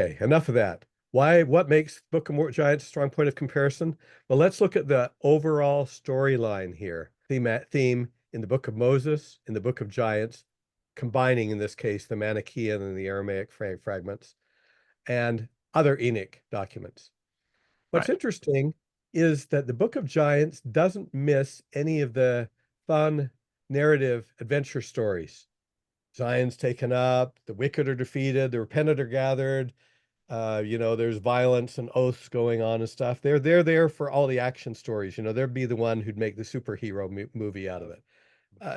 Okay, enough of that. Why? What makes Book of Giants a strong point of comparison? Well, let's look at the overall storyline here. Theme in the Book of Moses, in the Book of Giants, combining in this case the Manichaean and the Aramaic fragments, and other Enoch documents. What's Right. interesting is that the Book of Giants doesn't miss any of the fun narrative adventure stories. Zion's taken up, the wicked are defeated, the repentant are gathered. There's violence and oaths going on and stuff. They're there for all the action stories. They'd be the one who'd make the superhero movie out of it.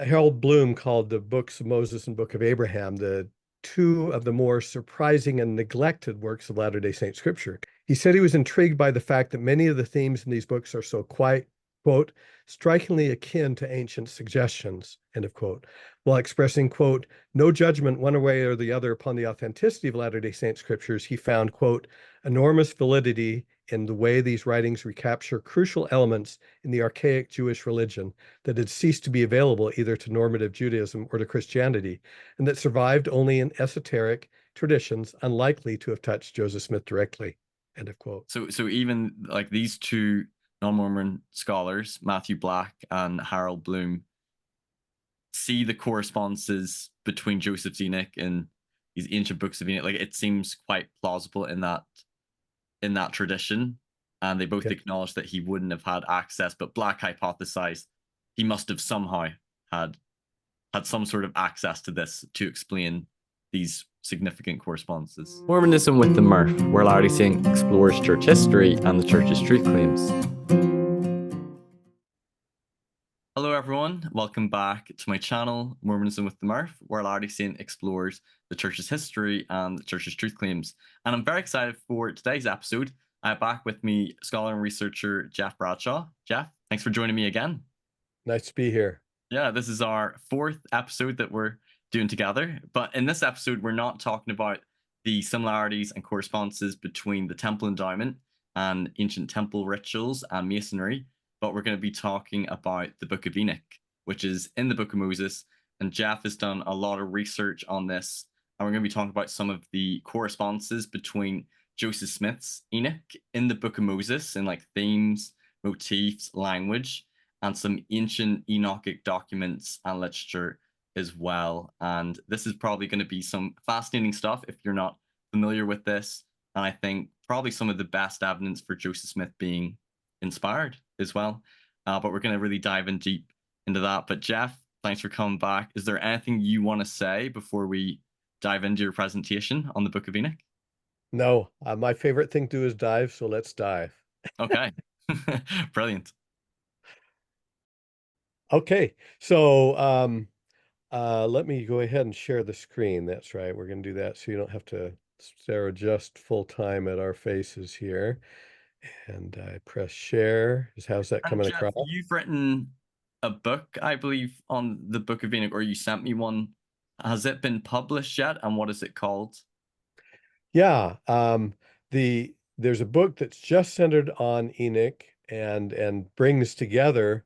Harold Bloom called the books of Moses and Book of Abraham the two of the more surprising and neglected works of Latter-day Saint scripture. He said he was intrigued by the fact that many of the themes in these books are so quite, quote, strikingly akin to ancient suggestions, end of quote, while expressing, quote, no judgment one way or the other upon the authenticity of Latter-day Saint scriptures. He found, quote, enormous validity in the way these writings recapture crucial elements in the archaic Jewish religion that had ceased to be available either to normative Judaism or to Christianity, and that survived only in esoteric traditions unlikely to have touched Joseph Smith directly. End of quote. So even like these two non-Mormon scholars, Matthew Black and Harold Bloom, see the correspondences between Joseph Enoch and these ancient books of Enoch. Like it seems quite plausible in that tradition, and they both acknowledge that he wouldn't have had access. But Black hypothesized he must have somehow had some sort of access to this to explain these significant correspondences. Mormonism with the Murph, where Latter-day Saint explores church history and the church's truth claims. Hello everyone, welcome back to my channel, Mormonism with the Murph, where Latter-day Saint explores the church's history and the church's truth claims. And I'm very excited for today's episode. I have back with me scholar and researcher Jeff Bradshaw. Jeff, thanks for joining me again. Nice to be here. Yeah, this is our fourth episode that we're doing together. But in this episode, we're not talking about the similarities and correspondences between the temple endowment and ancient temple rituals and masonry, but we're going to be talking about the Book of Enoch, which is in the Book of Moses. And Jeff has done a lot of research on this. And we're going to be talking about some of the correspondences between Joseph Smith's Enoch in the Book of Moses in like themes, motifs, language, and some ancient Enochic documents and literature as well. And this is probably going to be some fascinating stuff if you're not familiar with this. And I think probably some of the best evidence for Joseph Smith being inspired as well. But we're going to really dive in deep into that. But Jeff, thanks for coming back. Is there anything you want to say before we dive into your presentation on the Book of Enoch? No, my favorite thing to do is dive, so let's dive. Okay, brilliant. Okay, so let me go ahead and share the screen. That's right. We're going to do that so you don't have to stare just full time at our faces here. And I press share. How's that coming Jeff, across? you've written a book, I believe, on the Book of Enoch, or you sent me one. Has it been published yet? And what is it called? Yeah, there's a book that's just centered on Enoch and brings together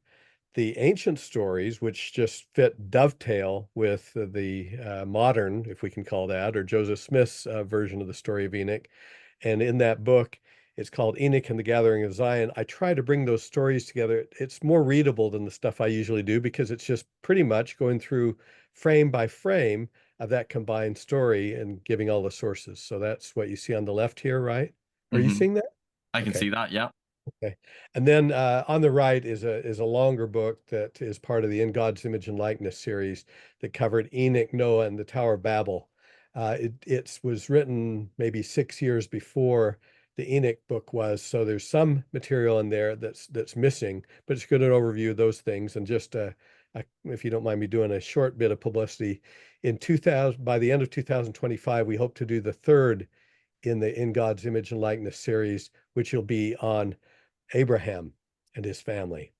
the ancient stories, which just dovetail with the modern, if we can call that, or Joseph Smith's version of the story of Enoch. And in that book, it's called Enoch and the Gathering of Zion. I try to bring those stories together. It's more readable than the stuff I usually do because it's just pretty much going through frame by frame of that combined story and giving all the sources. So that's what you see on the left here, right? Are you seeing that? I can see that, yeah. Okay. And then on the right is a longer book that is part of the In God's Image and Likeness series that covered Enoch, Noah, and the Tower of Babel. It was written maybe 6 years before the Enoch book was, so there's some material in there that's missing, but it's good an overview of those things. And just if you don't mind me doing a short bit of publicity, by the end of 2025, we hope to do the third in the In God's Image and Likeness series, which will be on Abraham and his family,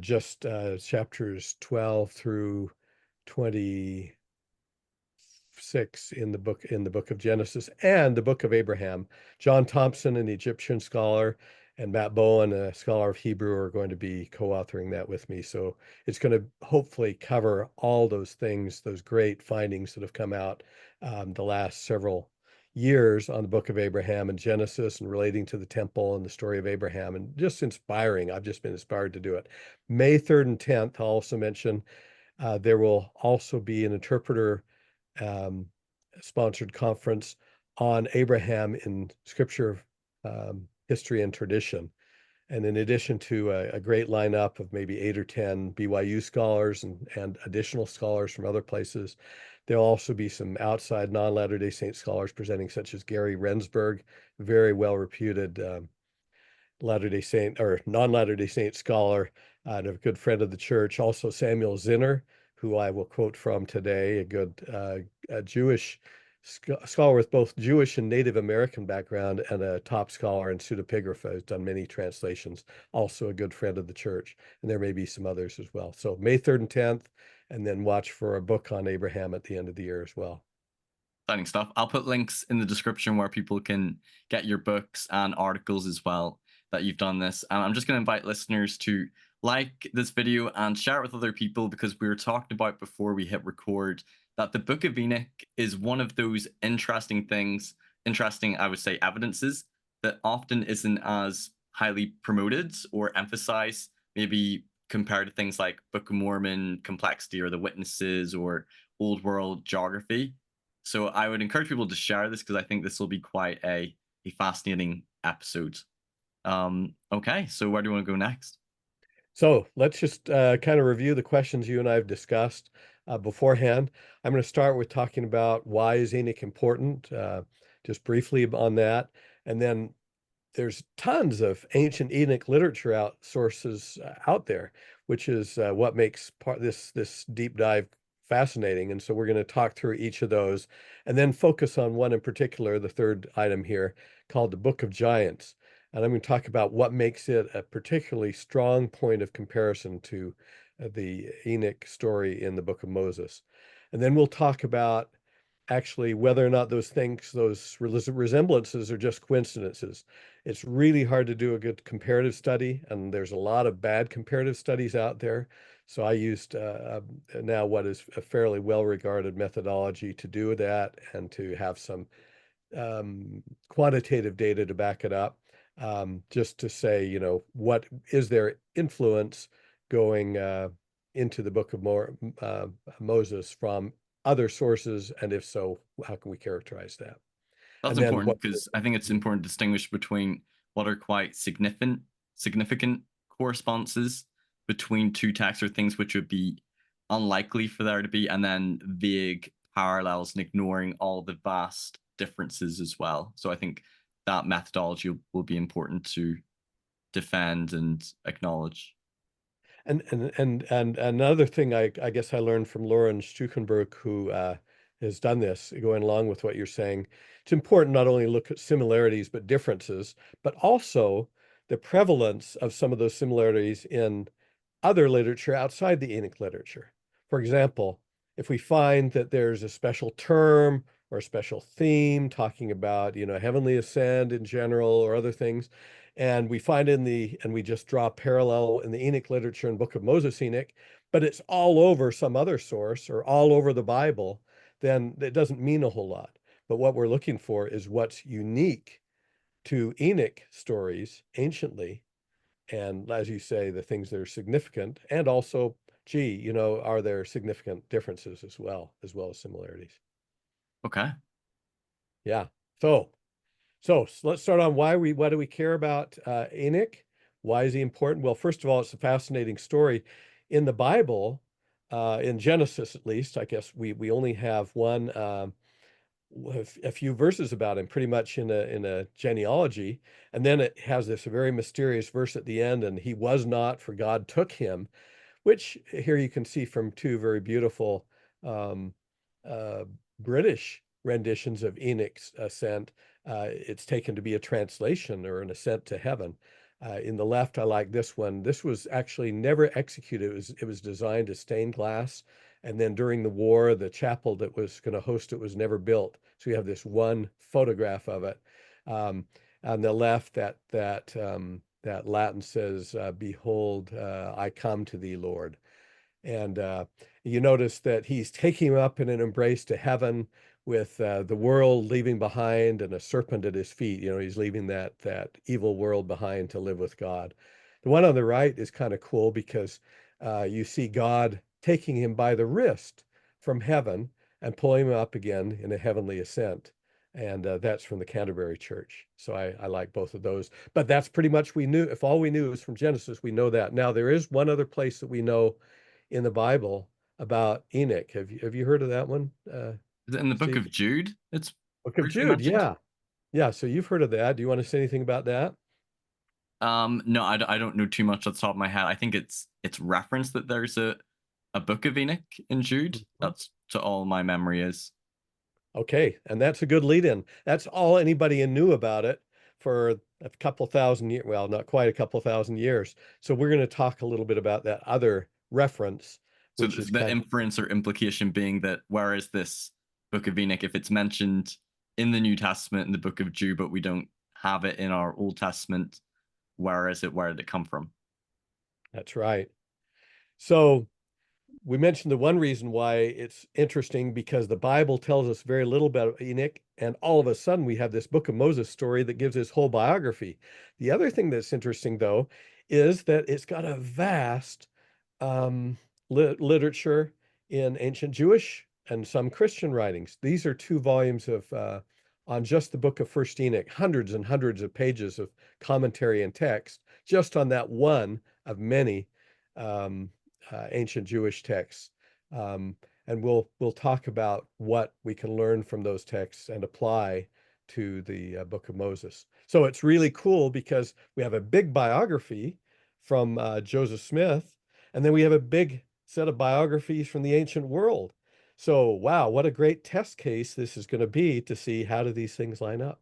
just chapters 12 through 26 in the book of Genesis and the Book of Abraham. John Thompson, an Egyptian scholar, and Matt Bowen, a scholar of Hebrew, are going to be co-authoring that with me. So it's going to hopefully cover all those things, those great findings that have come out the last several years on the Book of Abraham and Genesis and relating to the temple and the story of Abraham, and just inspiring. I've just been inspired to do it. May 3rd and 10th, I'll also mention there will also be an interpreter sponsored conference on Abraham in scripture, history, and tradition. And in addition to a great lineup of maybe 8 or 10 BYU scholars and additional scholars from other places, there'll also be some outside non-Latter-day Saint scholars presenting, such as Gary Rensburg, very well-reputed Latter-day Saint or non-Latter-day Saint scholar and a good friend of the church. Also Samuel Zinner, who I will quote from today, a good Jewish scholar with both Jewish and Native American background and a top scholar in pseudepigrapha, has done many translations, also a good friend of the church. And there may be some others as well. So May 3rd and 10th, and then watch for a book on Abraham at the end of the year as well. Exciting stuff. I'll put links in the description where people can get your books and articles as well that you've done this. And I'm just going to invite listeners to like this video and share it with other people, because we were talking about before we hit record that the Book of Enoch is one of those interesting, I would say, evidences that often isn't as highly promoted or emphasized, maybe compared to things like Book of Mormon complexity or the witnesses or old world geography. So I would encourage people to share this, because I think this will be quite a fascinating episode. Okay, so where do you want to go next? So let's just kind of review the questions you and I have discussed beforehand. I'm going to start with talking about why is Enoch important, just briefly on that. And then there's tons of ancient Enoch literature sources out there, which is what makes this deep dive fascinating. And so we're going to talk through each of those and then focus on one in particular, the third item here, called the Book of Giants. And I'm going to talk about what makes it a particularly strong point of comparison to the Enoch story in the Book of Moses. And then we'll talk about actually whether or not those resemblances are just coincidences. It's really hard to do a good comparative study, and there's a lot of bad comparative studies out there. So I used now what is a fairly well-regarded methodology to do that and to have some quantitative data to back it up, just to say, you know, what is their influence going into the Book of Moses from other sources, and if so, how can we characterize that? That's important, because I think it's important to distinguish between what are quite significant correspondences between two texts, or things which would be unlikely for there to be, and then vague parallels and ignoring all the vast differences as well. So I think that methodology will be important to defend and acknowledge. And another thing I guess I learned from Lauren Stukenberg, who has done this, going along with what you're saying, it's important not only to look at similarities but differences, but also the prevalence of some of those similarities in other literature outside the Enoch literature. For example, if we find that there's a special term or a special theme talking about, you know, heavenly ascent in general or other things, and we find and we just draw a parallel in the Enoch literature and Book of Moses Enoch, but it's all over some other source or all over the Bible, then it doesn't mean a whole lot. But what we're looking for is what's unique to Enoch stories anciently, and as you say, the things that are significant, and also, gee, you know, are there significant differences as well as similarities? Okay. Yeah. So let's start on why do we care about Enoch? Why is he important? Well, first of all, it's a fascinating story. In the Bible, in Genesis at least, I guess we only have one, a few verses about him, pretty much in a genealogy, and then it has this very mysterious verse at the end, and he was not, for God took him, which here you can see from two very beautiful British renditions of Enoch's ascent. It's taken to be a translation or an ascent to heaven. In the left, I like this one. This was actually never executed. It was designed as stained glass. And then during the war, the chapel that was going to host it was never built. So we have this one photograph of it. On the left, that Latin says, "Behold, I come to thee, Lord." And you notice that he's taking him up in an embrace to heaven the world leaving behind and a serpent at his feet. He's leaving that evil world behind to live with God. The one on the right is kind of cool because you see God taking him by the wrist from heaven and pulling him up again in a heavenly ascent. And that's from the Canterbury Church. So I like both of those. But that's pretty much we knew. If all we knew was from Genesis, we know that. Now, there is one other place that we know in the Bible about Enoch. Have you heard of that one? Is it in the Book Steve? of Jude? It's Book of briefly Jude, mentioned. yeah. Yeah, so you've heard of that. Do you want to say anything about that? No, I don't know too much off the top of my head. I think it's referenced that there's a Book of Enoch in Jude. That's to all my memory is. Okay, and that's a good lead-in. That's all anybody knew about it for a couple thousand years. Well, not quite a couple thousand years. So we're going to talk a little bit about that other reference, So which is the kind of inference or implication being that whereas this Book of Enoch, if it's mentioned in the New Testament in the Book of Jude, but we don't have it in our Old Testament, where did it come from? That's right. So we mentioned the one reason why it's interesting because the Bible tells us very little about Enoch, and all of a sudden we have this Book of Moses story that gives his whole biography. The other thing that's interesting, though, is that it's got a vast literature in ancient Jewish and some Christian writings. These are 2 volumes of on just the book of First Enoch, hundreds and hundreds of pages of commentary and text, just on that one of many ancient Jewish texts. And we'll talk about what we can learn from those texts and apply to the Book of Moses. So it's really cool because we have a big biography from Joseph Smith, and then we have a big set of biographies from the ancient world. So, wow, what a great test case this is going to be to see how do these things line up.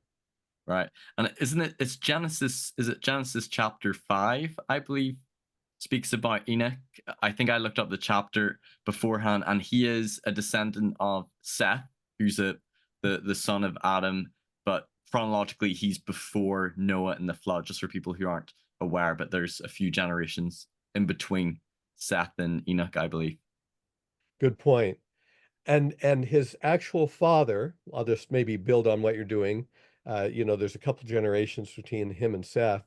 Right. And it's Genesis, is it Genesis chapter 5, I believe, speaks about Enoch. I think I looked up the chapter beforehand, and he is a descendant of Seth, who's the son of Adam, but chronologically he's before Noah and the flood, just for people who aren't aware, but there's a few generations in between Seth and Enoch, I believe. Good point. And his actual father, I'll just maybe build on what you're doing. There's a couple generations between him and Seth,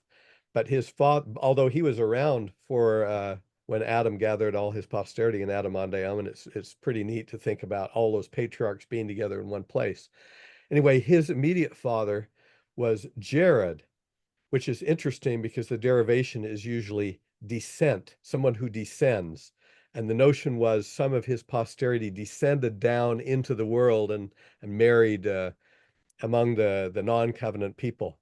but his father, although he was around for when Adam gathered all his posterity in Adam-ondi-Am, and it's pretty neat to think about all those patriarchs being together in one place. Anyway, his immediate father was Jared, which is interesting because the derivation is usually descent, someone who descends. And the notion was some of his posterity descended down into the world and married among the non-covenant people.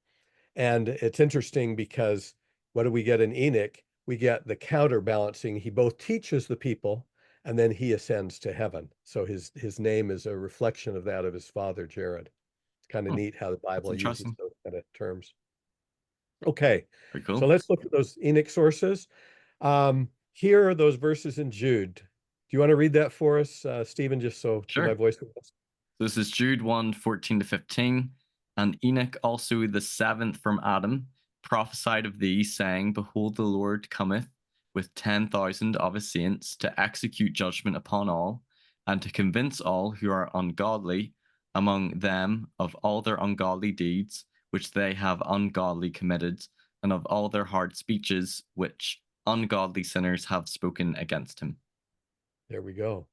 And it's interesting because what do we get in Enoch? We get the counterbalancing. He both teaches the people and then he ascends to heaven. So his name is a reflection of that of his father, Jared. It's kind of neat how the Bible uses those kind of terms. Okay, Very cool. so let's look at those Enoch sources. Here are those verses in Jude. Do you want to read that for us, Stephen, just so Sure. my voice with us? This is Jude 1:14-15. And Enoch also the 7th from Adam prophesied of thee, saying, Behold, the Lord cometh with 10,000 of his saints to execute judgment upon all, and to convince all who are ungodly among them of all their ungodly deeds, which they have ungodly committed, and of all their hard speeches, which ungodly sinners have spoken against him. There we go.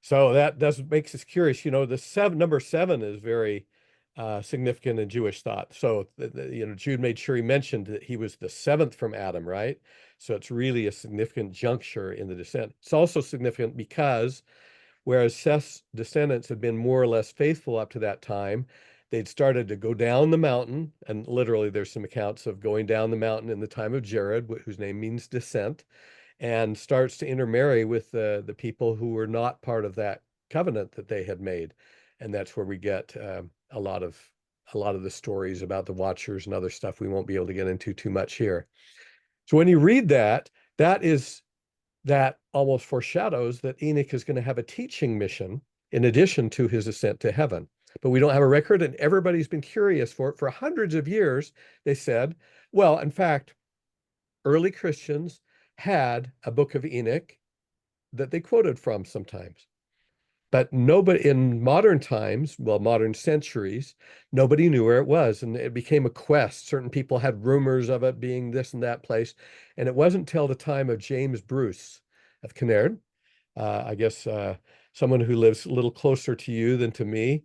So that makes us curious. The number 7 is very significant in Jewish thought. So Jude made sure he mentioned that he was the 7th from Adam, right? So it's really a significant juncture in the descent. It's also significant because whereas Seth's descendants had been more or less faithful up to that time, they'd started to go down the mountain, and literally there's some accounts of going down the mountain in the time of Jared, whose name means descent, and starts to intermarry with the people who were not part of that covenant that they had made. And that's where we get a lot of the stories about the Watchers and other stuff we won't be able to get into too much here. So when you read that almost foreshadows that Enoch is going to have a teaching mission in addition to his ascent to heaven. But we don't have a record, and everybody's been curious for it. For hundreds of years, they said, well, in fact, early Christians had a Book of Enoch that they quoted from sometimes. But nobody in modern times, well, modern centuries, nobody knew where it was. And it became a quest. Certain people had rumors of it being this and that place. And it wasn't till the time of James Bruce of Kinnaird, I guess someone who lives a little closer to you than to me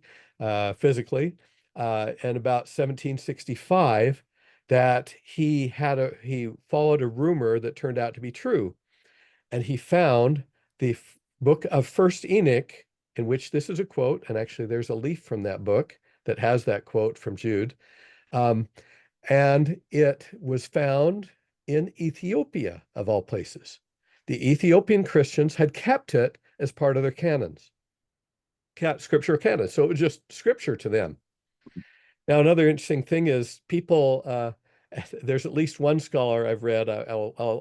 physically, and about 1765, that he followed a rumor that turned out to be true. And he found the Book of First Enoch, in which this is a quote, and actually there's a leaf from that book that has that quote from Jude. And it was found in Ethiopia, of all places. The Ethiopian Christians had kept it as part of their canons, scripture canon. So it was just scripture to them. Now, another interesting thing is there's at least one scholar I've read, I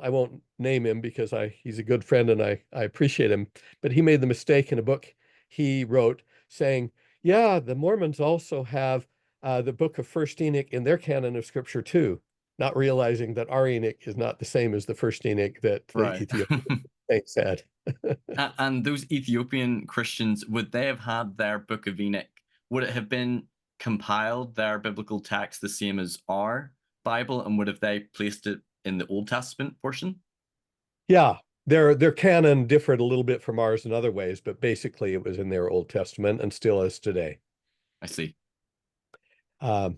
won't name him because he's a good friend and I appreciate him, but he made the mistake in a book he wrote saying, yeah, the Mormons also have the Book of First Enoch in their canon of scripture too, not realizing that our Enoch is not the same as the First Enoch that the Right. Ethiopian saints had. And those Ethiopian Christians, would they have had their Book of Enoch? Would it have been compiled, their biblical text, the same as our Bible, and would have they placed it in the Old Testament portion? Yeah, their canon differed a little bit from ours in other ways, but basically it was in their Old Testament and still is today. I see. Now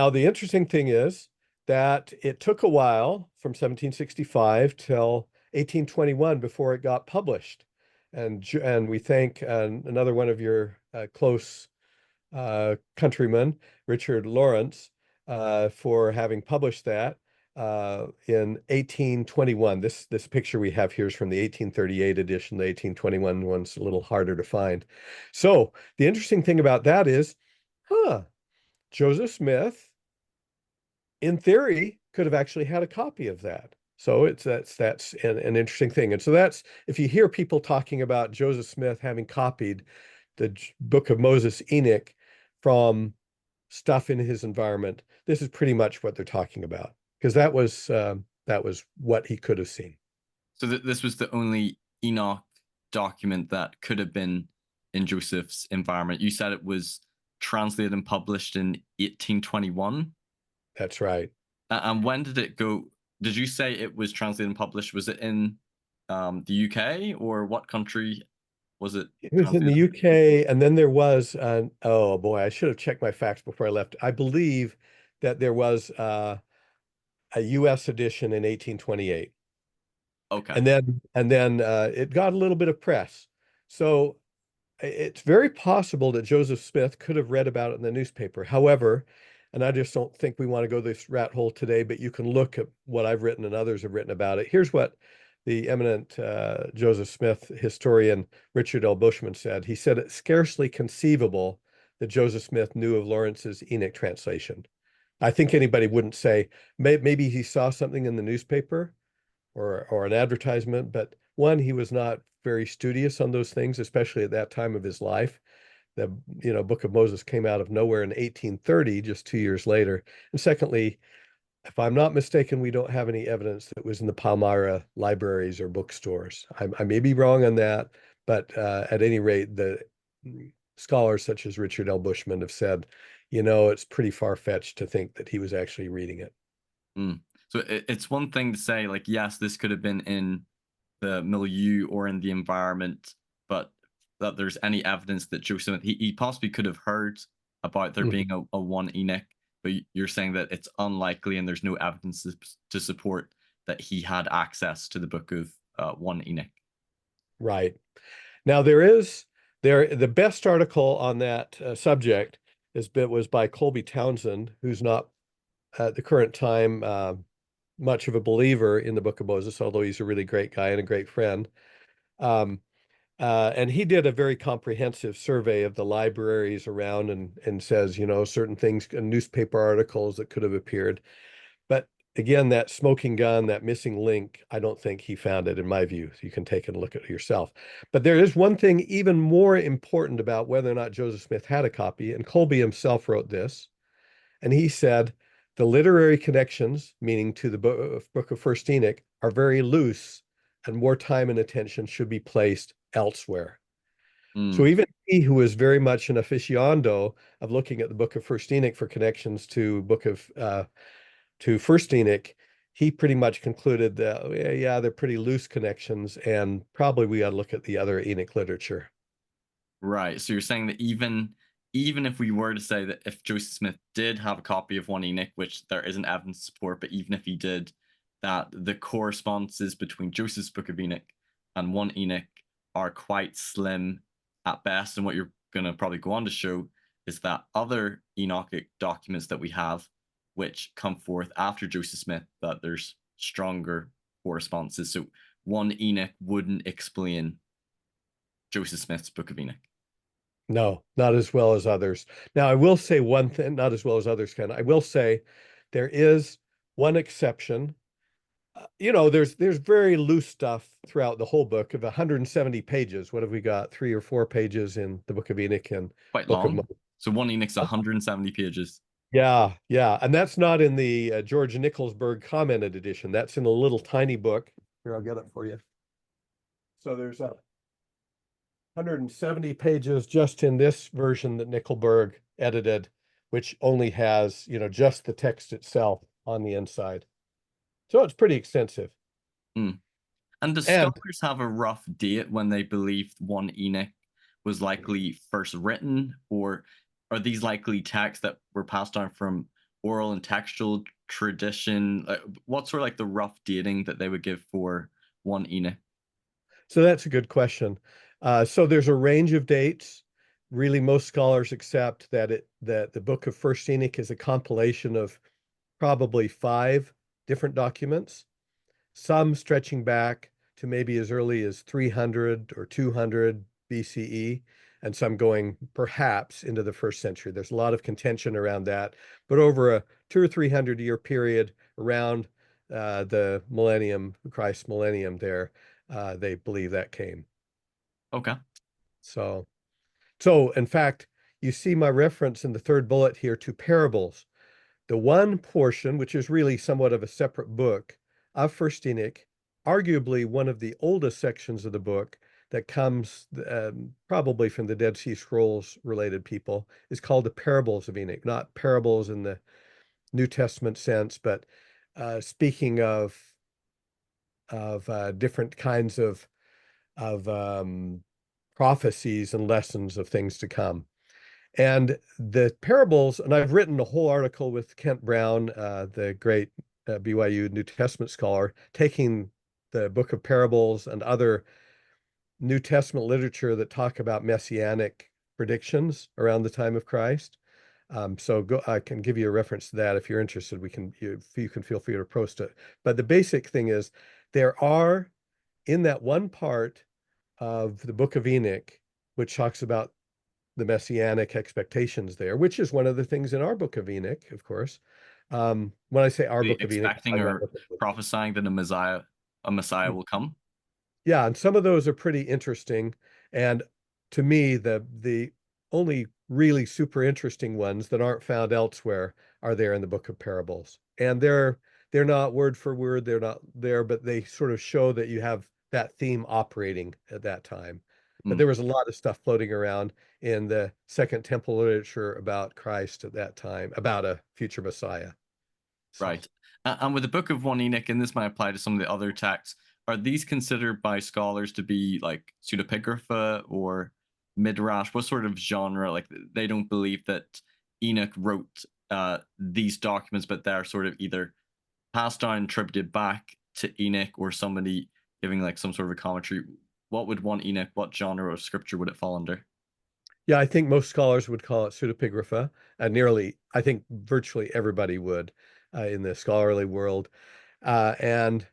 the interesting thing is that it took a while from 1765 till 1821 before it got published. And we thank another one of your close countrymen, Richard Lawrence, for having published that in 1821. This picture we have here is from the 1838 edition. The 1821 one's a little harder to find. So the interesting thing about that is, Joseph Smith, in theory, could have actually had a copy of that. So that's an interesting thing. And so that's, if you hear people talking about Joseph Smith having copied the Book of Moses, Enoch, from stuff in his environment, this is pretty much what they're talking about, because that was what he could have seen. So this was the only Enoch document that could have been in Joseph's environment. You said it was translated and published in 1821. That's right. And when did it go? Did you say it was translated and published? Was it in the UK, or what country was it? It was in the UK, and then there was oh boy, I should have checked my facts before I left. I believe that there was a US edition in 1828. Okay. And then it got a little bit of press. So it's very possible that Joseph Smith could have read about it in the newspaper. However, and I just don't think we want to go this rat hole today, but you can look at what I've written and others have written about it. Here's what the eminent Joseph Smith historian Richard L. Bushman said. He said it's scarcely conceivable that Joseph Smith knew of Lawrence's Enoch translation. I think anybody wouldn't say, maybe he saw something in the newspaper or an advertisement, but one, he was not very studious on those things, especially at that time of his life. The Book of Moses came out of nowhere in 1830, just 2 years later. And secondly, if I'm not mistaken, we don't have any evidence that it was in the Palmyra libraries or bookstores. I may be wrong on that, but at any rate, the scholars such as Richard L. Bushman have said, it's pretty far-fetched to think that he was actually reading it. So it's one thing to say, like, yes, this could have been in the milieu or in the environment, but that there's any evidence that Joseph, he possibly could have heard about there being a one Enoch, but you're saying that it's unlikely and there's no evidence to support that he had access to the book of one Enoch. Right. Now the best article on that subject was by Colby Townsend, who's not at the current time much of a believer in the Book of Moses, although he's a really great guy and a great friend. And he did a very comprehensive survey of the libraries around and says, certain things, newspaper articles that could have appeared. But again, that smoking gun, that missing link, I don't think he found it, in my view. You can take a look at it yourself. But there is one thing even more important about whether or not Joseph Smith had a copy, and Colby himself wrote this, and he said, the literary connections, meaning to the Book of First Enoch, are very loose, and more time and attention should be placed elsewhere. Mm. So even he, who is very much an aficionado of looking at the Book of First Enoch for connections to First Enoch, he pretty much concluded that yeah, they're pretty loose connections, and probably we ought to look at the other Enoch literature. Right. So you're saying that even if we were to say that if Joseph Smith did have a copy of 1 Enoch, which there isn't evidence to support, but even if he did, that the correspondences between Joseph's Book of Enoch and 1 Enoch are quite slim at best. And what you're going to probably go on to show is that other Enochic documents that we have, which come forth after Joseph Smith, that there's stronger correspondences. So 1 Enoch wouldn't explain Joseph Smith's Book of Enoch. No, not as well as others. Now, I will say one thing, not as well as others can. I will say there is one exception. There's very loose stuff throughout the whole book of 170 pages. What have we got? 3 or 4 pages in the Book of Enoch and Quite Book of long. So 1 Enoch's 170 pages. Yeah, yeah. And that's not in the George Nicholsburg commented edition. That's in a little tiny book. Here, I'll get it for you. So there's 170 pages just in this version that Nickelberg edited, which only has, just the text itself on the inside. So it's pretty extensive. Mm. And do And scholars have a rough date when they believed 1 Enoch was likely first written, or are these likely texts that were passed down from oral and textual tradition? What's sort of like the rough dating that they would give for 1 Enoch? so that's a good question. So there's a range of dates. Really, most scholars accept that the Book of First Enoch is a compilation of probably 5 different documents, some stretching back to maybe as early as 300 or 200 BCE, and some going perhaps into the 1st century. There's a lot of contention around that, but over a 200 or 300 year period around the millennium, Christ's millennium there, they believe that came. Okay. So in fact, you see my reference in the 3rd bullet here to parables. The one portion, which is really somewhat of a separate book of First Enoch, arguably one of the oldest sections of the book that comes probably from the Dead Sea Scrolls related people, is called the Parables of Enoch, not parables in the New Testament sense, but speaking of different kinds of prophecies and lessons of things to come. And the parables, and I've written a whole article with Kent Brown, the great BYU New Testament scholar, taking the Book of Parables and other New Testament literature that talk about messianic predictions around the time of Christ. So I can give you a reference to that if you're interested. You can feel free to post it. But the basic thing is there are, in that one part of the Book of Enoch, which talks about the messianic expectations there, which is one of the things in our Book of Enoch, of course. When I say our Book of Enoch, Expecting or prophesying that a Messiah will come. Yeah, and some of those are pretty interesting. And to me, the only really super interesting ones that aren't found elsewhere are there in the Book of Parables. And they're not word for word, they're not there, but they sort of show that you have that theme operating at that time. But there was a lot of stuff floating around in the Second Temple literature about Christ at that time, about a future Messiah. So, Right. And with the Book of 1 Enoch, and this might apply to some of the other texts, are these considered by scholars to be like pseudepigrapha or midrash? What sort of genre? Like they don't believe that Enoch wrote these documents, but they're sort of either passed down, attributed back to Enoch, or somebody giving like some sort of a commentary. What would 1 Enoch? What genre of scripture would it fall under? yeah, I think most scholars would call it pseudepigrapha, and I think virtually everybody would in the scholarly world. And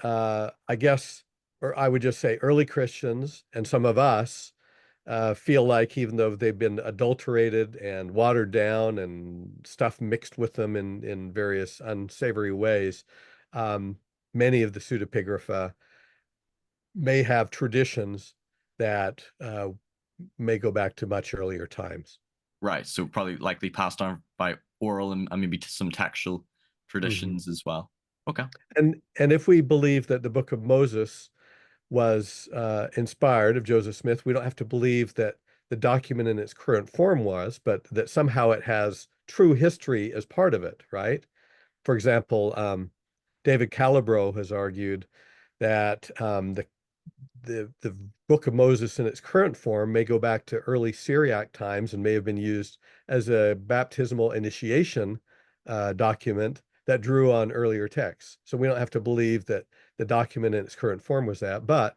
I guess, or I would just say early Christians and some of us feel like even though they've been adulterated and watered down and stuff mixed with them in various unsavory ways, many of the pseudepigrapha may have traditions that may go back to much earlier times. Right. So probably likely passed on by oral and maybe some textual traditions as well. Okay. And if we believe that the Book of Moses was inspired of Joseph Smith. We don't have to believe that the document in its current form was, but that somehow it has true history as part of it, right? For example, David Calabro has argued that the Book of Moses in its current form may go back to early Syriac times and may have been used as a baptismal initiation document that drew on earlier texts. So we don't have to believe that the document in its current form was that, but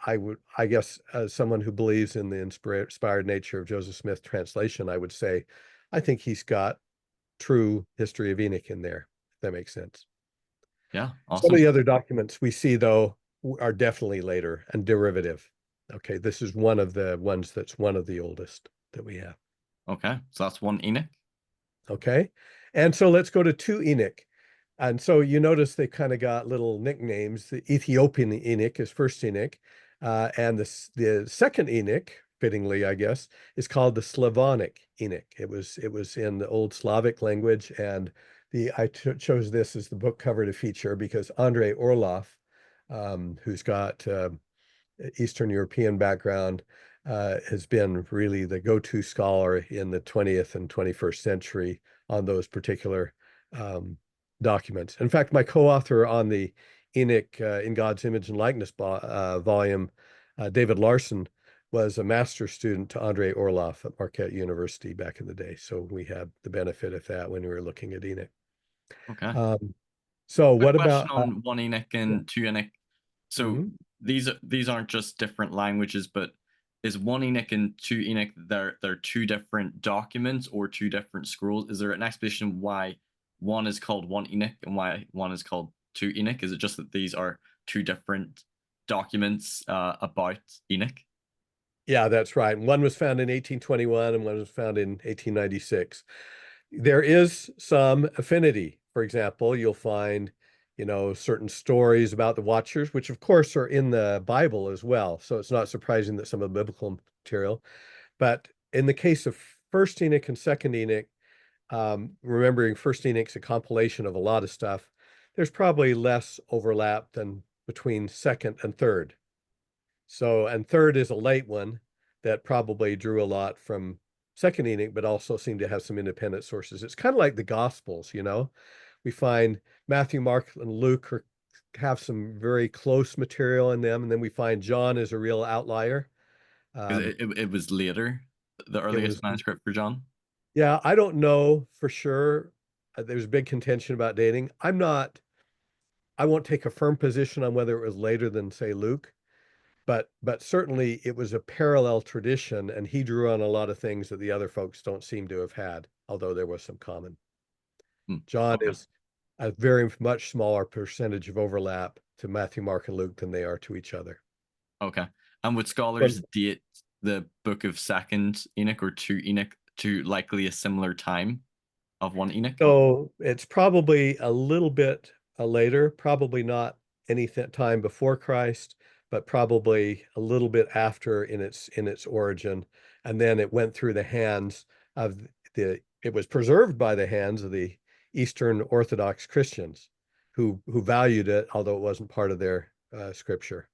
I guess as someone who believes in the inspired nature of Joseph Smith translation, I would say, I think he's got true history of Enoch in there, if that makes sense. Yeah, Some awesome. of the other documents we see, though, are definitely later and derivative. Okay, this is one of the ones that's one of the oldest that we have. Okay, so that's 1 Enoch. Okay, and so let's go to 2 Enoch. And so you notice they kind of got little nicknames. The Ethiopian Enoch is first Enoch, and the second Enoch, fittingly, I guess, is called the Slavonic Enoch. It was in the old Slavic language, and I chose this as the book cover to feature because Andrei Orlov, who's got Eastern European background, has been really the go-to scholar in the 20th and 21st century on those particular documents. In fact, my co-author on the Enoch in God's Image and Likeness volume, David Larson, was a master's student to Andrei Orlov at Marquette University back in the day. So we had the benefit of that when we were looking at Enoch. Okay. So Quick what question about on 1 Enoch and 2 Enoch? So these aren't just different languages, but is 1 Enoch and 2 Enoch, they're 2 different documents or 2 different scrolls? Is there an explanation why one is called 1 Enoch and why one is called 2 Enoch? Is it just that these are 2 different documents about Enoch? Yeah, that's right. One was found in 1821 and one was found in 1896. There is some affinity. For example, you'll find, certain stories about the Watchers, which of course are in the Bible as well. So it's not surprising that some of the biblical material. But in the case of First Enoch and Second Enoch, remembering First Enoch's a compilation of a lot of stuff, there's probably less overlap than between second and third. So, and third is a late one that probably drew a lot from Second Enoch, but also seemed to have some independent sources. It's kind of like the Gospels, We find Matthew, Mark, and Luke have some very close material in them, and then we find John is a real outlier. It was later, the earliest manuscript for John? Yeah, I don't know for sure. There's big contention about dating. I won't take a firm position on whether it was later than, say, Luke. But certainly it was a parallel tradition, and he drew on a lot of things that the other folks don't seem to have had, although there was some common. John is a very much smaller percentage of overlap to Matthew, Mark, and Luke than they are to each other. Okay. And would scholars date the Book of Second Enoch or 2 Enoch to likely a similar time of 1 Enoch? So it's probably a little bit later, probably not any time before Christ, but probably a little bit after in its origin. And then it went through the hands of it was preserved by the hands of the Eastern Orthodox Christians who valued it, although it wasn't part of their scripture.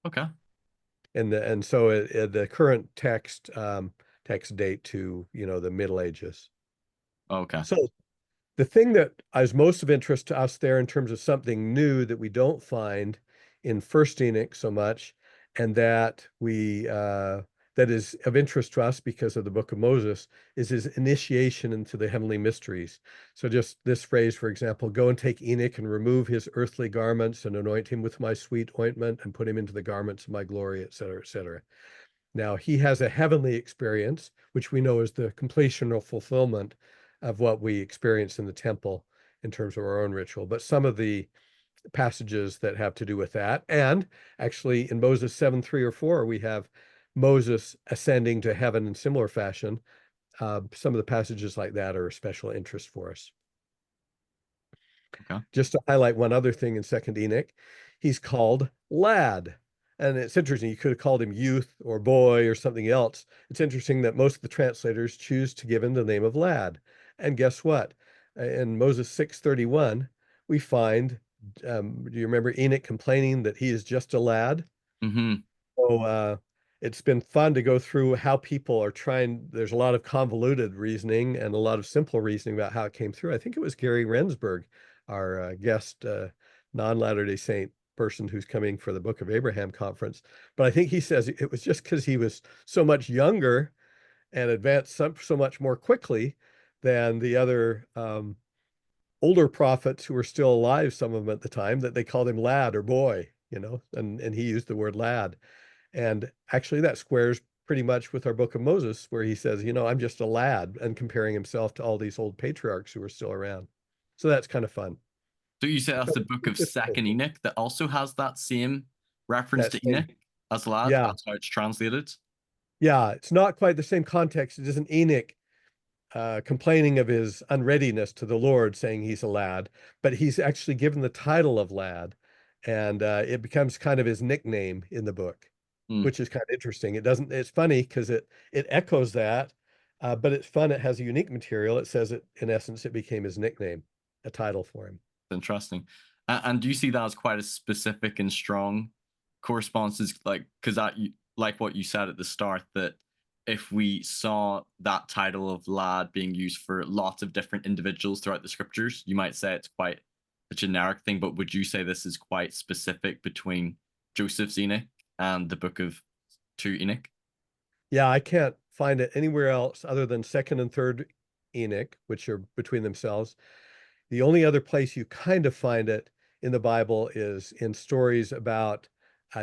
Okay. And so the current text date to, the Middle Ages. Okay. So the thing that is most of interest to us there in terms of something new that we don't find in First Enoch so much, and that that is of interest to us because of the Book of Moses, is his initiation into the heavenly mysteries. So just this phrase, for example, go and take Enoch and remove his earthly garments and anoint him with my sweet ointment and put him into the garments of my glory, etc., etc. Now he has a heavenly experience, which we know is the completion or fulfillment of what we experience in the temple in terms of our own ritual. But some of the passages that have to do with that, and actually in Moses 7, 3 or 4, we have Moses ascending to heaven in similar fashion. Some of the passages like that are a special interest for us. Okay. Just to highlight one other thing in Second Enoch, he's called lad. And it's interesting, you could have called him youth or boy or something else. It's interesting that most of the translators choose to give him the name of lad. And guess what? In Moses 6:31, we find do you remember Enoch complaining that he is just a lad? Mm-hmm. So it's been fun to go through how people are trying. There's a lot of convoluted reasoning and a lot of simple reasoning about how it came through. I think it was Gary Rensburg, our guest non-Latter-day Saint person who's coming for the Book of Abraham conference. But I think he says it was just because he was so much younger and advanced so much more quickly than the other older prophets who were still alive, some of them at the time, that they called him lad or boy, and he used the word lad. And actually that squares pretty much with our Book of Moses, where he says, I'm just a lad, and comparing himself to all these old patriarchs who are still around. So that's kind of fun. So you say that's the book of Second Enoch that also has that same reference to Enoch as lad? Yeah. That's how it's translated? Yeah, it's not quite the same context. It isn't Enoch complaining of his unreadiness to the Lord, saying he's a lad, but he's actually given the title of lad, and it becomes kind of his nickname in the book, which is kind of interesting. It's funny because it echoes that, but it's fun. It has a unique material. It says it, in essence, it became his nickname, a title for him. Interesting. And do you see that as quite a specific and strong correspondences, because that, like what you said at the start, that if we saw that title of lad being used for lots of different individuals throughout the scriptures, you might say it's quite a generic thing, but would you say this is quite specific between Joseph's Enoch and the book of 2 Enoch? Yeah, I can't find it anywhere else other than 2nd and 3rd Enoch, which are between themselves. The only other place you kind of find it in the Bible is in stories about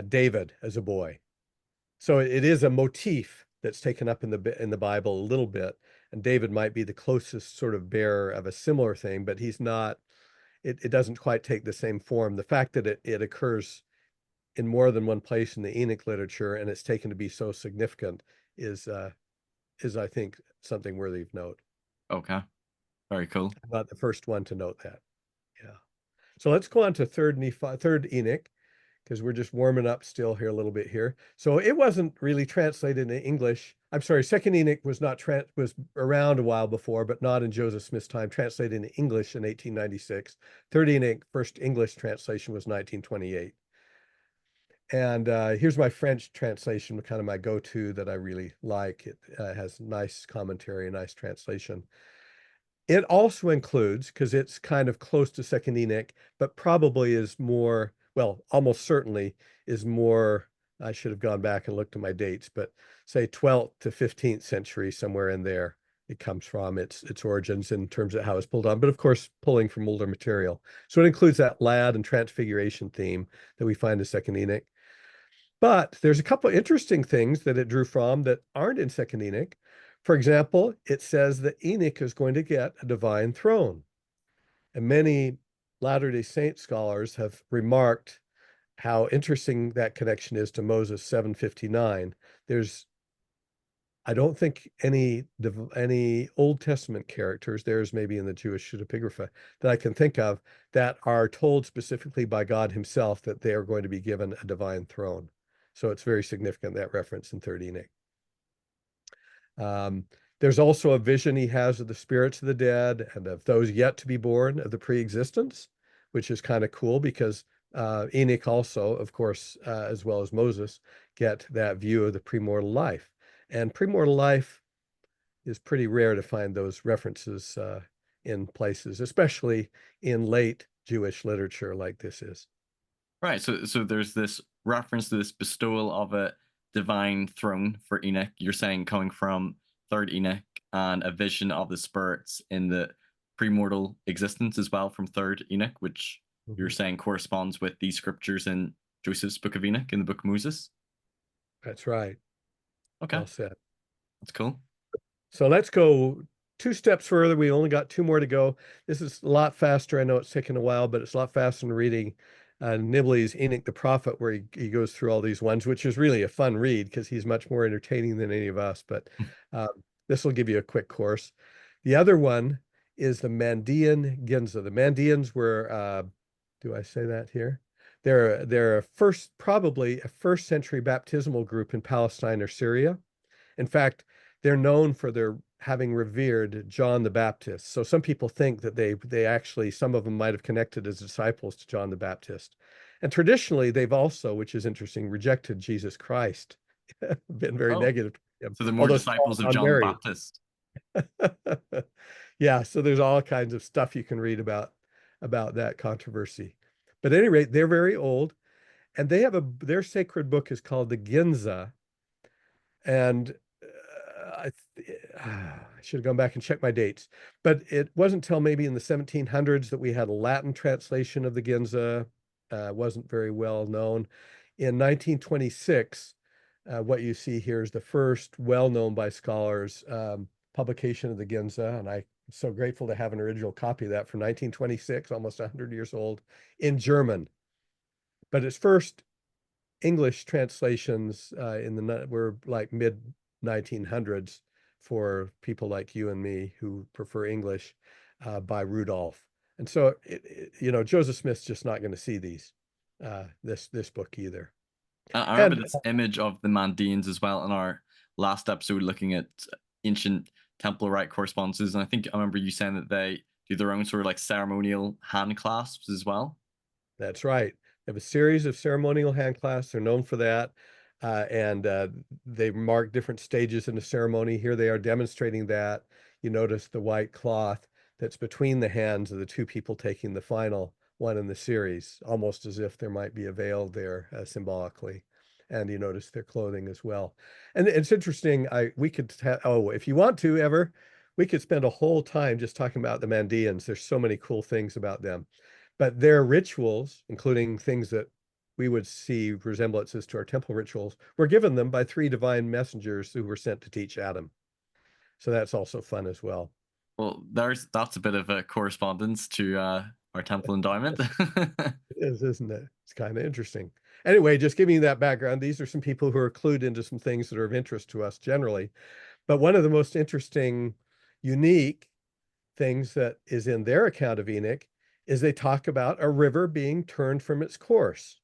David as a boy. So it is a motif that's taken up in the Bible a little bit, and David might be the closest sort of bearer of a similar thing, but he's not. It doesn't quite take the same form. The fact that it occurs in more than one place in the Enoch literature and it's taken to be so significant is I think something worthy of note. Okay, very cool. I'm not the first one to note that. Yeah. So let's go on to 3rd Enoch, because we're just warming up still here a little bit here. So it wasn't really translated into English. I'm sorry, 2nd Enoch was was around a while before, but not in Joseph Smith's time, translated into English in 1896. 3rd Enoch, first English translation was 1928. And here's my French translation, kind of my go-to that I really like. It has nice commentary, nice translation. It also includes, because it's kind of close to 2nd Enoch, but probably is more, well, almost certainly is more, I should have gone back and looked at my dates, but say 12th to 15th century, somewhere in there, it comes from its origins in terms of how it's pulled on, but of course, pulling from older material. So it includes that lad and transfiguration theme that we find in 2nd Enoch. But there's a couple of interesting things that it drew from that aren't in 2nd Enoch. For example, it says that Enoch is going to get a divine throne. And many Latter-day Saint scholars have remarked how interesting that connection is to Moses 7:59. I don't think any Old Testament characters, there's maybe in the Jewish pseudepigrapha, that I can think of that are told specifically by God himself that they are going to be given a divine throne. So it's very significant, that reference in 3rd Enoch. There's also a vision he has of the spirits of the dead and of those yet to be born, of the pre-existence, which is kind of cool because Enoch also, of course, as well as Moses, get that view of the premortal life. And premortal life is pretty rare to find those references in places, especially in late Jewish literature like this is. Right. So there's this reference to this bestowal of a divine throne for Enoch. You're saying coming from 3rd Enoch, and a vision of the spirits in the premortal existence as well from 3rd Enoch, which you're saying corresponds with these scriptures in Joseph's Book of Enoch in the Book of Moses. That's right. Okay. Well said. That's cool. So let's go 2 steps further. We only got 2 more to go. This is a lot faster. I know it's taken a while, but it's a lot faster than reading Nibley's Enoch the Prophet, where he goes through all these ones, which is really a fun read because he's much more entertaining than any of us. But this will give you a quick course. The other one is the Mandean Ginza. The Mandeans were, do I say that here? They're probably a 1st century baptismal group in Palestine or Syria. In fact, they're known for their having revered John the Baptist. So some people think that they actually, some of them might have connected as disciples to John the Baptist. And traditionally, they've also, which is interesting, rejected Jesus Christ, been very Oh, negative to him. so they're more Although disciples of on John the Mary. Baptist. Yeah, so there's all kinds of stuff you can read about that controversy. But at any rate, they're very old, and they have their sacred book is called the Ginza. And I should have gone back and checked my dates, but it wasn't until maybe in the 1700s that we had a Latin translation of the Ginza. Wasn't very well known. In 1926, what you see here is the first well-known by scholars publication of the Ginza, and I'm so grateful to have an original copy of that from 1926, almost 100 years old, in German. But its first English translations were like mid 1900s for people like you and me who prefer English, by Rudolph. And so, Joseph Smith's just not going to see this book either. I remember this image of the Mandeans as well in our last episode, looking at ancient temple rite correspondences. And I think I remember you saying that they do their own sort of like ceremonial hand clasps as well. That's right. They have a series of ceremonial hand clasps. They're known for that. And they mark different stages in the ceremony. Here they are demonstrating that. You notice the white cloth that's between the hands of the two people taking the final one in the series, almost as if there might be a veil there symbolically. And you notice their clothing as well. And it's interesting. We could if you want to we could spend a whole time just talking about the Mandeans. There's so many cool things about them. But their rituals, including things that we would see resemblances to our temple rituals, were given them by 3 divine messengers who were sent to teach Adam. So that's also fun as well. Well, that's a bit of a correspondence to our temple endowment. It is, isn't it? It's kind of interesting. Anyway, just giving you that background, these are some people who are clued into some things that are of interest to us generally. But one of the most interesting, unique things that is in their account of Enoch is they talk about a river being turned from its course.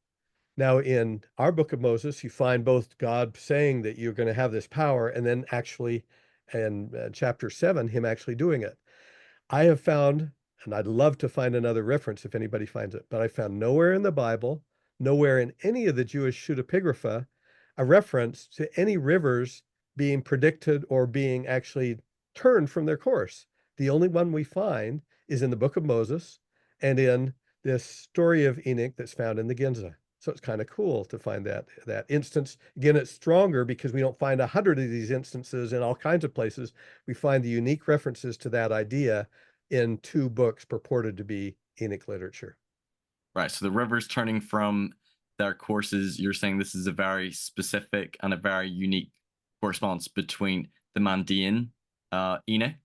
Now, in our book of Moses, you find both God saying that you're going to have this power, and then actually in chapter 7, him actually doing it. I have found, and I'd love to find another reference if anybody finds it, but I found nowhere in the Bible, nowhere in any of the Jewish pseudepigrapha, a reference to any rivers being predicted or being actually turned from their course. The only one we find is in the book of Moses and in this story of Enoch that's found in the Ginza. So it's kind of cool to find that instance. Again, it's stronger because we don't find 100 of these instances in all kinds of places. We find the unique references to that idea in 2 books purported to be Enoch literature. Right. So the rivers turning from their courses, you're saying this is a very specific and a very unique correspondence between the Mandean Enoch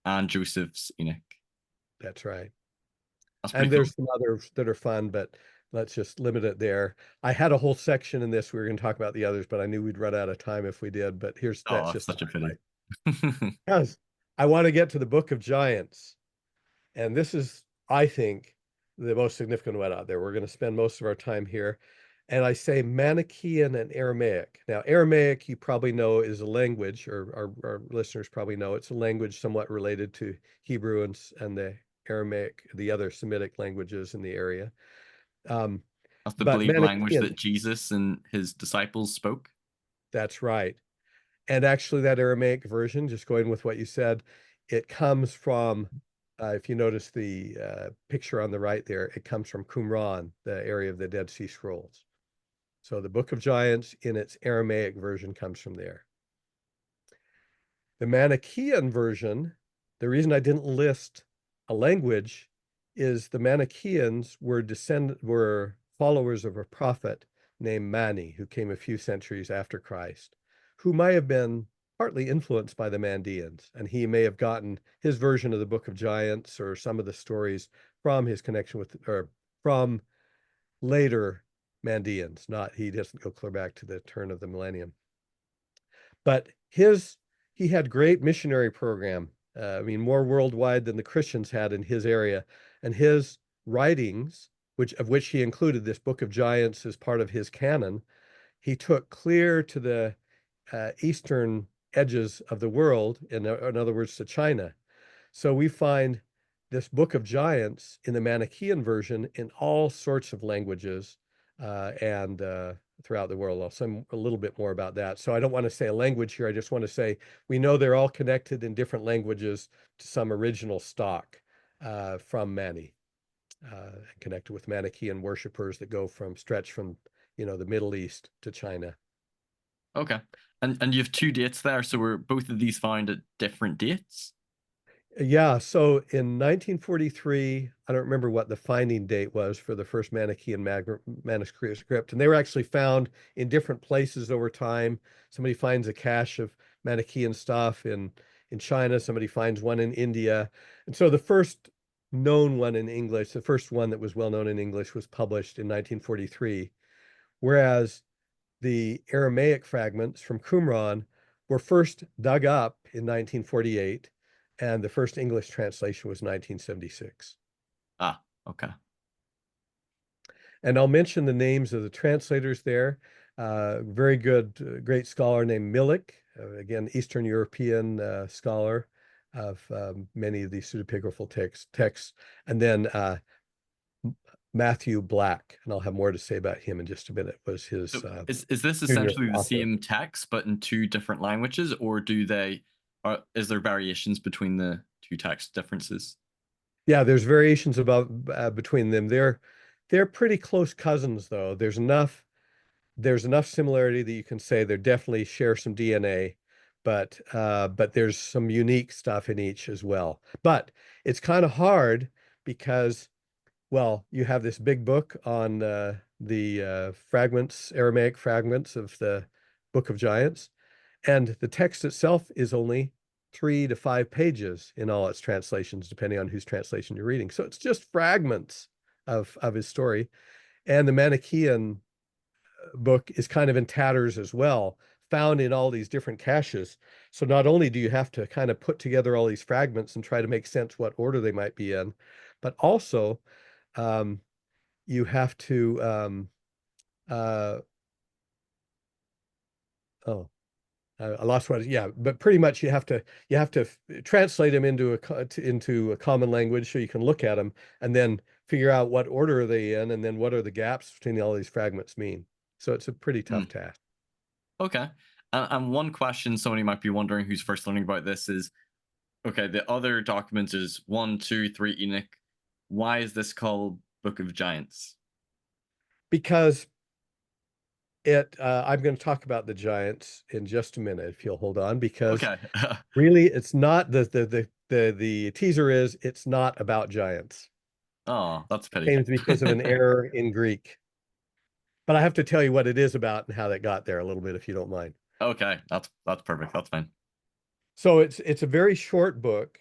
and Joseph's Enoch. That's right. That's pretty And cool. there's some others that are fun, but let's just limit it there. I had a whole section in this. We were going to talk about the others, but I knew we'd run out of time if we did. But that's just such a pity. Because I want to get to the Book of Giants. And this is, I think, the most significant one out there. We're going to spend most of our time here. And I say Manichaean and Aramaic. Now, Aramaic, you probably know, is a language, or our listeners probably know, it's a language somewhat related to Hebrew and the Aramaic, the other Semitic languages in the area. That's the believed language that Jesus and his disciples spoke. That's right. And actually that Aramaic version, just going with what you said, it comes from, if you notice the picture on the right there, it comes from Qumran, the area of the Dead Sea Scrolls. So the Book of Giants in its Aramaic version comes from there. The Manichaean version, the reason I didn't list a language is the Manichaeans were followers of a prophet named Mani, who came a few centuries after Christ, who might have been partly influenced by the Mandeans, and he may have gotten his version of the Book of Giants or some of the stories from his connection with, or from later Mandeans. He doesn't go clear back to the turn of the millennium. But he had great missionary program. More worldwide than the Christians had in his area, and his writings, of which he included this Book of Giants as part of his canon, he took clear to the eastern edges of the world, in other words, to China. So we find this Book of Giants in the Manichaean version in all sorts of languages and throughout the world. I'll say a little bit more about that. So I don't want to say a language here. I just want to say we know they're all connected in different languages to some original stock from Mani, connected with Manichaean worshipers that stretch from the Middle East to China. Okay. And you have two dates there, so were both of these found at different dates? Yeah, so in 1943, I don't remember what the finding date was for the first Manichaean manuscript, and they were actually found in different places over time. Somebody finds a cache of Manichaean stuff in China, somebody finds one in India. And so the first known one in English, the first one that was well known in English, was published in 1943, whereas the Aramaic fragments from Qumran were first dug up in 1948, and the first English translation was 1976. Ah, okay. And I'll mention the names of the translators there. Very good, great scholar named Milik, again, Eastern European scholar of many of these pseudepigraphal texts. And then Matthew Black, and I'll have more to say about him in just a minute, was his So is this junior essentially the author. same text but in two different languages, or is there variations between the two text differences? Yeah, there's variations between them. They're pretty close cousins, though. There's enough similarity that you can say they definitely share some DNA, but there's some unique stuff in each as well. But it's kind of hard because, well, you have this big book on the Aramaic fragments of the Book of Giants, and the text itself is only 3 to 5 pages in all its translations, depending on whose translation you're reading. So it's just fragments of his story. And the Manichaean book is kind of in tatters as well, found in all these different caches. So not only do you have to kind of put together all these fragments and try to make sense what order they might be in, but also you have to I lost what. Yeah, but pretty much you have to translate them into a common language so you can look at them and then figure out what order are they in, and then what are the gaps between all these fragments mean. So it's a pretty tough task. Okay. And one question somebody might be wondering who's first learning about this is, okay, the other documents is 1, 2, 3 Enoch. Why is this called Book of Giants? Because I'm going to talk about the giants in just a minute, if you'll hold on, because Okay. really it's not the teaser is it's not about giants. Oh, that's a pity. It came because of an error in Greek. But I have to tell you what it is about and how that got there a little bit, if you don't mind. Okay, that's perfect. That's fine. So it's a very short book,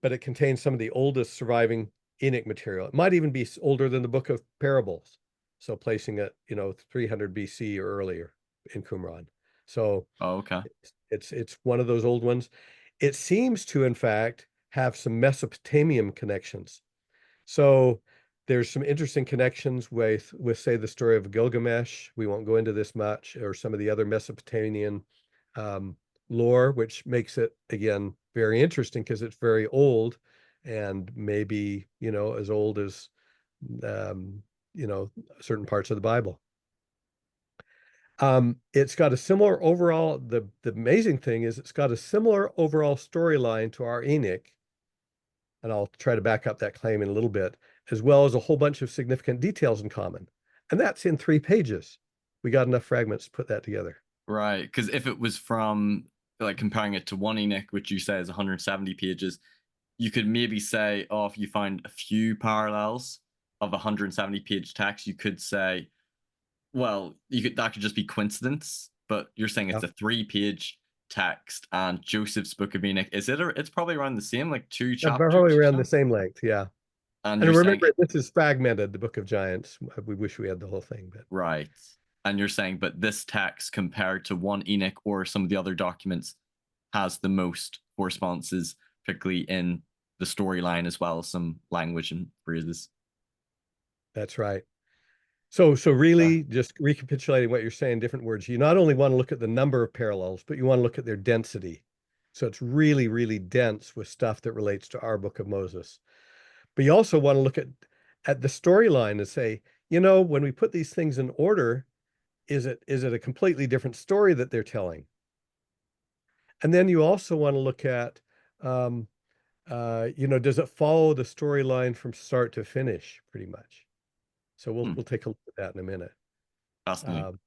but it contains some of the oldest surviving Enoch material. It might even be older than the Book of Parables. So placing it, 300 BC or earlier in Qumran. So okay. It's one of those old ones. It seems to, in fact, have some Mesopotamian connections. So there's some interesting connections with say the story of Gilgamesh. We won't go into this much, or some of the other Mesopotamian lore, which makes it again very interesting because it's very old, and maybe as old as certain parts of the Bible. It's got a similar overall, the amazing thing is it's got a similar overall storyline to our Enoch, and I'll try to back up that claim in a little bit, as well as a whole bunch of significant details in common. And that's in 3 pages. We got enough fragments to put that together. Right, because if it was from, like, comparing it to 1 Enoch, which you say is 170 pages, you could maybe say, oh, if you find a few parallels of 170-page text, you could say, well, that could just be coincidence. But you're saying it's a 3-page text, and Joseph's Book of Enoch, it's probably around the same, like 2 chapters? Probably around the same length, yeah. And remember, this is fragmented, the Book of Giants. We wish we had the whole thing, but right. And you're saying, but this text compared to 1 Enoch or some of the other documents has the most correspondences, particularly in the storyline, as well as some language and phrases. That's right. So really, just recapitulating what you're saying, different words, you not only want to look at the number of parallels, but you want to look at their density. So it's really, really dense with stuff that relates to our Book of Moses. But you also want to look at the storyline and say, when we put these things in order, is it a completely different story that they're telling? And then you also want to look at, does it follow the storyline from start to finish, pretty much? So we'll take a look at that in a minute. Fascinating.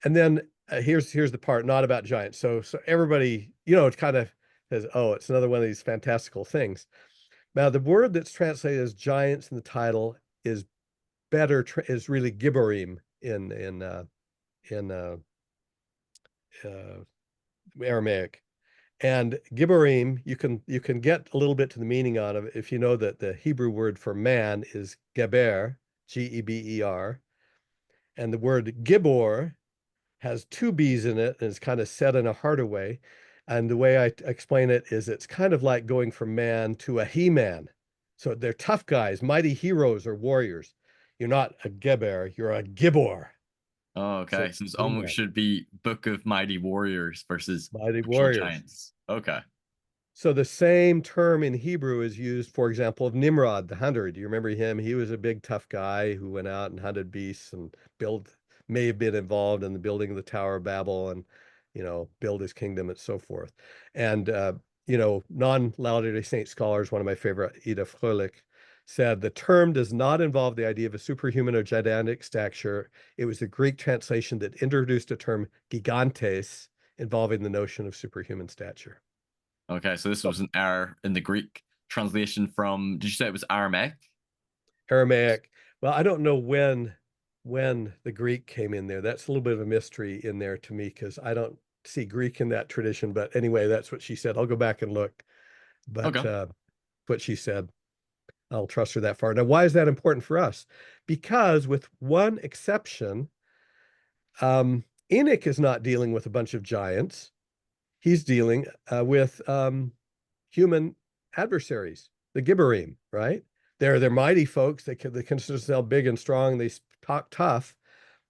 And then here's the part not about giants. So everybody, it kind of says, oh, it's another one of these fantastical things. Now the word that's translated as giants in the title is is really Gibborim in Aramaic. And Gibborim, you can get a little bit to the meaning out of it if you know that the Hebrew word for man is geber, Geber, and the word Gibor has two B's in it and is kind of said in a harder way. And the way I explain it is it's kind of like going from man to a he-man. So they're tough guys, mighty heroes or warriors. You're not a Geber, you're a Gibor. Oh, okay. So it's almost should be Book of Mighty Warriors versus Mighty Actual warriors. Giants. Okay. So the same term in Hebrew is used, for example, of Nimrod, the hunter. Do you remember him? He was a big, tough guy who went out and hunted beasts and may have been involved in the building of the Tower of Babel and, build his kingdom and so forth. And, non-Latter-day Saint scholars, one of my favorite, Ida Fröhlich, said the term does not involve the idea of a superhuman or gigantic stature. It was the Greek translation that introduced a term gigantes involving the notion of superhuman stature. Okay, so this was an error in the Greek translation from, did you say it was Aramaic? Aramaic. Well, I don't know when the Greek came in there. That's a little bit of a mystery in there to me because I don't see Greek in that tradition. But anyway, that's what she said. I'll go back and look. But Okay. what she said, I'll trust her that far. Now, why is that important for us? Because with one exception, Enoch is not dealing with a bunch of giants. He's dealing with human adversaries, the Gibborim, right? They're mighty folks. They consider themselves big and strong. They talk tough,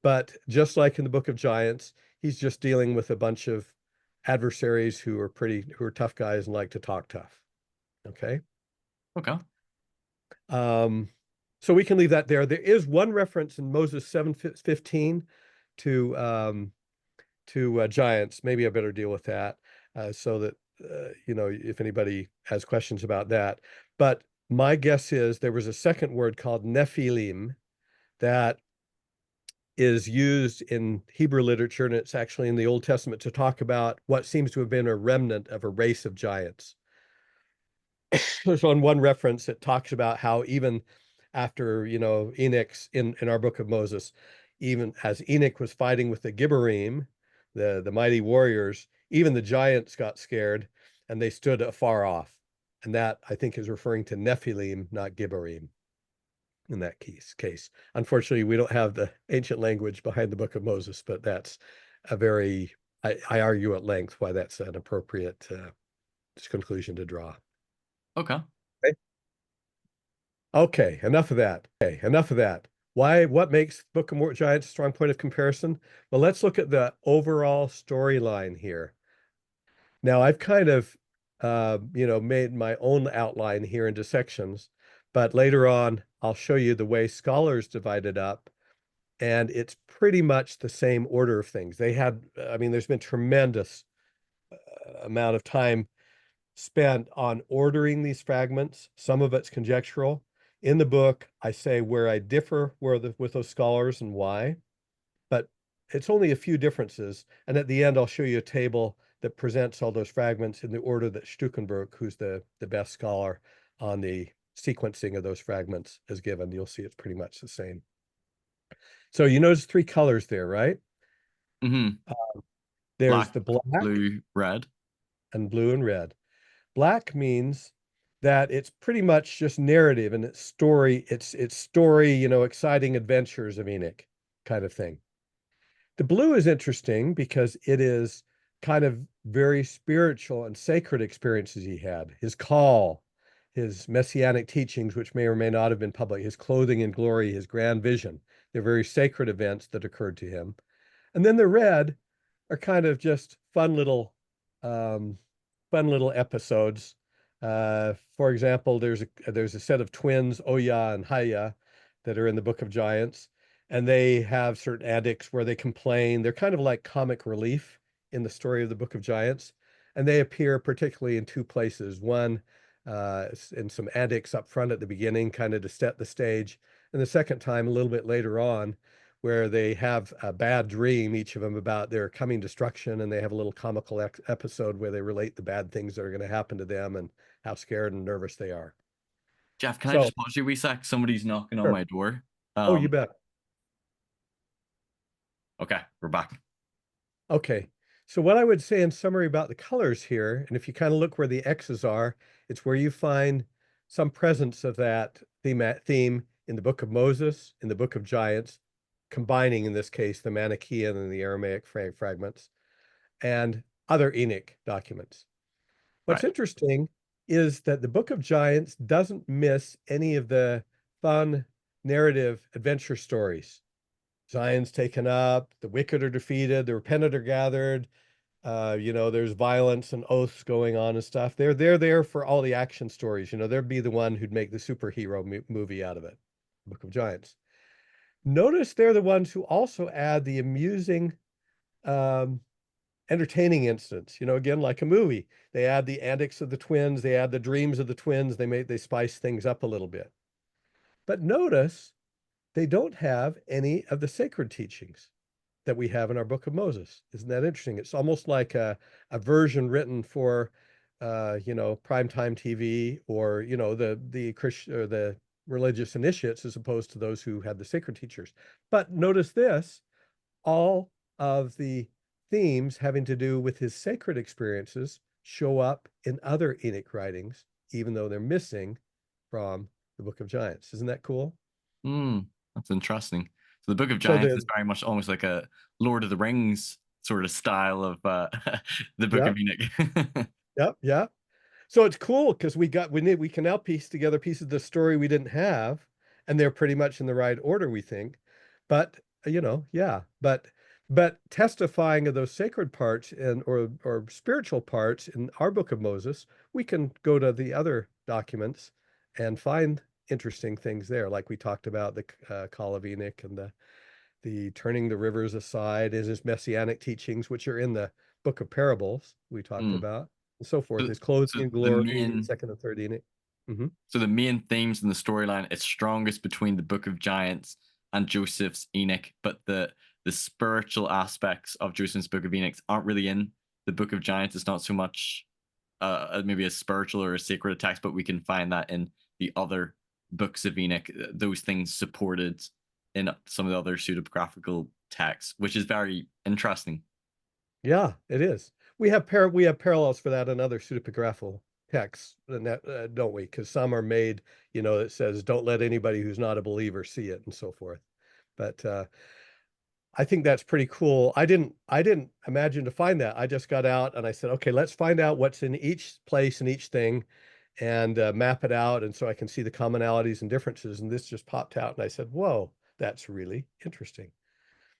but just like in the Book of Giants, he's just dealing with a bunch of adversaries who are tough guys and like to talk tough. Okay. Okay. So we can leave that there. There is one reference in Moses 7:15 to giants. Maybe I better deal with that so that if anybody has questions about that. But my guess is there was a second word called Nephilim that is used in Hebrew literature, and it's actually in the Old Testament to talk about what seems to have been a remnant of a race of giants. So on one reference, it talks about how even after, Enoch's in our Book of Moses, even as Enoch was fighting with the Gibborim, the mighty warriors, even the giants got scared and they stood afar off. And that, I think, is referring to Nephilim, not Gibborim in that case. Unfortunately, we don't have the ancient language behind the Book of Moses, but that's I argue at length why that's an appropriate conclusion to draw. Okay. Okay, enough of that. What makes Book of Giants a strong point of comparison? Well, let's look at the overall storyline here. Now, I've kind of, made my own outline here into sections, but later on, I'll show you the way scholars divide it up, and it's pretty much the same order of things. There's been tremendous amount of time spent on ordering these fragments. Some of it's conjectural. In the book, I say where I differ with those scholars and why, but it's only a few differences. And at the end, I'll show you a table that presents all those fragments in the order that Stuckenberg, who's the best scholar on the sequencing of those fragments, has given. You'll see it's pretty much the same. So you notice three colors there, right? Mm-hmm. There's the black, blue, red, and blue and red. Black means that it's pretty much just narrative and it's story, exciting adventures of Enoch kind of thing. The blue is interesting because it is kind of very spiritual and sacred experiences he had, his call, his messianic teachings, which may or may not have been public, his clothing in glory, his grand vision. They're very sacred events that occurred to him. And then the red are kind of just fun little episodes. For example, there's a set of twins, Oya and Haya, that are in the Book of Giants, and they have certain antics where they complain. They're kind of like comic relief in the story of the Book of Giants, and they appear particularly in two places. One, in some antics up front at the beginning, kind of to set the stage, and the second time a little bit later on, where they have a bad dream, each of them, about their coming destruction, and they have a little comical episode where they relate the bad things that are going to happen to them and how scared and nervous they are. Jeff, can I So, just pause you a wee sec? Somebody's knocking on sure. my door. Oh, you bet. Okay, we're back. Okay. So what I would say in summary about the colors here, and if you kind of look where the X's are, it's where you find some presence of that theme in the Book of Moses, in the Book of Giants, combining, in this case, the Manichaean and the Aramaic fragments, and other Enoch documents. What's Right. interesting is that the Book of Giants doesn't miss any of the fun narrative adventure stories. Zion's taken up, the wicked are defeated, the repentant are gathered, there's violence and oaths going on and stuff. They're there for all the action stories. They'd be the one who'd make the superhero movie out of it, Book of Giants. Notice they're the ones who also add the amusing, entertaining instance. Again, like a movie, they add the antics of the twins, they add the dreams of the twins, they spice things up a little bit. But notice they don't have any of the sacred teachings that we have in our Book of Moses. Isn't that interesting? It's almost like a version written for, primetime TV, or, the Christian or the religious initiates, as opposed to those who had the sacred teachers. But notice this, all of the themes having to do with his sacred experiences show up in other Enoch writings, even though they're missing from the Book of Giants. Isn't that cool? That's interesting. So the Book of So Giants is very much almost like a Lord of the Rings sort of style of the Book of Enoch. Yep, yeah. So it's cool because we can now piece together pieces of the story we didn't have, and they're pretty much in the right order, we think. But but testifying of those sacred parts or spiritual parts in our Book of Moses, we can go to the other documents and find interesting things there, like we talked about the Call of Enoch and the turning the rivers aside, is his messianic teachings, which are in the Book of Parables we talked about, and so forth. His clothing in glory, second and third Enoch. So the main themes in the storyline is strongest between the Book of Giants and Joseph's Enoch, but the spiritual aspects of Joseph's Book of Enoch aren't really in the Book of Giants. It's not so much maybe a spiritual or a sacred text, but we can find that in the other books of Enoch. Those things supported in some of the other pseudepigraphical texts, which is very interesting. Yeah, it is. We have parallels for that in other pseudepigraphical texts, don't we? Because some are made, that says, don't let anybody who's not a believer see it, and so forth. But I think that's pretty cool. I didn't imagine to find that. I just got out and I said, okay, let's find out what's in each place and each thing, and map it out, and so I can see the commonalities and differences. And this just popped out, and I said, whoa, that's really interesting.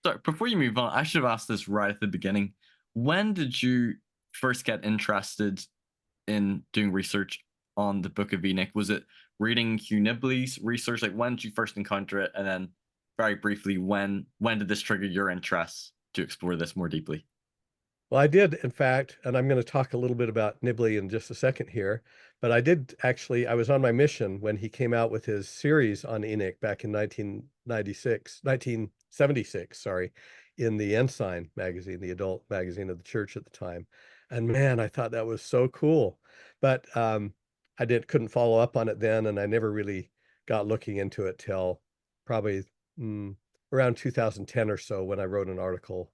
So before you move on, I should have asked this right at the beginning. When did you first get interested in doing research on the Book of Enoch? Was it reading Hugh Nibley's research? Like, when did you first encounter it? And then very briefly, when did this trigger your interest to explore this more deeply? Well, I did, in fact, and I'm going to talk a little bit about Nibley in just a second here, but I was on my mission when he came out with his series on Enoch back in 1976, sorry, in the Ensign magazine, the adult magazine of the church at the time. And man, I thought that was so cool. But I couldn't follow up on it then, and I never really got looking into it till probably around 2010 or so, when I wrote an article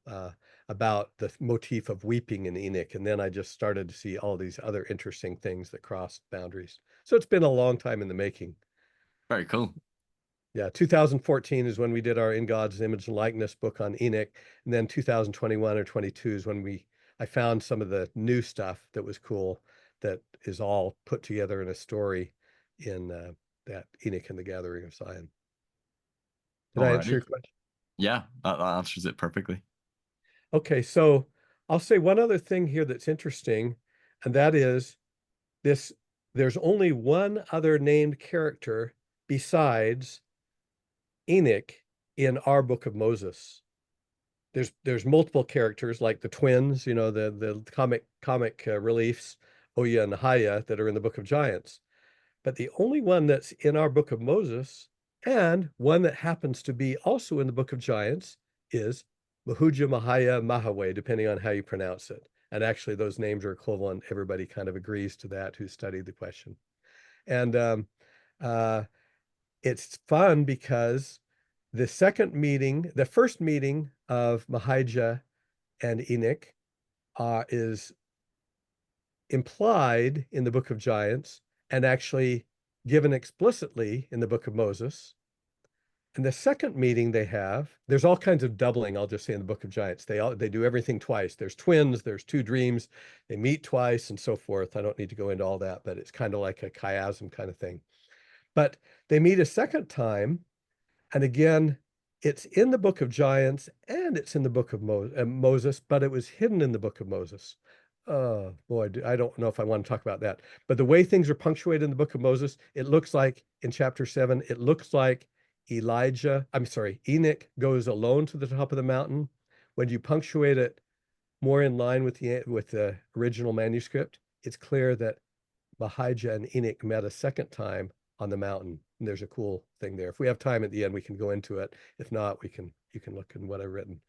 about the motif of weeping in Enoch. And then I just started to see all these other interesting things that crossed boundaries. So it's been a long time in the making. Very cool. Yeah, 2014 is when we did our In God's Image and Likeness book on Enoch. And then 2021 or 22 is when I found some of the new stuff that was cool, that is all put together in a story in that Enoch and the Gathering of Zion. Did I answer Alrighty. your question? Yeah, that answers it perfectly. Okay, so I'll say one other thing here that's interesting, and that is this, there's only one other named character besides Enoch in our Book of Moses. There's multiple characters like the twins, the comic reliefs, Oya and Mahijah, that are in the Book of Giants. But the only one that's in our Book of Moses, and one that happens to be also in the Book of Giants, is Mahujah, Mahijah, Mahaway, depending on how you pronounce it. And actually, those names are equivalent. Everybody kind of agrees to that who studied the question. And it's fun because the first meeting of Mahijah and Enoch is implied in the Book of Giants and actually given explicitly in the Book of Moses. And the second meeting they have, there's all kinds of doubling, I'll just say, in the Book of Giants. They do everything twice. There's twins, there's two dreams, they meet twice, and so forth. I don't need to go into all that, but it's kind of like a chiasm kind of thing. But they meet a second time, and again, it's in the Book of Giants and it's in the Book of Moses, but it was hidden in the Book of Moses. Oh boy, I don't know if I want to talk about that. But the way things are punctuated in the Book of Moses, it looks like in chapter 7, it looks like Enoch goes alone to the top of the mountain. When you punctuate it more in line with the original manuscript, it's clear that Mahijah and Enoch met a second time on the mountain. And there's a cool thing there. If we have time at the end, we can go into it. If not, you can look in what I've written.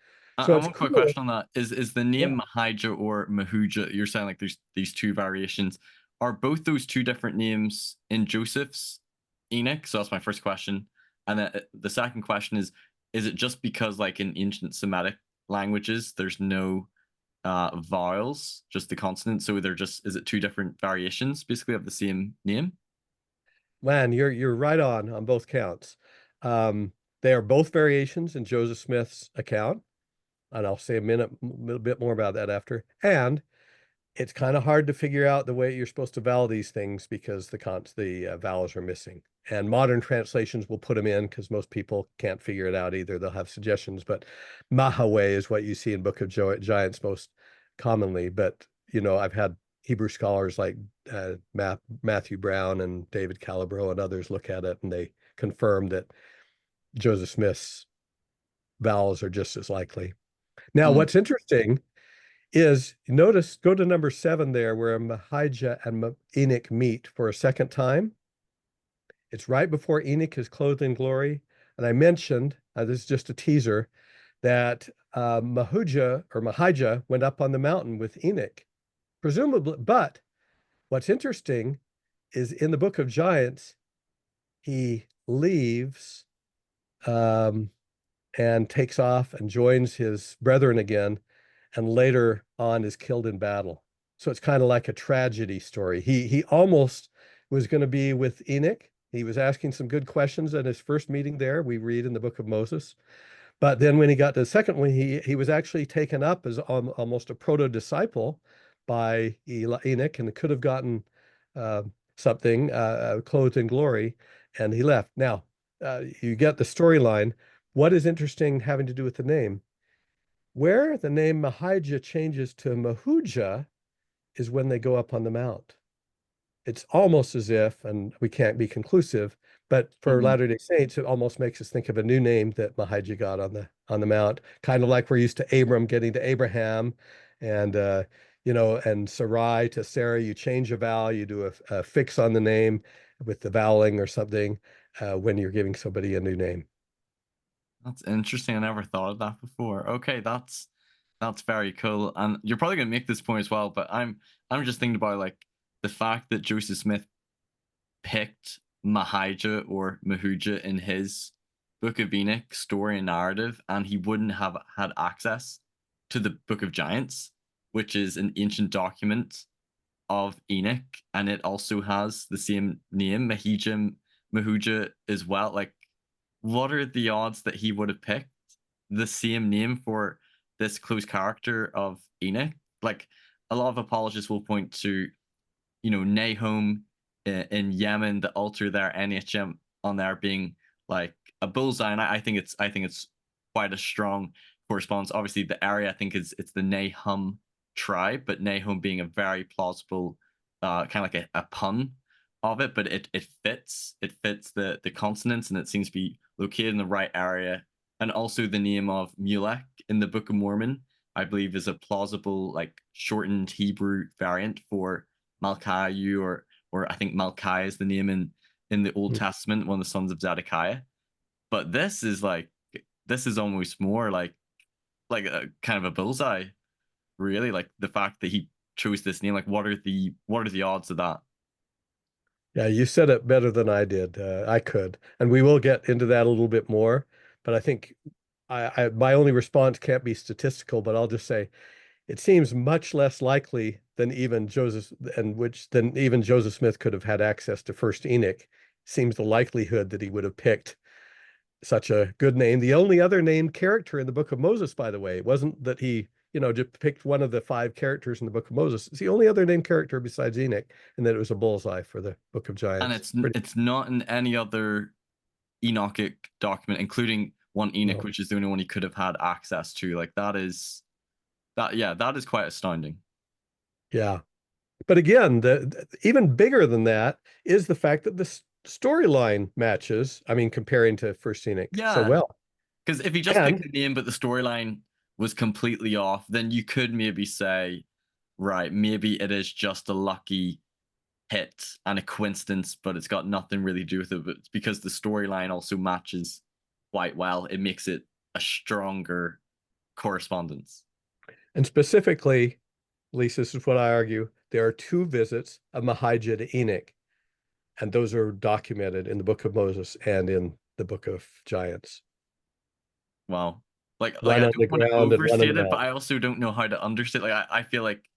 So it's one quick cool. question on that. Is the name Mahijah or Mahujah, you're saying like there's these two variations. Are both those two different names in Joseph's Enoch? So that's my first question. And then the second question is it just because like in ancient Semitic languages, there's no vowels, just the consonants? So is it two different variations basically of the same name? Man, you're right on both counts. They are both variations in Joseph Smith's account. And I'll say a little bit more about that after. And it's kind of hard to figure out the way you're supposed to vowel these things because the vowels are missing. And modern translations will put them in because most people can't figure it out either. They'll have suggestions, but Mahaway is what you see in Book of Giants most commonly. But, I've had Hebrew scholars like Matthew Brown and David Calabro and others look at it, and they confirm that Joseph Smith's vowels are just as likely. Now, what's interesting is, go to number 7 there, where Mahijah and Enoch meet for a second time. It's right before Enoch is clothed in glory. And I mentioned, this is just a teaser, that Mahujah went up on the mountain with Enoch, presumably. But what's interesting is in the Book of Giants, he leaves and takes off and joins his brethren again, and later on is killed in battle. So it's kind of like a tragedy story. He almost was going to be with Enoch. He was asking some good questions at his first meeting there, we read in the Book of Moses. But then when he got to the second one, he was actually taken up as almost a proto-disciple by Enoch, and could have gotten something, clothed in glory, and he left. Now, you get the storyline. What is interesting having to do with the name? Where the name Mahijah changes to Mahujah is when they go up on the mount. It's almost as if, and we can't be conclusive, but for Latter-day Saints, it almost makes us think of a new name that Mahijah got on the mount, kind of like we're used to Abram getting to Abraham, and and Sarai to Sarah. You change a vowel, you do a fix on the name with the voweling or something when you're giving somebody a new name. That's interesting. I never thought of that before. Okay, that's very cool. And you're probably gonna make this point as well, but I'm just thinking about like the fact that Joseph Smith picked Mahijah or Mahujah in his Book of Enoch story and narrative, and he wouldn't have had access to the Book of Giants, which is an ancient document of Enoch, and it also has the same name, Mahijah, Mahujah as well. Like, what are the odds that he would have picked the same name for this close character of Enoch? Like, a lot of apologists will point to, Nahum in Yemen, the altar there, NHM on there being like a bullseye, and I think it's quite a strong correspondence. Obviously, the area I think it's the Nahum tribe, but Nahum being a very plausible kind of like a pun of it, but it fits the consonants, and it seems to be located in the right area. And also the name of Mulek in the Book of Mormon, I believe, is a plausible like shortened Hebrew variant for Malchiah, or I think Malchiah is the name in the Old Testament, one of the sons of Zedekiah. But this is almost more like a kind of a bullseye, really. Like the fact that he chose this name, like what are the odds of that? Yeah, you said it better than I did. I could, and we will get into that a little bit more. But I think my only response can't be statistical, but I'll just say it seems much less likely than even Joseph Smith could have had access to First Enoch. Seems the likelihood that he would have picked such a good name. The only other named character in the Book of Moses, by the way, it wasn't that he, just picked one of the 5 characters in the Book of Moses. It's the only other named character besides Enoch, and that it was a bullseye for the Book of And Giants. it's not in any other Enochic document, including one Enoch, which is the only one he could have had access to. Like that is quite astounding. Yeah. But again, even bigger than that is the fact that the storyline matches. I mean, comparing to First Enoch so well. Because if he just picked the name, but the storyline was completely off, then you could maybe say, right, maybe it is just a lucky hit and a coincidence, but it's got nothing really to do with it. But it's because the storyline also matches quite well. It makes it a stronger correspondence. And specifically, at least this is what I argue, there are 2 visits of Mahijah to Enoch, and those are documented in the Book of Moses and in the Book of Giants. Wow. Like one I on the don't want to ground and one overstate on the it, but mountain. I also don't know how to understate. Like I feel like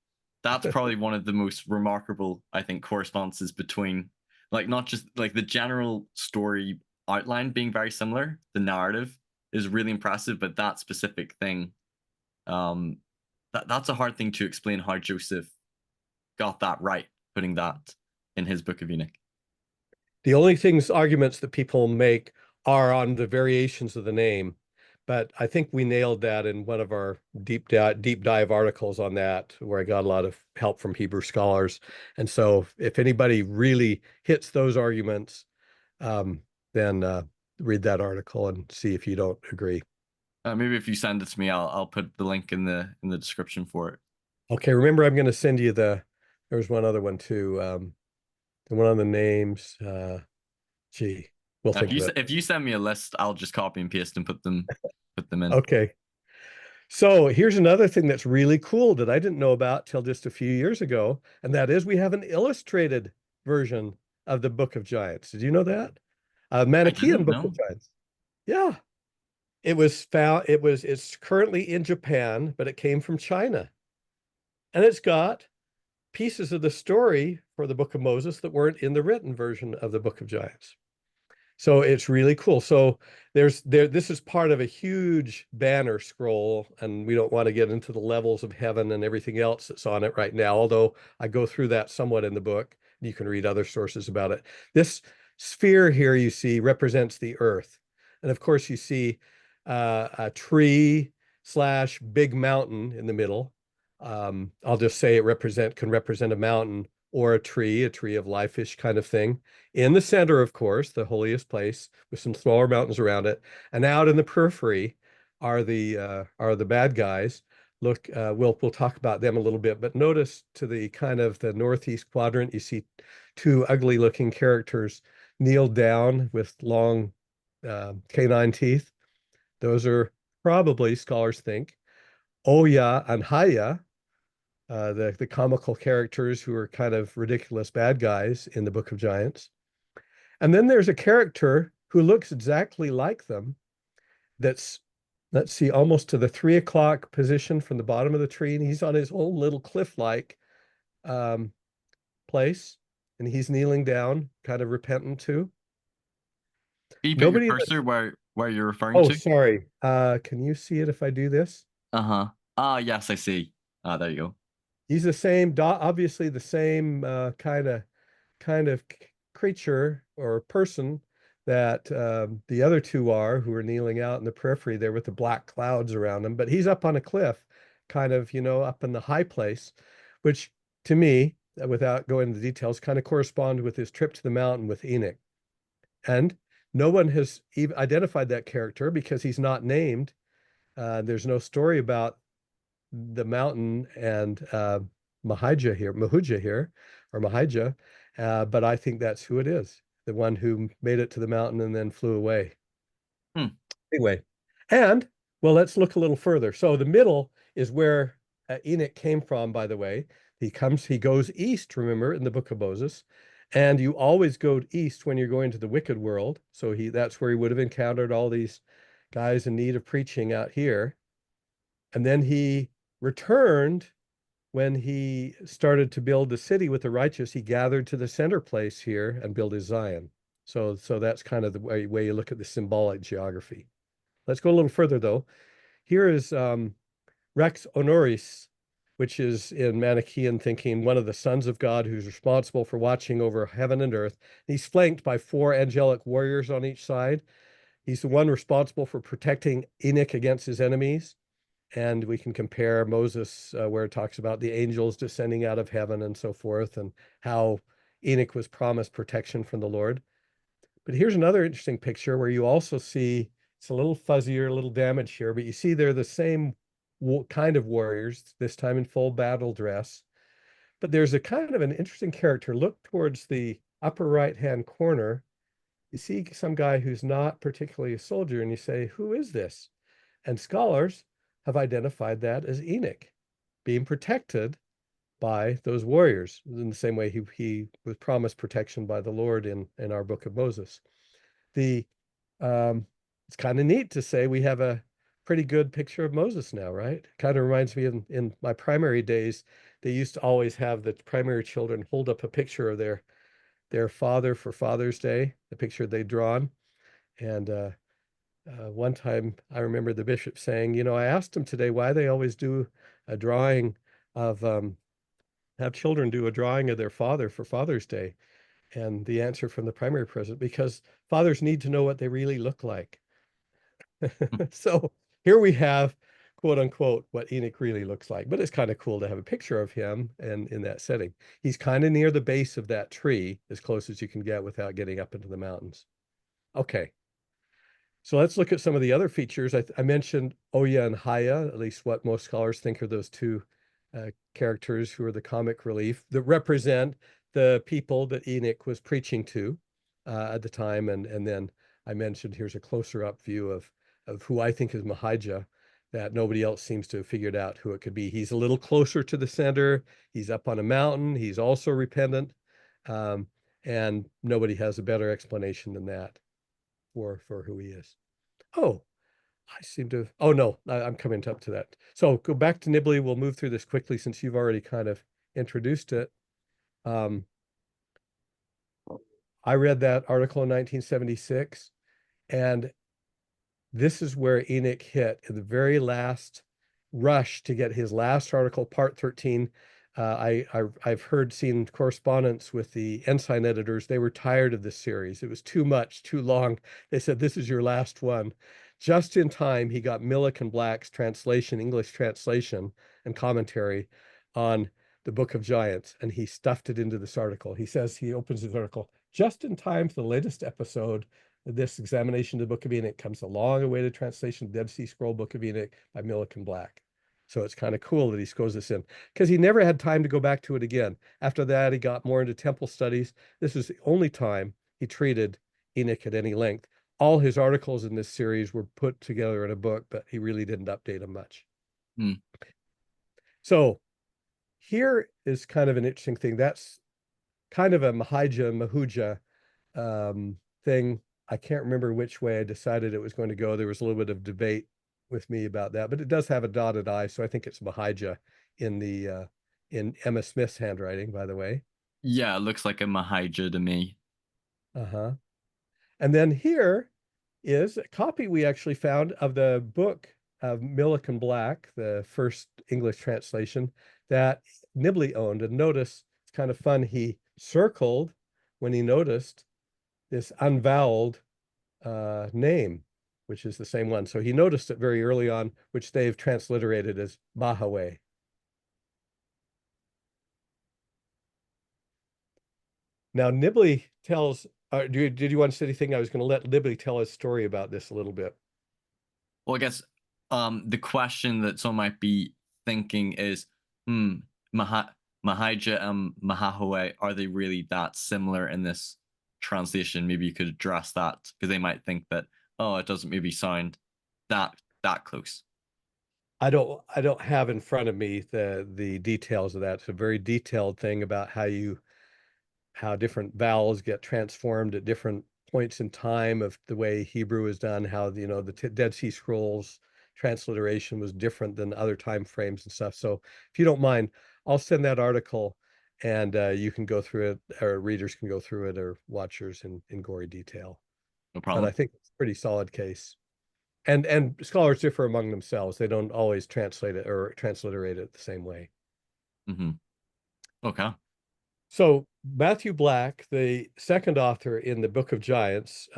that's probably one of the most remarkable, I think, correspondences between, like, not just like the general story outline being very similar. The narrative is really impressive, but that specific thing, that's a hard thing to explain how Joseph got that right, putting that in his Book of Enoch. The only arguments that people make are on the variations of the name, but I think we nailed that in one of our deep dive articles on that, where I got a lot of help from Hebrew scholars. And so if anybody really hits those arguments, then read that article and see if you don't agree. Maybe if you send it to me, I'll put the link in the description for it. Okay, remember I'm going to send you there's one other one too. The one on the names. We'll think of it. If you send me a list, I'll just copy and paste and put them in. Okay. So here's another thing that's really cool that I didn't know about till just a few years ago, and that is we have an illustrated version of the Book of Giants. Did you know that? Manichaean Book of Giants. Yeah. It's currently in Japan, but it came from China. And it's got pieces of the story for the Book of Moses that weren't in the written version of the Book of Giants. So it's really cool. So this is part of a huge banner scroll, and we don't want to get into the levels of heaven and everything else that's on it right now, although I go through that somewhat in the book. You can read other sources about it. This sphere here you see represents the earth. And of course you see a tree / big mountain in the middle. I'll just say it can represent a mountain or a tree of life-ish kind of thing. In the center, of course, the holiest place with some smaller mountains around it. And out in the periphery are the bad guys. Look, we'll talk about them a little bit, but notice to the kind of the northeast quadrant, you see 2 ugly-looking characters kneeled down with long canine teeth. Those are probably, scholars think, Oya and Haya, the comical characters who are kind of ridiculous bad guys in the Book of Giants. And then there's a character who looks exactly like them that's, let's see, almost to the 3 o'clock position from the bottom of the tree, and he's on his own little cliff-like place, and he's kneeling down, kind of repentant too. Can you put your cursor where you're referring to? Oh, sorry. Can you see it if I do this? Yes, I see. There you go. He's the same, obviously the same kind of kind of creature or person that the other two are, who are kneeling out in the periphery there with the black clouds around him. But he's up on a cliff, kind of, up in the high place, which to me, without going into the details, kind of correspond with his trip to the mountain with Enoch. And no one has even identified that character because he's not named. There's no story about the mountain and Mahujah here, or Mahijah. But I think that's who it is, the one who made it to the mountain and then flew away. Anyway, and well, let's look a little further. So the middle is where Enoch came from, by the way. He goes east, remember, in the Book of Moses. And you always go east when you're going to the wicked world. So that's where he would have encountered all these guys in need of preaching out here. And then he returned when he started to build the city with the righteous. He gathered to the center place here and built his Zion. So that's kind of the way you look at the symbolic geography. Let's go a little further, though. Here is Rex Honoris, which is in Manichaean thinking one of the sons of God who's responsible for watching over heaven and earth. He's flanked by 4 angelic warriors on each side. He's the one responsible for protecting Enoch against his enemies. And we can compare Moses, where it talks about the angels descending out of heaven and so forth, and how Enoch was promised protection from the Lord. But here's another interesting picture where you also see, it's a little fuzzier, a little damaged here, but you see they're the same kind of warriors, this time in full battle dress. But there's a kind of an interesting character. Look towards the upper right-hand corner. You see some guy who's not particularly a soldier, and you say, who is this? And scholars have identified that as Enoch, being protected by those warriors in the same way he was promised protection by the Lord in our Book of Moses. It's kind of neat to say we have a pretty good picture of Moses now, right? Kind of reminds me in my primary days, they used to always have the primary children hold up a picture of their father for Father's Day, the picture they'd drawn. And one time I remember the bishop saying, I asked him today why they always do a drawing of, have children do a drawing of their father for Father's Day. And the answer from the primary president, because fathers need to know what they really look like. So here we have, quote unquote, what Enoch really looks like. But it's kind of cool to have a picture of him and in that setting. He's kind of near the base of that tree, as close as you can get without getting up into the mountains. Okay. So let's look at some of the other features. I mentioned Oya and Haya, at least what most scholars think are those two characters who are the comic relief that represent the people that Enoch was preaching to at the time. And then I mentioned here's a closer up view of who I think is Mahijah, that nobody else seems to have figured out who it could be. He's a little closer to the center. He's up on a mountain. He's also repentant. And nobody has a better explanation than that for who he is. Oh, oh no, I'm coming up to that. So go back to Nibley. We'll move through this quickly since you've already kind of introduced it. I read that article in 1976, and this is where Enoch hit in the very last rush to get his last article, part 13. I've seen correspondence with the Ensign editors. They were tired of this series. It was too much, too long. They said, this is your last one. Just in time, he got Milliken Black's translation, English translation and commentary on the Book of Giants, and he stuffed it into this article. He says, he opens his article, just in time for the latest episode of this examination of the Book of Enoch comes a long-awaited translation of the Dead Sea Scroll Book of Enoch by Milliken Black. So it's kind of cool that he scores this in, because he never had time to go back to it again. After that, he got more into temple studies. This was the only time he treated Enoch at any length. All his articles in this series were put together in a book, but he really didn't update them much. So here is kind of an interesting thing. That's kind of a Mahujah thing. I can't remember which way I decided it was going to go. There was a little bit of debate with me about that, but it does have a dotted I, so I think it's Mahijah in Emma Smith's handwriting, by the way. Yeah, it looks like a Mahijah to me. And then here is a copy we actually found of the book of Milliken Black, the first English translation that Nibley owned. And notice, it's kind of fun, he circled when he noticed this unvoweled name, which is the same one. So he noticed it very early on, which they've transliterated as Mahujah. Now, Nibley tells, did you want to say anything? I was going to let Nibley tell his story about this a little bit. Well, I guess the question that some might be thinking is, Mahijah and Mahujah, are they really that similar in this translation? Maybe you could address that, because they might think that, oh, it doesn't maybe sound that close. I don't have in front of me the details of that. It's a very detailed thing about how different vowels get transformed at different points in time of the way Hebrew is done, how the Dead Sea Scrolls transliteration was different than other time frames and stuff. So if you don't mind, I'll send that article, and you can go through it, or readers can go through it, or watchers in gory detail. No But problem. I think it's a pretty solid case. And scholars differ among themselves. They don't always translate it or transliterate it the same way. Okay. So Matthew Black, the second author in the Book of Giants,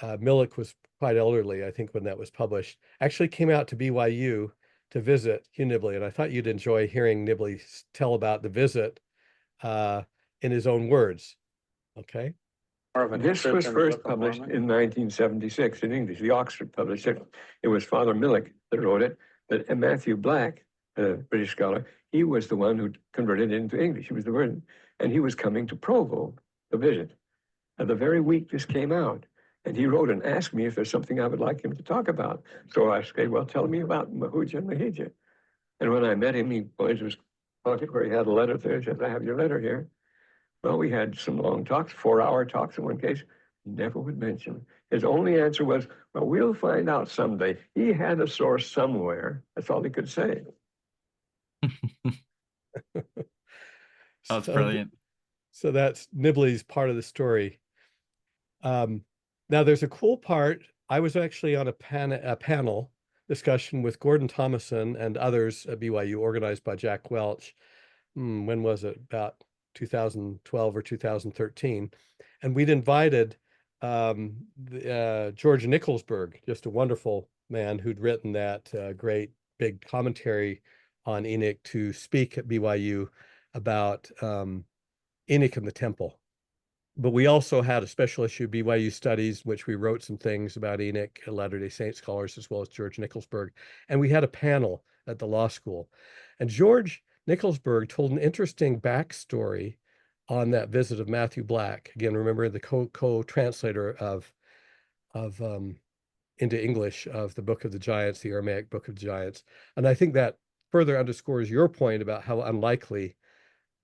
Millick was quite elderly, I think, when that was published, actually came out to BYU to visit Hugh Nibley. And I thought you'd enjoy hearing Nibley tell about the visit in his own words. Okay. This was first published in 1976 in English. The Oxford published it. It was Father Millick that wrote it. But Matthew Black, a British scholar, he was the one who converted it into English. He was the word. And he was coming to Provo to visit. The very week this came out. And he wrote and asked me if there's something I would like him to talk about. So I said, well, tell me about Mahujah and Mahijah. And when I met him, he pointed to his pocket where he had a letter there. He said, I have your letter here. Well, we had some long talks, 4-hour talks in one case. He never would mention. His only answer was, well, we'll find out someday. He had a source somewhere. That's all he could say. That's brilliant. So that's Nibley's part of the story. Now, there's a cool part. I was actually on a panel discussion with Gordon Thomason and others at BYU, organized by Jack Welch. When was it? About 2012 or 2013. And we'd invited George Nicholsburg, just a wonderful man who'd written that great big commentary on Enoch, to speak at BYU about Enoch and the temple. But we also had a special issue, BYU Studies, which we wrote some things about Enoch, Latter-day Saint scholars, as well as George Nicholsburg. And we had a panel at the law school. And George Nicholsburg told an interesting backstory on that visit of Matthew Black. Again, remember, the co-translator of into English of the Book of the Giants, the Aramaic Book of the Giants. And I think that further underscores your point about how unlikely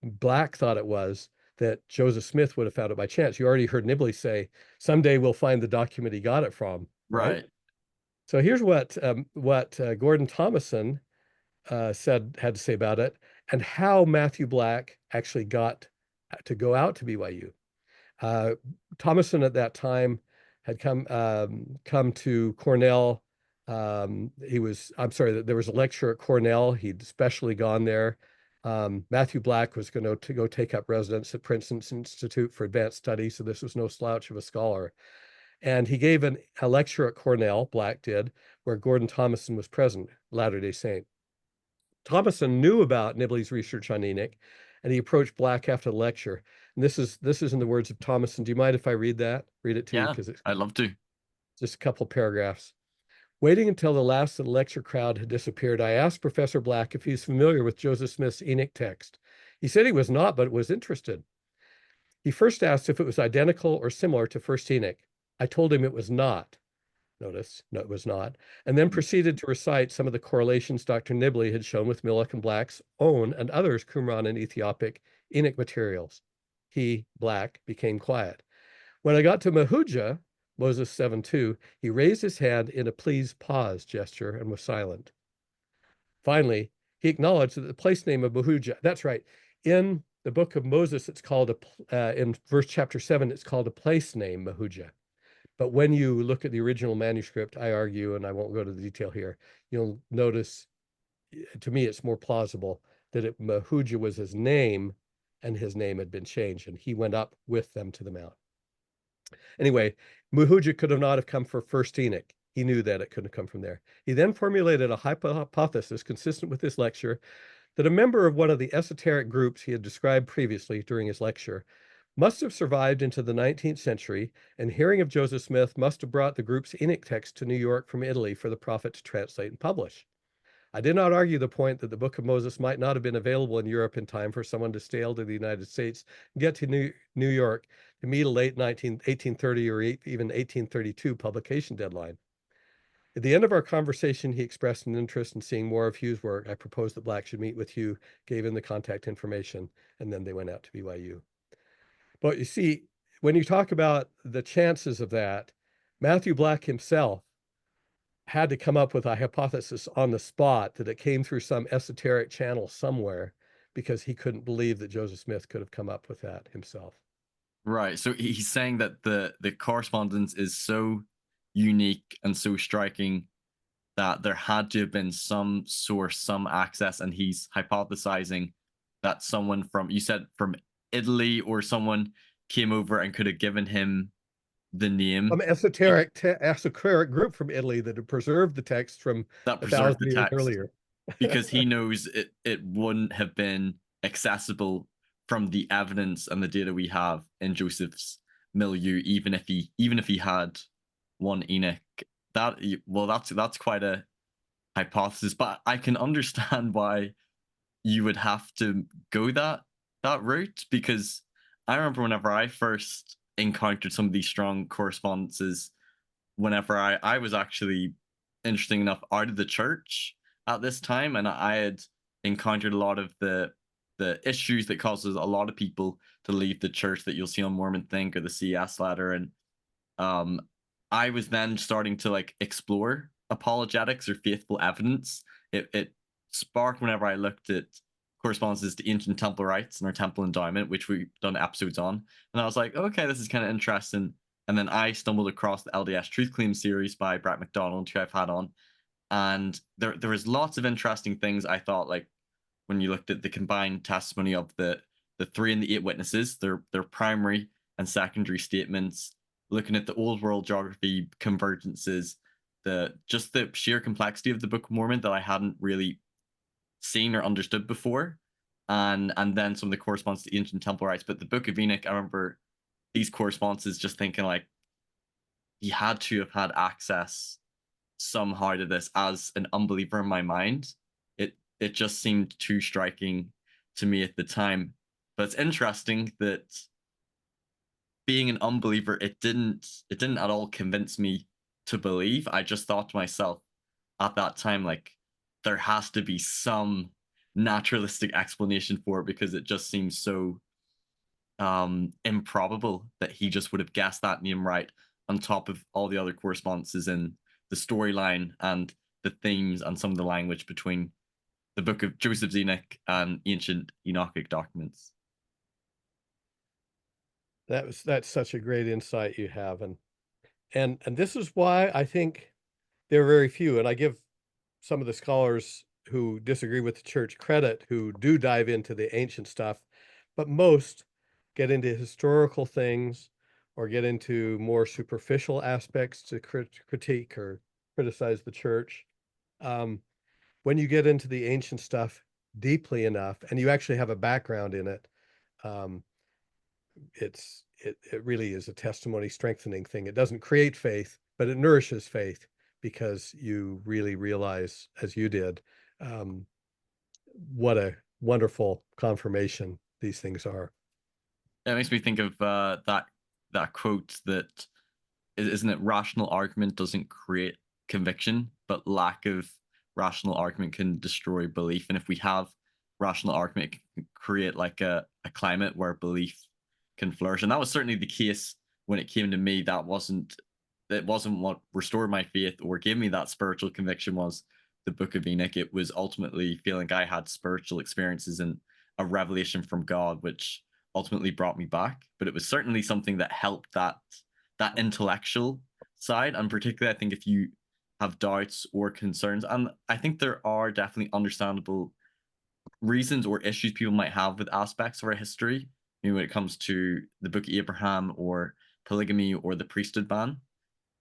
Black thought it was that Joseph Smith would have found it by chance. You already heard Nibley say, someday we'll find the document he got it from. Right. So here's what Gordon Thomason had to say about it, and how Matthew Black actually got to go out to BYU. Thomason at that time had come to Cornell. There was a lecture at Cornell. He'd specially gone there. Matthew Black was going to go take up residence at Princeton's Institute for Advanced Studies, so this was no slouch of a scholar. And he gave a lecture at Cornell, Black did, where Gordon Thomason was present, Latter-day Saint. Thomason knew about Nibley's research on Enoch, and he approached Black after the lecture. And this is in the words of Thomason. Do you mind if I read it to you? Because I'd love to. Just a couple paragraphs. Waiting until the last of the lecture crowd had disappeared, I asked Professor Black if he's familiar with Joseph Smith's Enoch text. He said he was not, but was interested. He first asked if it was identical or similar to First Enoch. I told him it was not. Notice, no, it was not. And then proceeded to recite some of the correlations Dr. Nibley had shown with Millick and Black's own and others Qumran and Ethiopic Enoch materials. He, Black, became quiet. When I got to Mahujah, Moses 7:2, he raised his hand in a please pause gesture and was silent. Finally, he acknowledged that the place name of Mahujah, that's right, in the book of Moses, it's called in verse chapter 7, it's called a place name, Mahujah. But when you look at the original manuscript, I argue, and I won't go to the detail here, you'll notice, to me, it's more plausible that Mahujah was his name and his name had been changed, and he went up with them to the mount. Anyway, Mahujah could have not have come for first Enoch. He knew that it couldn't have come from there. He then formulated a hypothesis consistent with this lecture that a member of one of the esoteric groups he had described previously during his lecture must have survived into the 19th century, and hearing of Joseph Smith must have brought the group's Enoch text to New York from Italy for the prophet to translate and publish. I did not argue the point that the Book of Moses might not have been available in Europe in time for someone to sail to the United States and get to New York to meet a late 1830 or even 1832 publication deadline. At the end of our conversation, he expressed an interest in seeing more of Hugh's work. I proposed that Black should meet with Hugh, gave him the contact information, and then they went out to BYU. But you see, when you talk about the chances of that, Matthew Black himself had to come up with a hypothesis on the spot that it came through some esoteric channel somewhere, because he couldn't believe that Joseph Smith could have come up with that himself. Right. So he's saying that the correspondence is so unique and so striking that there had to have been some source, some access, and he's hypothesizing that someone from, you said from Italy, or someone came over and could have given him the name. Some esoteric group from Italy that had preserved the text from That 1,000 preserved the years text. earlier. Because he knows it wouldn't have been accessible from the evidence and the data we have in Joseph's milieu, even if he had one Enoch. That's quite a hypothesis, but I can understand why you would have to go that route, because I remember whenever I first encountered some of these strong correspondences, whenever I was actually, interesting enough, out of the church at this time, and I had encountered a lot of the issues that causes a lot of people to leave the church that you'll see on Mormon Think or the CS Ladder, and I was then starting to like explore apologetics or faithful evidence. It sparked whenever I looked at correspondences to ancient temple rites and our temple endowment, which we've done episodes on, and I was like, okay, this is kind of interesting. And then I stumbled across the LDS Truth Claim series by Brett McDonald, who I've had on, and there was lots of interesting things. I thought, like when you looked at the combined testimony of the 3 and the 8 witnesses, their primary and secondary statements, looking at the old world geography convergences, the sheer complexity of the Book of Mormon that I hadn't really seen or understood before, and then some of the correspondence to ancient temple rites. But the Book of Enoch, I remember these correspondences just thinking like he had to have had access somehow to this as an unbeliever in my mind. It just seemed too striking to me at the time. But it's interesting that being an unbeliever, it didn't at all convince me to believe. I just thought to myself at that time, like, there has to be some naturalistic explanation for it, because it just seems so improbable that he just would have guessed that name right, on top of all the other correspondences in the storyline and the themes and some of the language between the Book of Joseph's Enoch and Ancient Enochic documents. That's such a great insight you have, and this is why I think there are very few, and I give some of the scholars who disagree with the church credit, who do dive into the ancient stuff, but most get into historical things or get into more superficial aspects to critique or criticize the church. When you get into the ancient stuff deeply enough, and you actually have a background in it, it really is a testimony strengthening thing. It doesn't create faith, but it nourishes faith, because you really realize, as you did, what a wonderful confirmation these things are. It makes me think of that quote that, isn't it, rational argument doesn't create conviction, but lack of rational argument can destroy belief. And if we have rational argument, it can create like a climate where belief can flourish. And that was certainly the case when it came to me. It wasn't what restored my faith or gave me that spiritual conviction was the Book of Enoch. It was ultimately feeling I had spiritual experiences and a revelation from God, which ultimately brought me back. But it was certainly something that helped that intellectual side. And particularly, I think if you have doubts or concerns, and I think there are definitely understandable reasons or issues people might have with aspects of our history, maybe when it comes to the Book of Abraham or polygamy or the priesthood ban.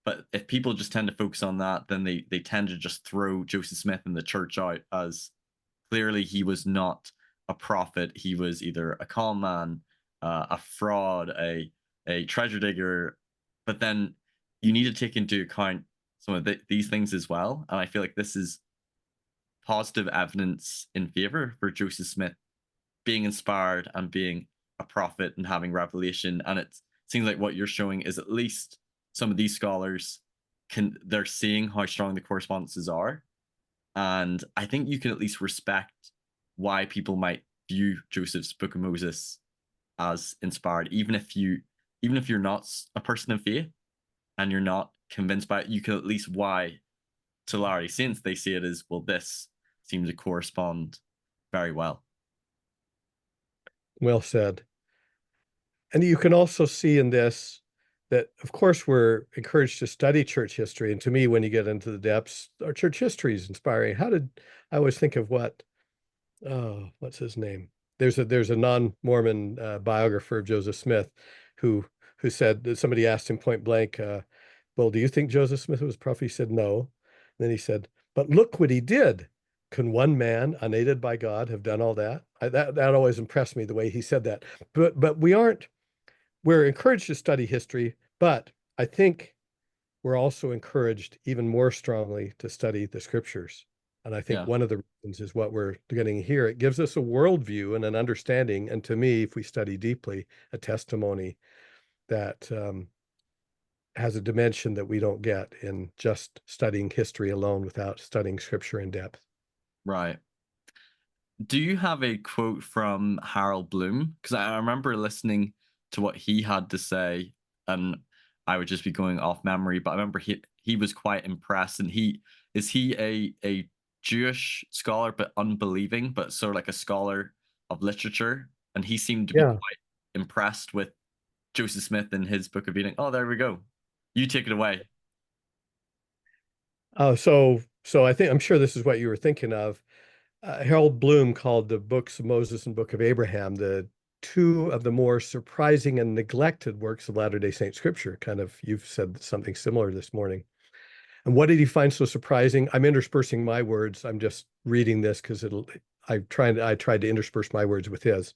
But if people just tend to focus on that, then they tend to just throw Joseph Smith and the church out as clearly he was not a prophet. He was either a con man, a fraud, a treasure digger. But then you need to take into account some of these things as well. And I feel like this is positive evidence in favor for Joseph Smith being inspired and being a prophet and having revelation. And it seems like what you're showing is at least some of these scholars they're seeing how strong the correspondences are. And I think you can at least respect why people might view Joseph's Book of Moses as inspired, even if you're not a person of faith and you're not convinced by it. You can at least why to Latter-day Saints they see it as, well, this seems to correspond very well. Well said. And you can also see in this that, of course, we're encouraged to study church history. And to me, when you get into the depths, our church history is inspiring. I always think of what's his name? There's a non-Mormon biographer of Joseph Smith who said that somebody asked him point blank, well, do you think Joseph Smith was a prophet? He said, no. And then he said, but look what he did. Can one man, unaided by God, have done all that? That always impressed me, the way he said that. But we're encouraged to study history, but I think we're also encouraged even more strongly to study the scriptures. And I think one of the reasons is what we're getting here. It gives us a worldview and an understanding. And to me, if we study deeply, a testimony that has a dimension that we don't get in just studying history alone without studying scripture in depth. Right. Do you have a quote from Harold Bloom? Because I remember listening to what he had to say, and I would just be going off memory, but I remember he was quite impressed. And is he a Jewish scholar but unbelieving, but sort of like a scholar of literature? And he seemed to be quite impressed with Joseph Smith and his Book of Enoch. Oh, there we go. You take it away. Oh, so I'm sure this is what you were thinking of. Harold Bloom called the books of Moses and Book of Abraham the two of the more surprising and neglected works of Latter-day Saint scripture. Kind of, you've said something similar this morning. And what did he find so surprising? I'm interspersing my words. I'm just reading this because I tried to intersperse my words with his.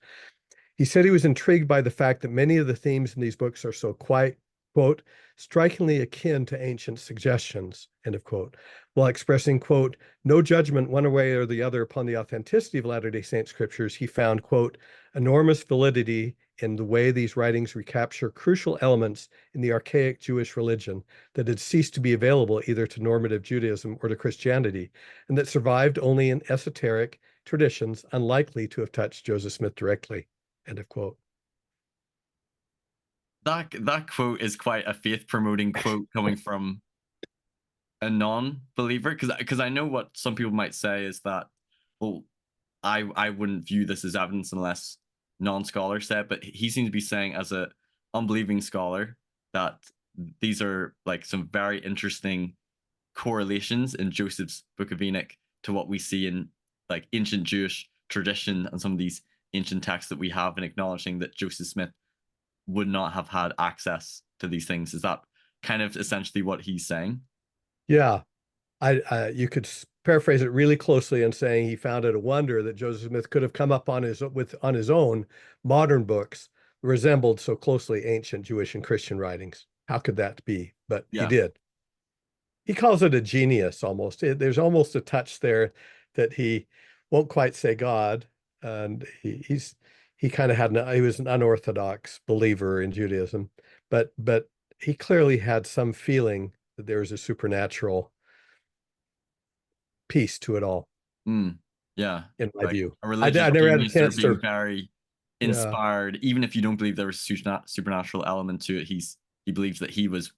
He said he was intrigued by the fact that many of the themes in these books are so quite, quote, strikingly akin to ancient suggestions, end of quote, while expressing, quote, no judgment one way or the other upon the authenticity of Latter-day Saint scriptures. He found, quote, enormous validity in the way these writings recapture crucial elements in the archaic Jewish religion that had ceased to be available either to normative Judaism or to Christianity, and that survived only in esoteric traditions unlikely to have touched Joseph Smith directly, end of quote. That quote is quite a faith-promoting quote coming from a non-believer, because I know what some people might say is that, well, I wouldn't view this as evidence unless non-scholars say it, but he seems to be saying, as a unbelieving scholar, that these are like some very interesting correlations in Joseph's Book of Enoch to what we see in like ancient Jewish tradition and some of these ancient texts that we have, and acknowledging that Joseph Smith would not have had access to these things. Is that kind of essentially what he's saying? Yeah, you could paraphrase it really closely in saying he found it a wonder that Joseph Smith could have come up on his own modern books resembled so closely ancient Jewish and Christian writings. How could that be? But he did. He calls it a genius almost. There's almost a touch there that he won't quite say God, and he kind of he was an unorthodox believer in Judaism, but he clearly had some feeling that there was a supernatural piece to it all. Yeah, in my view, a religious I never had a chance to be very inspired, even if you don't believe there was a supernatural element to it. He believes that he was,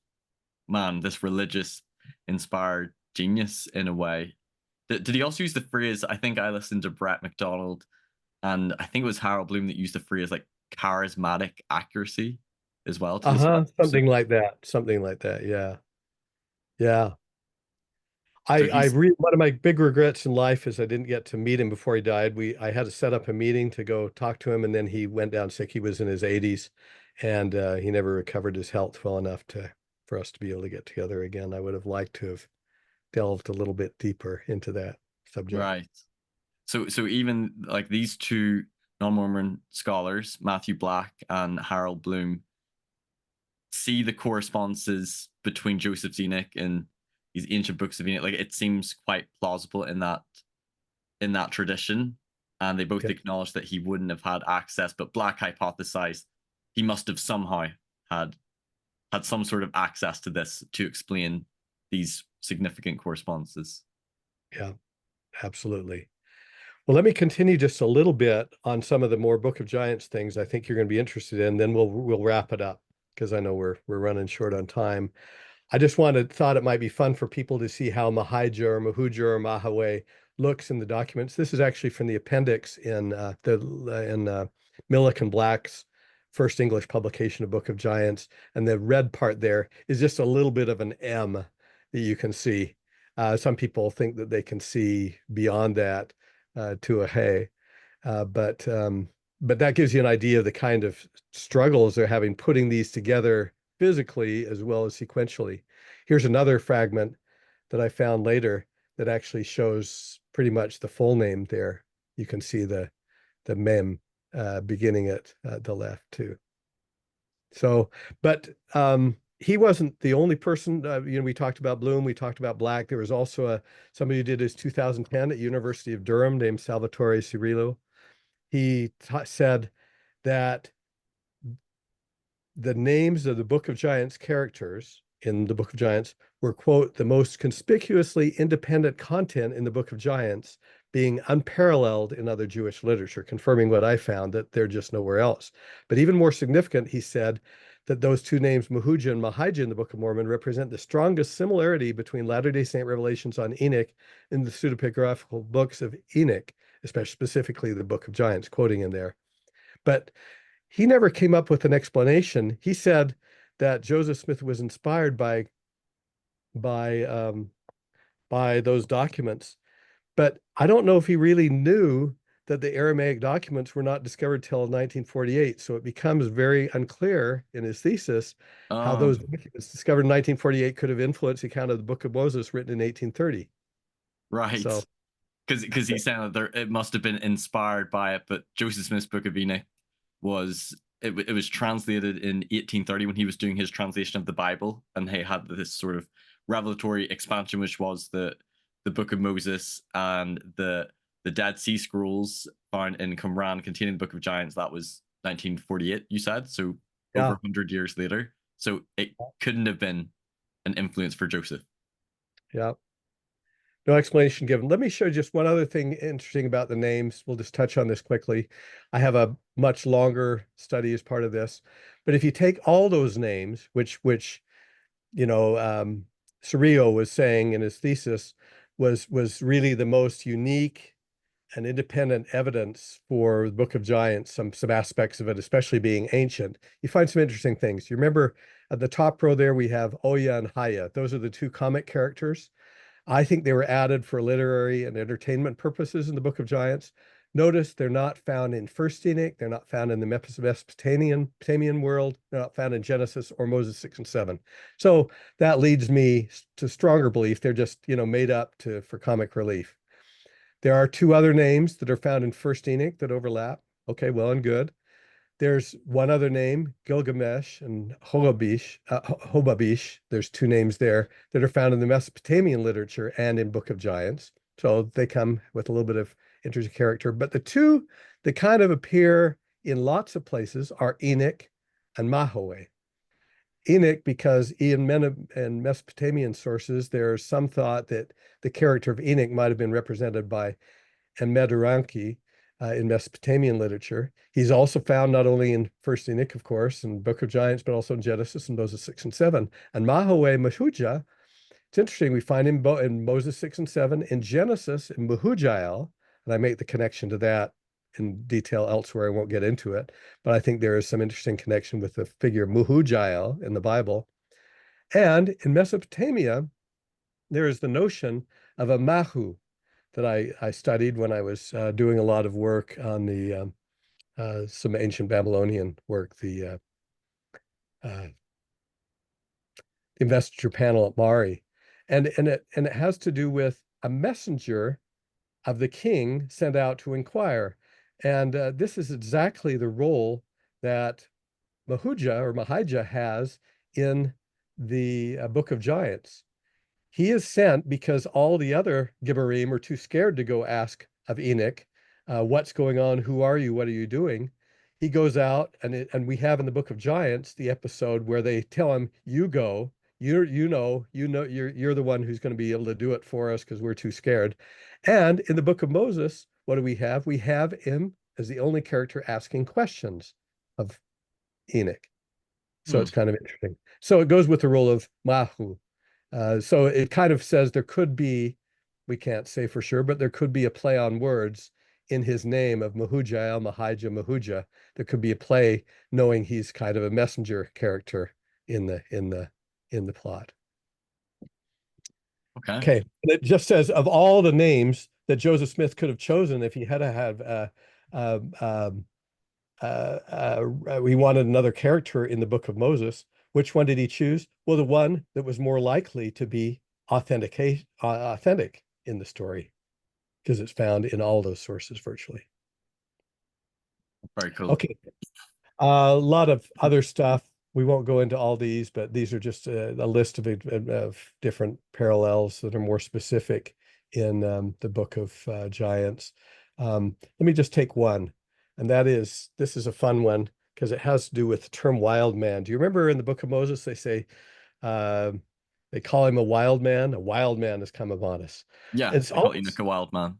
this religious inspired genius in a way. Did he also use the phrase? I think I listened to Brett McDonald, and I think it was Harold Bloom that used the phrase like charismatic accuracy as well. Something like that. Yeah. So he's One of my big regrets in life is I didn't get to meet him before he died. I had to set up a meeting to go talk to him, and then he went down sick. He was in his 80s, and he never recovered his health well enough for us to be able to get together again. I would have liked to have delved a little bit deeper into that subject. right. So even like these two non-Mormon scholars, Matthew Black and Harold Bloom, see the correspondences between Joseph Enoch and these ancient books of Enoch. Like it seems quite plausible in that tradition, and they both acknowledge that he wouldn't have had access. But Black hypothesized he must have somehow had some sort of access to this to explain these significant correspondences. Yeah, absolutely. Well, let me continue just a little bit on some of the more Book of Giants things I think you're going to be interested in. Then we'll wrap it up because I know we're running short on time. I just thought it might be fun for people to see how Mahijah or Mahujah or Mahaway looks in the documents. This is actually from the appendix in Millick and Black's first English publication of Book of Giants, and the red part there is just a little bit of an M that you can see. Some people think that they can see beyond that to a hay, but that gives you an idea of the kind of struggles they're having putting these together physically as well as sequentially. Here's another fragment that I found later that actually shows pretty much the full name there. You can see the mem beginning at the left too. So, but he wasn't the only person. We talked about Bloom, we talked about Black. There was also somebody who did his 2010 at University of Durham named Salvatore Cirillo. He said that the names of the Book of Giants characters in the Book of Giants were, quote, the most conspicuously independent content in the Book of Giants, being unparalleled in other Jewish literature, confirming what I found, that they're just nowhere else. But even more significant, he said that those two names, Mahujah and Mahijah in the Book of Mormon, represent the strongest similarity between Latter-day Saint revelations on Enoch in the pseudepigraphical books of Enoch, especially specifically the Book of Giants, quoting in there. But he never came up with an explanation. He said that Joseph Smith was inspired by those documents, but I don't know if he really knew that the Aramaic documents were not discovered till 1948. So it becomes very unclear in his thesis how those documents discovered in 1948 could have influenced the account of the Book of Moses written in 1830. Right. So, because he said that it must have been inspired by it, but Joseph Smith's Book of Enoch was translated in 1830 when he was doing his translation of the Bible, and he had this sort of revelatory expansion, which was the Book of Moses and the Dead Sea Scrolls found in Qumran containing the Book of Giants. That was 1948, you said, so over 100 years later. So it couldn't have been an influence for Joseph. Yeah. No explanation given. Let me show just one other thing interesting about the names. We'll just touch on this quickly. I have a much longer study as part of this, but if you take all those names, which Cirillo was saying in his thesis was really the most unique and independent evidence for the Book of Giants, some aspects of it, especially being ancient, you find some interesting things. You remember at the top row there, we have Oya and Haya. Those are the two comic characters. I think they were added for literary and entertainment purposes in the Book of Giants. Notice they're not found in First Enoch. They're not found in the Mesopotamian world. They're not found in Genesis or Moses 6 and 7. So that leads me to stronger belief they're just, made up for comic relief. There are two other names that are found in First Enoch that overlap. Okay, well and good. There's one other name, Gilgamesh and Hobabish. There's two names there that are found in the Mesopotamian literature and in Book of Giants. So they come with a little bit of interesting character. But the two that kind of appear in lots of places are Enoch and Mahaway. Enoch, because in Mesopotamian sources, there's some thought that the character of Enoch might have been represented by Enmeduranki in Mesopotamian literature. He's also found not only in First Enoch, of course, and Book of Giants, but also in Genesis and Moses 6 and 7. And Mahujah, it's interesting, we find him in Moses 6 and 7, in Genesis, in Mahujah, and I make the connection to that in detail elsewhere. I won't get into it, but I think there is some interesting connection with the figure Mahujah in the Bible. And in Mesopotamia, there is the notion of a Mahu that I studied when I was doing a lot of work on the some ancient Babylonian work, the investiture panel at Mari, and it has to do with a messenger of the king sent out to inquire, and this is exactly the role that Mahujah or Mahijah has in the Book of Giants. He is sent because all the other Gibborim are too scared to go ask of Enoch, what's going on? Who are you? What are you doing? He goes out, and we have in the Book of Giants the episode where they tell him, "You go. You're the one who's going to be able to do it for us because we're too scared." And in the Book of Moses, what do we have? We have him as the only character asking questions of Enoch. So it's kind of interesting. So it goes with the role of Mahu. So it kind of says there could be, we can't say for sure, but there could be a play on words in his name of Mahujah, Mahijah, Mahujah. There could be a play knowing he's kind of a messenger character in the plot. Okay. And it just says of all the names that Joseph Smith could have chosen if he had to have we wanted another character in the Book of Moses. Which one did he choose? Well, the one that was more likely to be authentic in the story, because it's found in all those sources virtually. Very cool. Okay. A lot of other stuff. We won't go into all these, but these are just a list of different parallels that are more specific in the Book of Giants. Let me just take one. And that is, this is a fun one because it has to do with the term wild man. Do you remember in the Book of Moses, they say, they call him a wild man? A wild man has come upon us. Yeah, it's they call Enoch a wild man.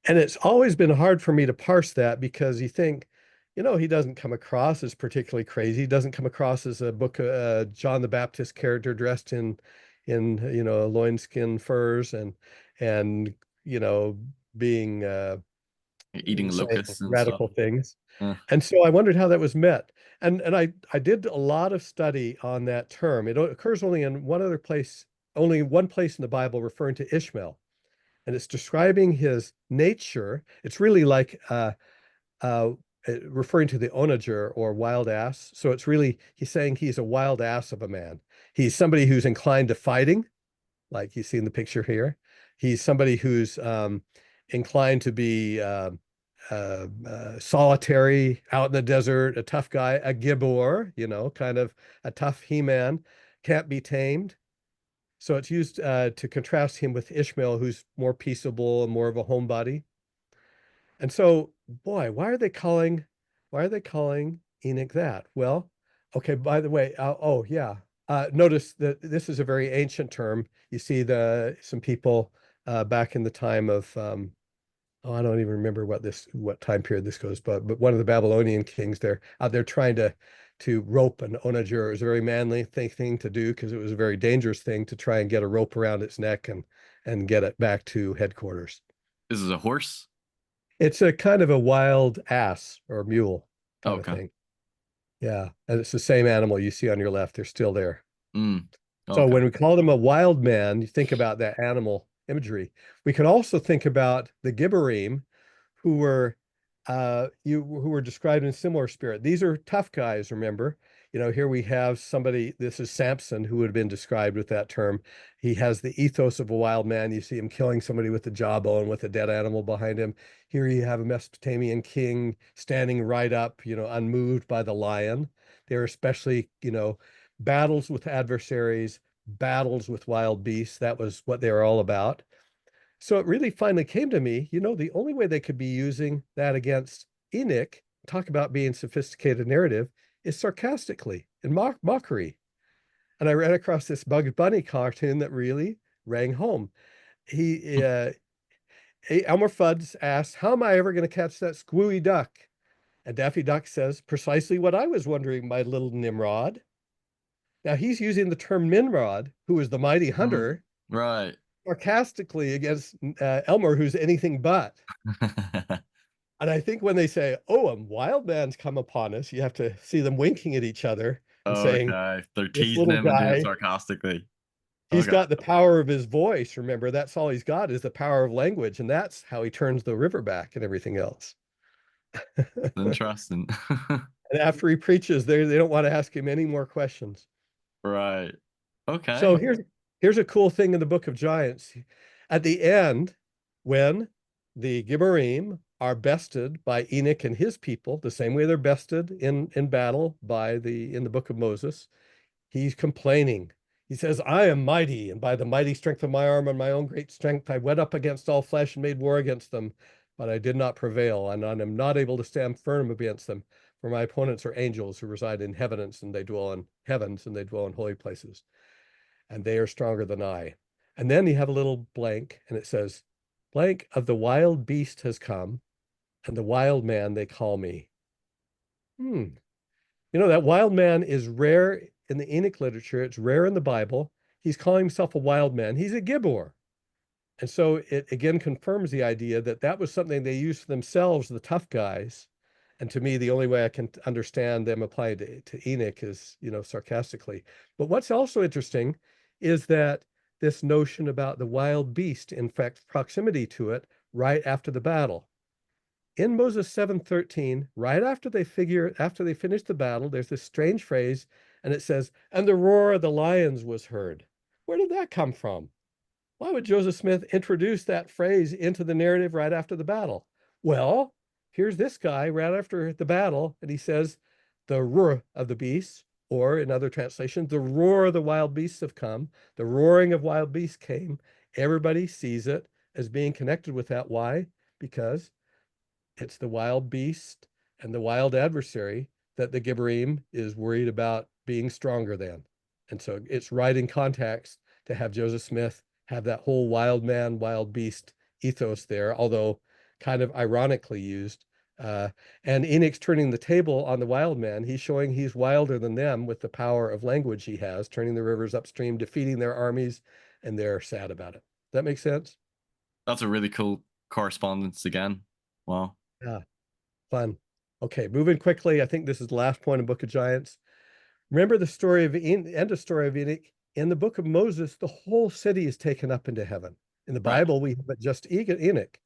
And it's always been hard for me to parse that because you think, he doesn't come across as particularly crazy. He doesn't come across as a book John the Baptist character dressed in loinskin furs and being eating locusts and radical stuff. things. And so I wondered how that was met. And I did a lot of study on that term. It occurs only in one place in the Bible referring to Ishmael. And it's describing his nature. It's really like referring to the onager or wild ass. So it's really, he's saying he's a wild ass of a man. He's somebody who's inclined to fighting, like you see in the picture here. He's somebody who's inclined to be solitary, out in the desert, a tough guy, a gibbor, kind of a tough he-man, can't be tamed. So it's used to contrast him with Ishmael, who's more peaceable and more of a homebody. And so, boy, why are they calling Enoch that? Well, okay, by the way, notice that this is a very ancient term. You see some people back in the time of I don't even remember what time period this goes, but one of the Babylonian kings, they're out there trying to rope an onager. It was a very manly thing to do because it was a very dangerous thing to try and get a rope around its neck and get it back to headquarters. This is a horse? It's a kind of a wild ass or mule kind of thing. Yeah, and it's the same animal you see on your left. They're still there. So when we call them a wild man, you think about that animal imagery. We can also think about the Gibborim, who were described in similar spirit. These are tough guys, remember? Here we have somebody, this is Samson, who would have been described with that term. He has the ethos of a wild man. You see him killing somebody with a jawbone, with a dead animal behind him. Here you have a Mesopotamian king standing right up, unmoved by the lion. They're especially, battles with adversaries, battles with wild beasts. That was what they were all about. So it really finally came to me, the only way they could be using that against Enoch, talk about being sophisticated narrative, is sarcastically and mockery. And I ran across this Bugs Bunny cartoon that really rang home. Elmer Fudd asks, "How am I ever going to catch that squooey duck?" And Daffy Duck says, "Precisely what I was wondering, my little Nimrod." Now he's using the term Nimrod, who is the mighty hunter, right, sarcastically against Elmer, who's anything but. And I think when they say, "Oh, a wild man's come upon us," you have to see them winking at each other and saying, they're teasing him and doing it sarcastically. He's Okay. got the power of his voice. Remember, that's all he's got is the power of language, and that's how he turns the river back and everything else. Interesting. And after he preaches, they don't want to ask him any more questions. Right. Okay. So here's a cool thing in the Book of Giants. At the end, when the Gibborim are bested by Enoch and his people, the same way they're bested in battle in the Book of Moses, he's complaining. He says, I am mighty, and by the mighty strength of my arm and my own great strength, I went up against all flesh and made war against them, but I did not prevail, and I am not able to stand firm against them. For my opponents are angels who reside in heavens, and they dwell in holy places, and they are stronger than I. And then you have a little blank, and it says, blank of the wild beast has come, and the wild man they call me. That wild man is rare in the Enoch literature. It's rare in the Bible. He's calling himself a wild man. He's a Gibbor. And so it again confirms the idea that that was something they used for themselves, the tough guys. And to me, the only way I can understand them applied to Enoch is, sarcastically. But what's also interesting is that this notion about the wild beast, in fact, proximity to it right after the battle. In Moses 7:13, right after they finish the battle, there's this strange phrase, and it says, and the roar of the lions was heard. Where did that come from? Why would Joseph Smith introduce that phrase into the narrative right after the battle? Well, here's this guy right after the battle, and he says, the roar of the beasts, or in other translations, the roar of the wild beasts have come. The roaring of wild beasts came. Everybody sees it as being connected with that. Why? Because it's the wild beast and the wild adversary that the Gibborim is worried about being stronger than. And so it's right in context to have Joseph Smith have that whole wild man, wild beast ethos there, although kind of ironically used. And Enoch's turning the table on the wild man. He's showing he's wilder than them with the power of language he has, turning the rivers upstream, defeating their armies, and they're sad about it. Does that make sense? That's a really cool correspondence again. Wow. Yeah, fun. Okay, moving quickly. I think this is the last point in Book of Giants. Remember the story of end of story of Enoch. In the Book of Moses, the whole city is taken up into heaven. In the Bible, we have just Enoch.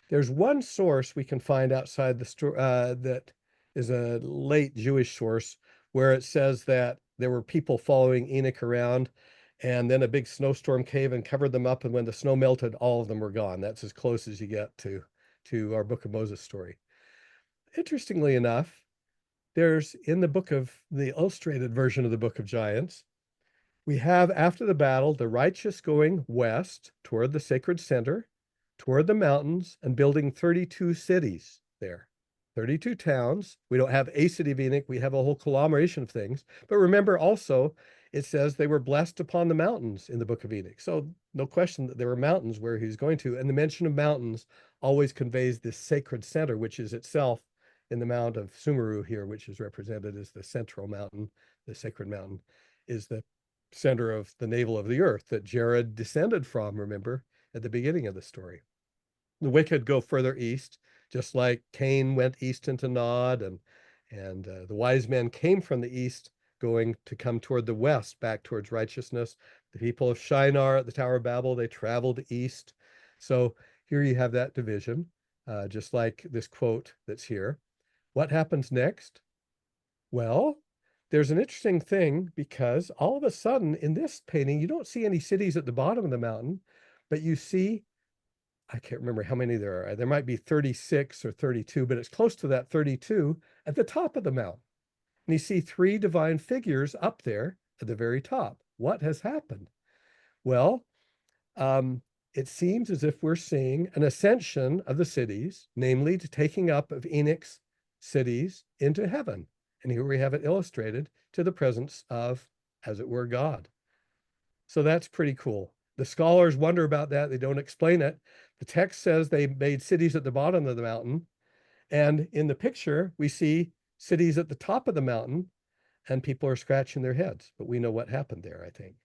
There's one source we can find outside the story that is a late Jewish source where it says that there were people following Enoch around, and then a big snowstorm came and covered them up, and when the snow melted, all of them were gone. That's as close as you get to our Book of Moses story. Interestingly enough, there's in the illustrated version of the Book of Giants, we have after the battle, the righteous going west toward the sacred center, toward the mountains, and building 32 cities there. 32 towns. We don't have a city of Enoch. We have a whole conglomeration of things. But remember also, it says they were blessed upon the mountains in the Book of Enoch. So no question that there were mountains where he's going to. And the mention of mountains always conveys this sacred center, which is itself in the Mount of Sumeru here, which is represented as the central mountain, the sacred mountain, is the center of the navel of the earth that Jared descended from, remember, at the beginning of the story. The wicked go further east, just like Cain went east into Nod, and the wise men came from the east, going to come toward the west, back towards righteousness. The people of Shinar at the Tower of Babel, they traveled east. So here you have that division, just like this quote that's here. What happens next? Well, there's an interesting thing because all of a sudden in this painting, you don't see any cities at the bottom of the mountain, but you see, I can't remember how many there are. There might be 36 or 32, but it's close to that 32 at the top of the mountain. And you see three divine figures up there at the very top. What has happened? Well, it seems as if we're seeing an ascension of the cities, namely to taking up of Enoch's cities into heaven. And here we have it illustrated to the presence of, as it were, God. So that's pretty cool. The scholars wonder about that. They don't explain it. The text says they made cities at the bottom of the mountain. And in the picture, we see cities at the top of the mountain, and people are scratching their heads. But we know what happened there, I think.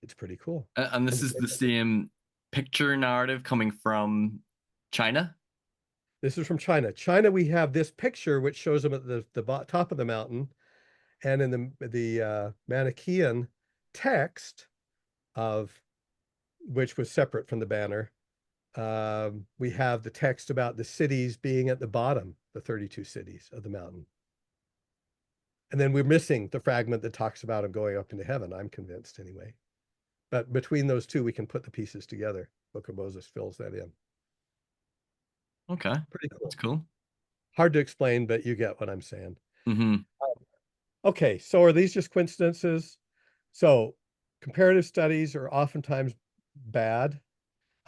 It's pretty cool. And this is the same picture narrative coming from China? This is from China. China, we have this picture which shows them at the top of the mountain. And in the Manichaean text, which was separate from the banner. We have the text about the cities being at the bottom, the 32 cities of the mountain. And then we're missing the fragment that talks about them going up into heaven, I'm convinced anyway. But between those two, we can put the pieces together. Book of Moses fills that in. Okay. Pretty cool. That's cool. Hard to explain, but you get what I'm saying. Mm-hmm. Okay, so are these just coincidences? So comparative studies are oftentimes bad.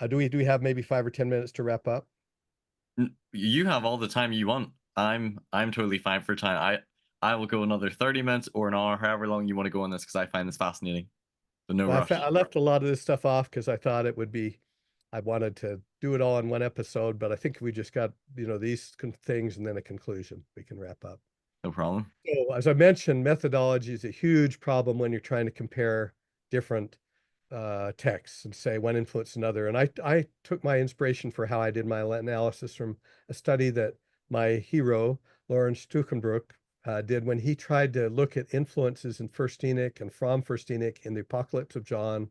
Do we have maybe 5 or 10 minutes to wrap up? You have all the time you want. I'm totally fine for time. I will go another 30 minutes or an hour, however long you want to go on this, because I find this fascinating. So no Well, rush. I left a lot of this stuff off because I thought it would be, I wanted to do it all in one episode, but I think we just got, these things and then a conclusion, we can wrap up. No problem. So as I mentioned, methodology is a huge problem when you're trying to compare different texts and say one influenced another. And I took my inspiration for how I did my analysis from a study that my hero, Lawrence Stuckenbrook, did when he tried to look at influences in First Enoch and from First Enoch in the Apocalypse of John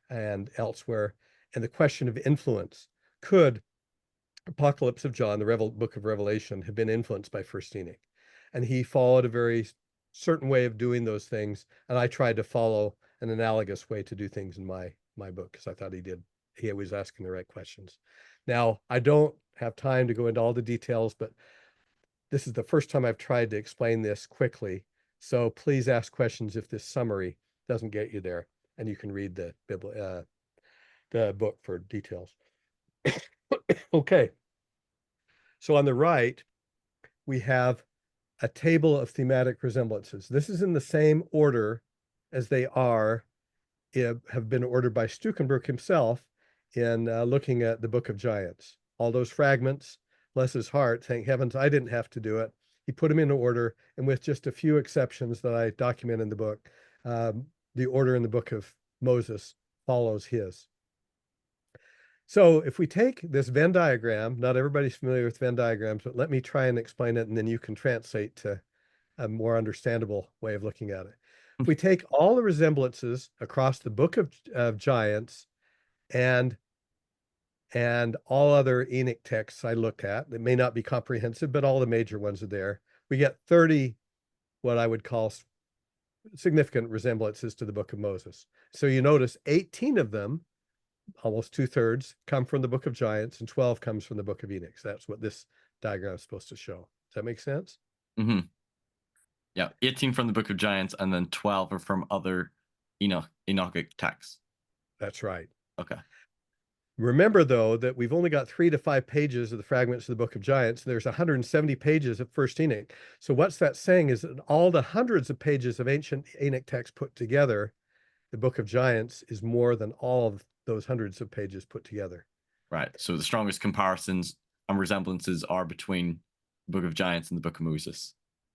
and elsewhere. And the question of influence, could Apocalypse of John, the Book of Revelation, have been influenced by First Enoch? And he followed a very certain way of doing those things. And I tried to follow an analogous way to do things in my book, because I thought he was asking the right questions. Now, I don't have time to go into all the details, but this is the first time I've tried to explain this quickly. So please ask questions if this summary doesn't get you there, and you can read the book for details. Okay. So on the right, we have a table of thematic resemblances. This is in the same order as they have been ordered by Stuckenbrook himself in looking at the Book of Giants. All those fragments, bless his heart, thank heavens I didn't have to do it. He put them in order, and with just a few exceptions that I document in the book, the order in the Book of Moses follows his. So if we take this Venn diagram, not everybody's familiar with Venn diagrams, but let me try and explain it, and then you can translate to a more understandable way of looking at it. If we take all the resemblances across the Book of Giants and all other Enoch texts I look at, it may not be comprehensive, but all the major ones are there, we get 30 what I would call significant resemblances to the Book of Moses. So you notice 18 of them, almost 2/3, come from the Book of Giants, and 12 comes from the Book of Enoch. So that's what this diagram is supposed to show. Does that make sense? Mm-hmm. Yeah, 18 from the Book of Giants, and then 12 are from other Enochic texts. That's right. Okay. Remember, though, that we've only got 3 to 5 pages of the fragments of the Book of Giants. There's 170 pages of First Enoch. So what's that saying is that all the hundreds of pages of ancient Enoch texts put together, the Book of Giants is more than all of those hundreds of pages put together. Right. So the strongest comparisons and resemblances are between the Book of Giants and the Book of Moses.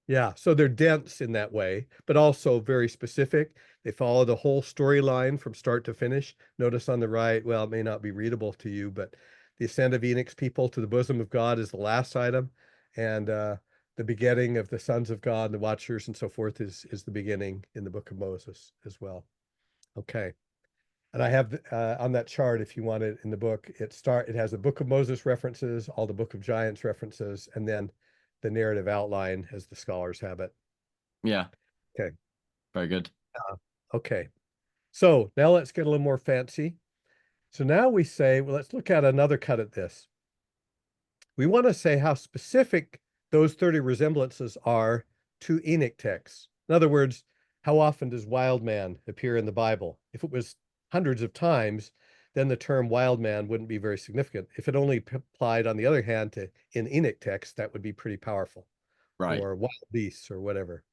Yeah, so they're dense in that way, but also very specific. They follow the whole storyline from start to finish. Notice on the right, well, it may not be readable to you, but the ascent of Enoch's people to the bosom of God is the last item, and the begetting of the sons of God, the watchers and so forth is the beginning in the Book of Moses as well. Okay. And I have on that chart, if you want it in the book, it has the Book of Moses references, all the Book of Giants references, and then the narrative outline as the scholars have it. Yeah. Okay. Very good. Okay. So now let's get a little more fancy. So now we say, well, let's look at another cut at this. We want to say how specific those 30 resemblances are to Enoch texts. In other words, how often does wild man appear in the Bible? If it was hundreds of times, then the term wild man wouldn't be very significant. If it only applied, on the other hand, to in Enoch text, that would be pretty powerful. Right. Or wild beasts or whatever,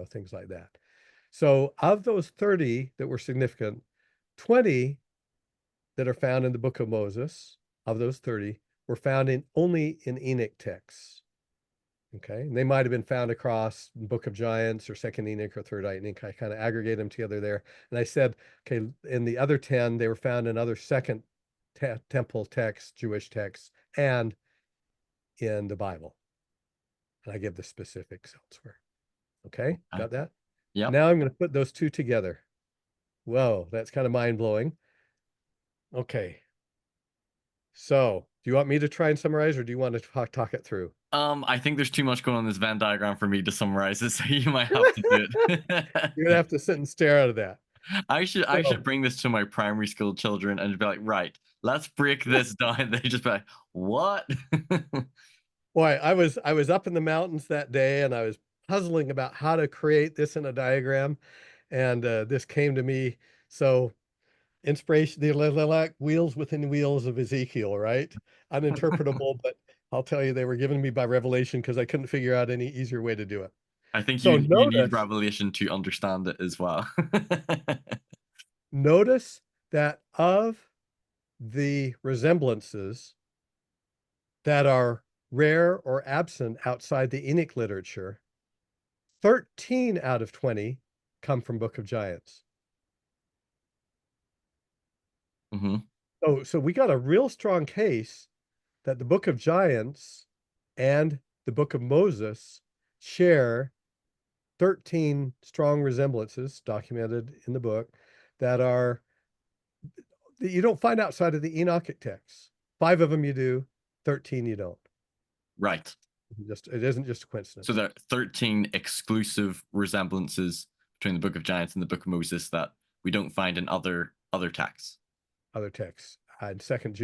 things like that. So of those 30 that were significant, 20 that are found in the Book of Moses, of those 30, were found only in Enoch texts. Okay, and they might have been found across Book of Giants or Second Enoch or Third Enoch. I kind of aggregate them together there. And I said, okay, in the other 10, they were found in other Second Temple texts, Jewish texts, and in the Bible. And I give the specifics elsewhere. Okay, got that? Yeah. Now I'm going to put those two together. Whoa, that's kind of mind-blowing. Okay. So, do you want me to try and summarize, or do you want to talk it through? I think there's too much going on in this Venn diagram for me to summarize it, so you might have to do it. You're gonna have to sit and stare at that. I So, should bring this to my primary school children and be like, right, let's break this down. They just be like, what? boy, I was up in the mountains that day, and I was puzzling about how to create this in a diagram, and this came to me. So, inspiration, the like wheels within wheels of Ezekiel, right? Uninterpretable, but I'll tell you, they were given to me by revelation because I couldn't figure out any easier way to do it. I think So you need notice, revelation to understand it as well. notice that of the resemblances that are rare or absent outside the Enoch literature, 13 out of 20 come from Book of Giants. Hmm. So we got a real strong case that the Book of Giants and the Book of Moses share 13 strong resemblances documented in the book that you don't find outside of the Enochic texts. 5 of them you do, 13 you don't. Right. It isn't just a coincidence. So there are 13 exclusive resemblances between the Book of Giants and the Book of Moses that we don't find in other texts. Other texts, second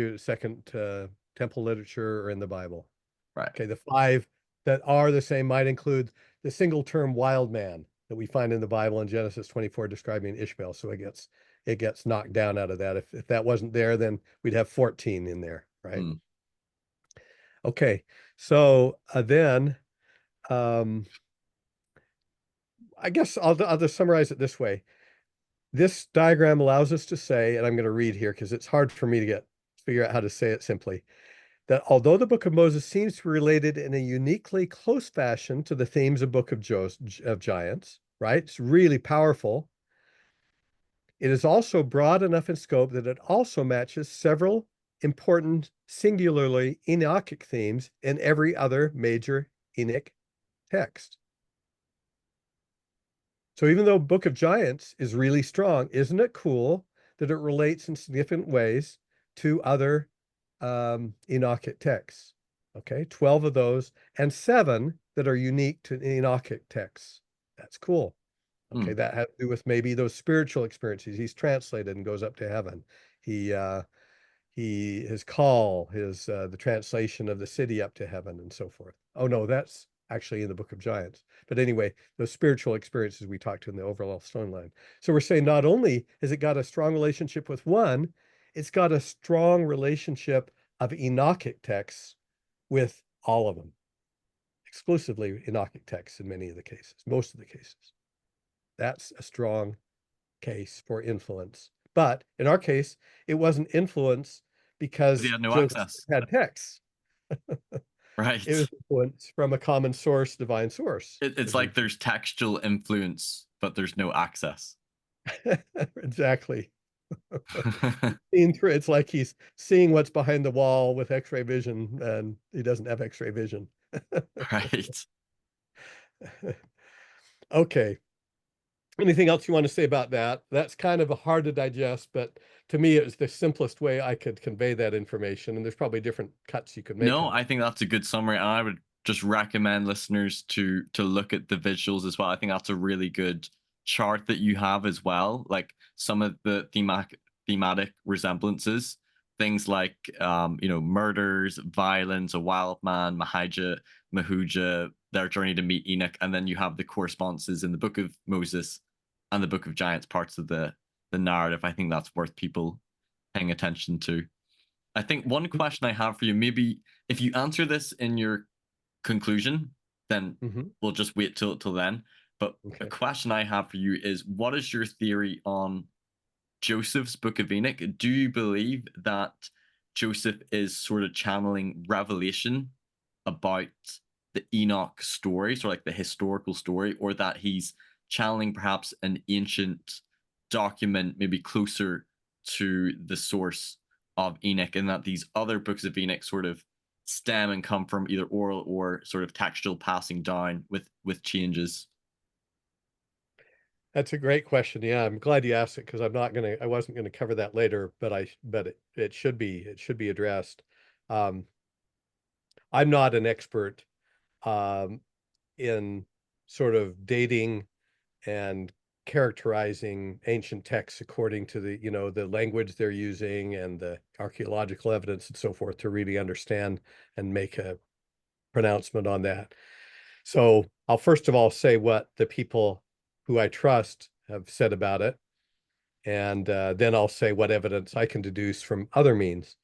temple literature or in the Bible. Right. Okay, the 5 that are the same might include the single term wild man that we find in the Bible in Genesis 24 describing Ishmael. So it gets knocked down out of that. If that wasn't there, then we'd have 14 in there, right? Mm. Okay, so then I guess I'll just summarize it this way. This diagram allows us to say, and I'm going to read here because it's hard for me to figure out how to say it simply, that although the Book of Moses seems to be related in a uniquely close fashion to the themes of Book of Giants, right? It's really powerful. It is also broad enough in scope that it also matches several important, singularly Enochic themes in every other major Enoch text. So even though Book of Giants is really strong, isn't it cool that it relates in significant ways to other Enochic texts? Okay, 12 of those and 7 that are unique to Enochic texts. That's cool. Okay, that has to do with maybe those spiritual experiences. He's translated and goes up to heaven. His call, the translation of the city up to heaven and so forth. Oh no, that's actually in the Book of Giants. But anyway, those spiritual experiences we talked to in the overall storyline. So we're saying not only has it got a strong relationship with one, it's got a strong relationship of Enochic texts with all of them, exclusively Enochic texts in many of the cases, most of the cases. That's a strong case for influence. But in our case, it wasn't influence because he had no Joseph access. had texts. Right. It was influence from a common source, divine source. It's like there's textual influence, but there's no access. Exactly. It's like he's seeing what's behind the wall with X-ray vision, and he doesn't have X-ray vision. Right. Okay. Anything else you want to say about that? That's kind of hard to digest, but to me, it was the simplest way I could convey that information. And there's probably different cuts you could make. No, I think that's a good summary. And I would just recommend listeners to look at the visuals as well. I think that's a really good chart that you have as well. Like some of the thematic resemblances, things like murders, violence, a wild man, Mahujah, their journey to meet Enoch, and then you have the correspondences in the Book of Moses and the Book of Giants, parts of the narrative. I think that's worth people paying attention to. I think one question I have for you, maybe if you answer this in your conclusion, then we'll just wait till then. But a question I have for you is, what is your theory on Joseph's Book of Enoch? Do you believe that Joseph is sort of channeling revelation about the Enoch story, so like the historical story, or that he's channeling perhaps an ancient document, maybe closer to the source of Enoch, and that these other books of Enoch sort of stem and come from either oral or sort of textual passing down with changes? That's a great question. Yeah, I'm glad you asked it because I wasn't gonna cover that later, but it should be addressed. Um, I'm not an expert um, in sort of dating and characterizing ancient texts according to the language they're using and the archaeological evidence and so forth to really understand and make a pronouncement on that. So I'll first of all say what the people who I trust have said about it, and then I'll say what evidence I can deduce from other means.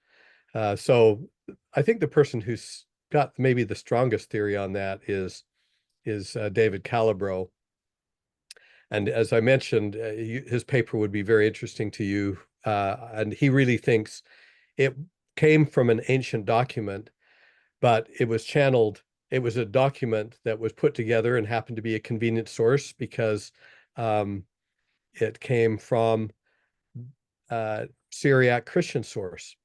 So I think the person who's got maybe the strongest theory on that is David Calabro. And as I mentioned, his paper would be very interesting to you. And he really thinks it came from an ancient document, but it was channeled. It was a document that was put together and happened to be a convenient source because it came from Syriac Christian source.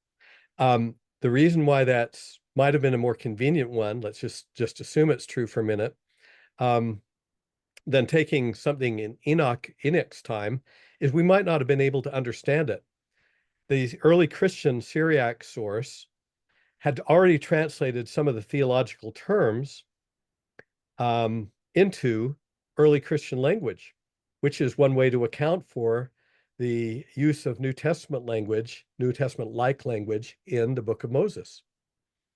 The reason why that might have been a more convenient one, let's just assume it's true for a minute, than taking something in Enoch's time, is we might not have been able to understand it. The early Christian Syriac source had already translated some of the theological terms into early Christian language, which is one way to account for the use of New Testament language, New Testament-like language in the Book of Moses.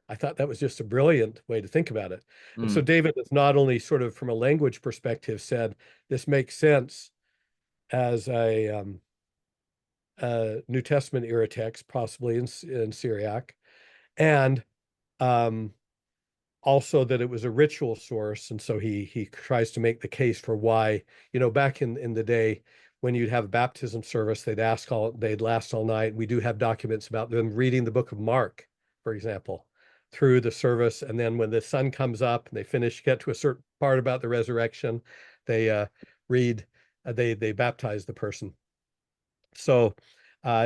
I thought that was just a brilliant way to think about it. And so David has not only sort of from a language perspective said, this makes sense as a New Testament era text, possibly in Syriac, and also that it was a ritual source. And so he tries to make the case for why, back in the day when you'd have a baptism service, they'd last all night. We do have documents about them reading the book of Mark, for example, through the service. And then when the sun comes up and they get to a certain part about the resurrection, they they baptize the person. So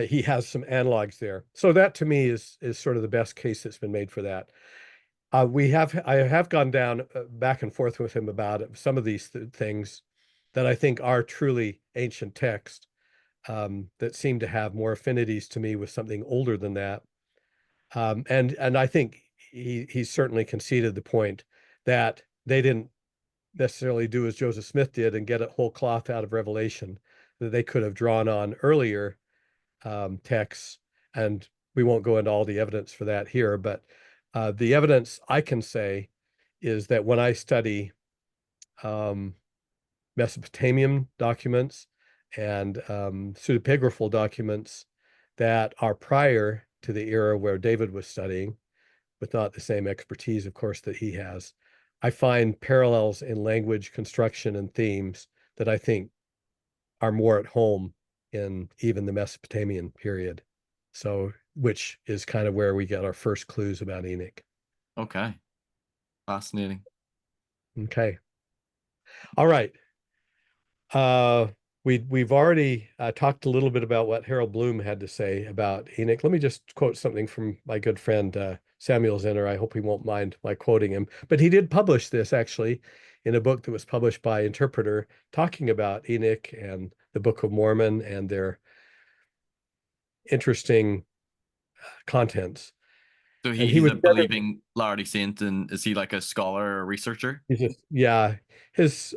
he has some analogs there. So that to me is sort of the best case that's been made for that. I have gone down back and forth with him about some of these things that I think are truly ancient text that seem to have more affinities to me with something older than that. And I think he certainly conceded the point that they didn't necessarily do as Joseph Smith did and get a whole cloth out of Revelation, that they could have drawn on earlier texts. And we won't go into all the evidence for that here, but the evidence I can say is that when I study Mesopotamian documents and pseudepigraphal documents that are prior to the era where David was studying, with not the same expertise, of course, that he has, I find parallels in language, construction, and themes that I think are more at home in even the Mesopotamian period. So, which is kind of where we get our first clues about Enoch. Okay. Fascinating. Okay. All right. We've already talked a little bit about what Harold Bloom had to say about Enoch. Let me just quote something from my good friend Samuel Zinner. I hope he won't mind my quoting him. But he did publish this actually in a book that was published by Interpreter, talking about Enoch and the Book of Mormon and their interesting contents. So And he's was a believing Latter-day Saint, and is he like a scholar or a researcher? Yeah. His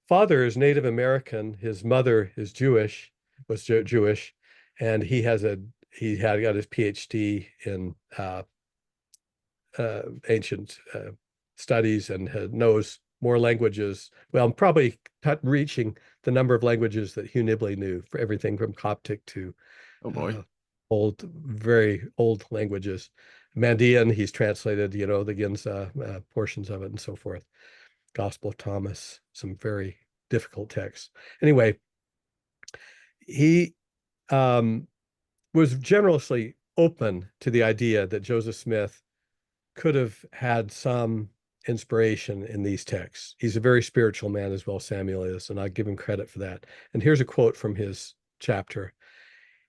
father is Native American. His mother is Jewish, Jewish, and he had got his PhD in ancient studies and knows more languages. Well, probably reaching the number of languages that Hugh Nibley knew, for everything from Coptic to very old languages. Mandean, he's translated, the Ginza portions of it and so forth. Gospel of Thomas, some very difficult texts. Anyway, he was generously open to the idea that Joseph Smith could have had some inspiration in these texts. He's a very spiritual man as well, Samuel is, and I give him credit for that. And here's a quote from his chapter.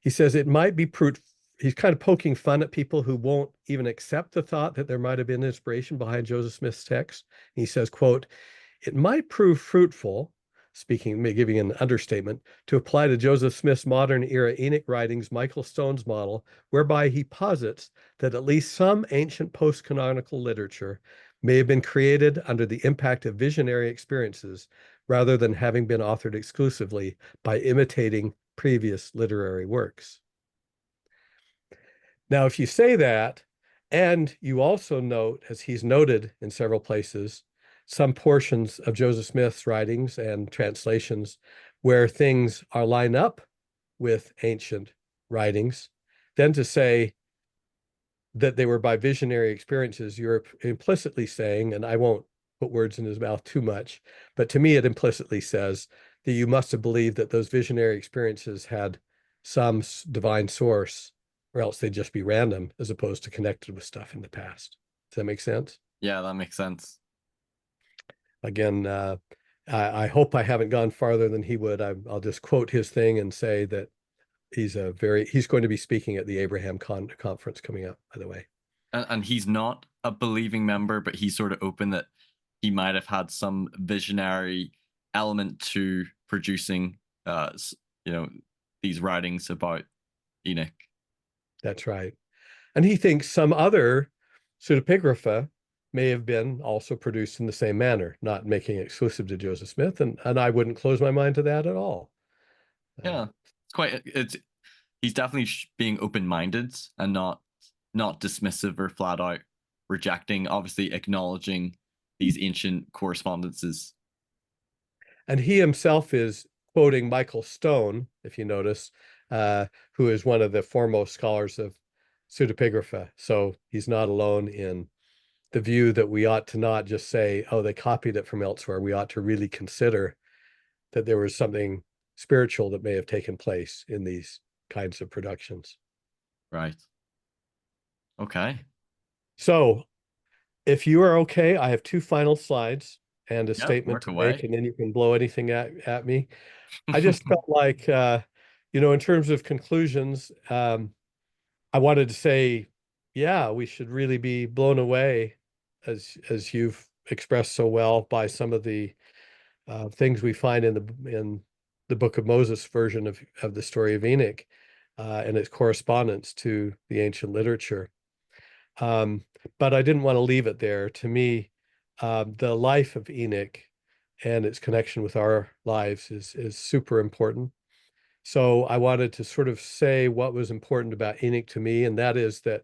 He says, it might be proof. He's kind of poking fun at people who won't even accept the thought that there might have been inspiration behind Joseph Smith's text. And he says, quote, it might prove fruitful giving an understatement, to apply to Joseph Smith's modern era Enoch writings Michael Stone's model, whereby he posits that at least some ancient post-canonical literature may have been created under the impact of visionary experiences rather than having been authored exclusively by imitating previous literary works. Now, if you say that, and you also note, as he's noted in several places, some portions of Joseph Smith's writings and translations where things are lined up with ancient writings, then to say that they were by visionary experiences, you're implicitly saying, and I won't put words in his mouth too much, but to me it implicitly says that you must have believed that those visionary experiences had some divine source, or else they'd just be random as opposed to connected with stuff in the past. Does that make sense? Yeah, that makes sense. Again, I hope I haven't gone farther than he would. I'll just quote his thing and say that he's going to be speaking at the Abraham conference coming up, by the way. And he's not a believing member, but he's sort of open that he might have had some visionary element to producing, these writings about Enoch. That's right. And he thinks some other pseudepigrapha may have been also produced in the same manner, not making it exclusive to Joseph Smith. And I wouldn't close my mind to that at all. Yeah, he's definitely being open-minded and not dismissive or flat out rejecting, obviously acknowledging these ancient correspondences. And he himself is quoting Michael Stone, if you notice, who is one of the foremost scholars of pseudepigrapha. So he's not alone in the view that we ought to not just say, oh, they copied it from elsewhere. We ought to really consider that there was something spiritual that may have taken place in these kinds of productions. Right. Okay. So if you are okay, I have two final slides and a statement to make, and then you can blow anything at me. I just felt like, in terms of conclusions, I wanted to say, yeah, we should really be blown away, as you've expressed so well, by some of the things we find in the Book of Moses version of the story of Enoch and its correspondence to the ancient literature. But I didn't want to leave it there. To me, the life of Enoch and its connection with our lives is super important. So I wanted to sort of say what was important about Enoch to me, and that is that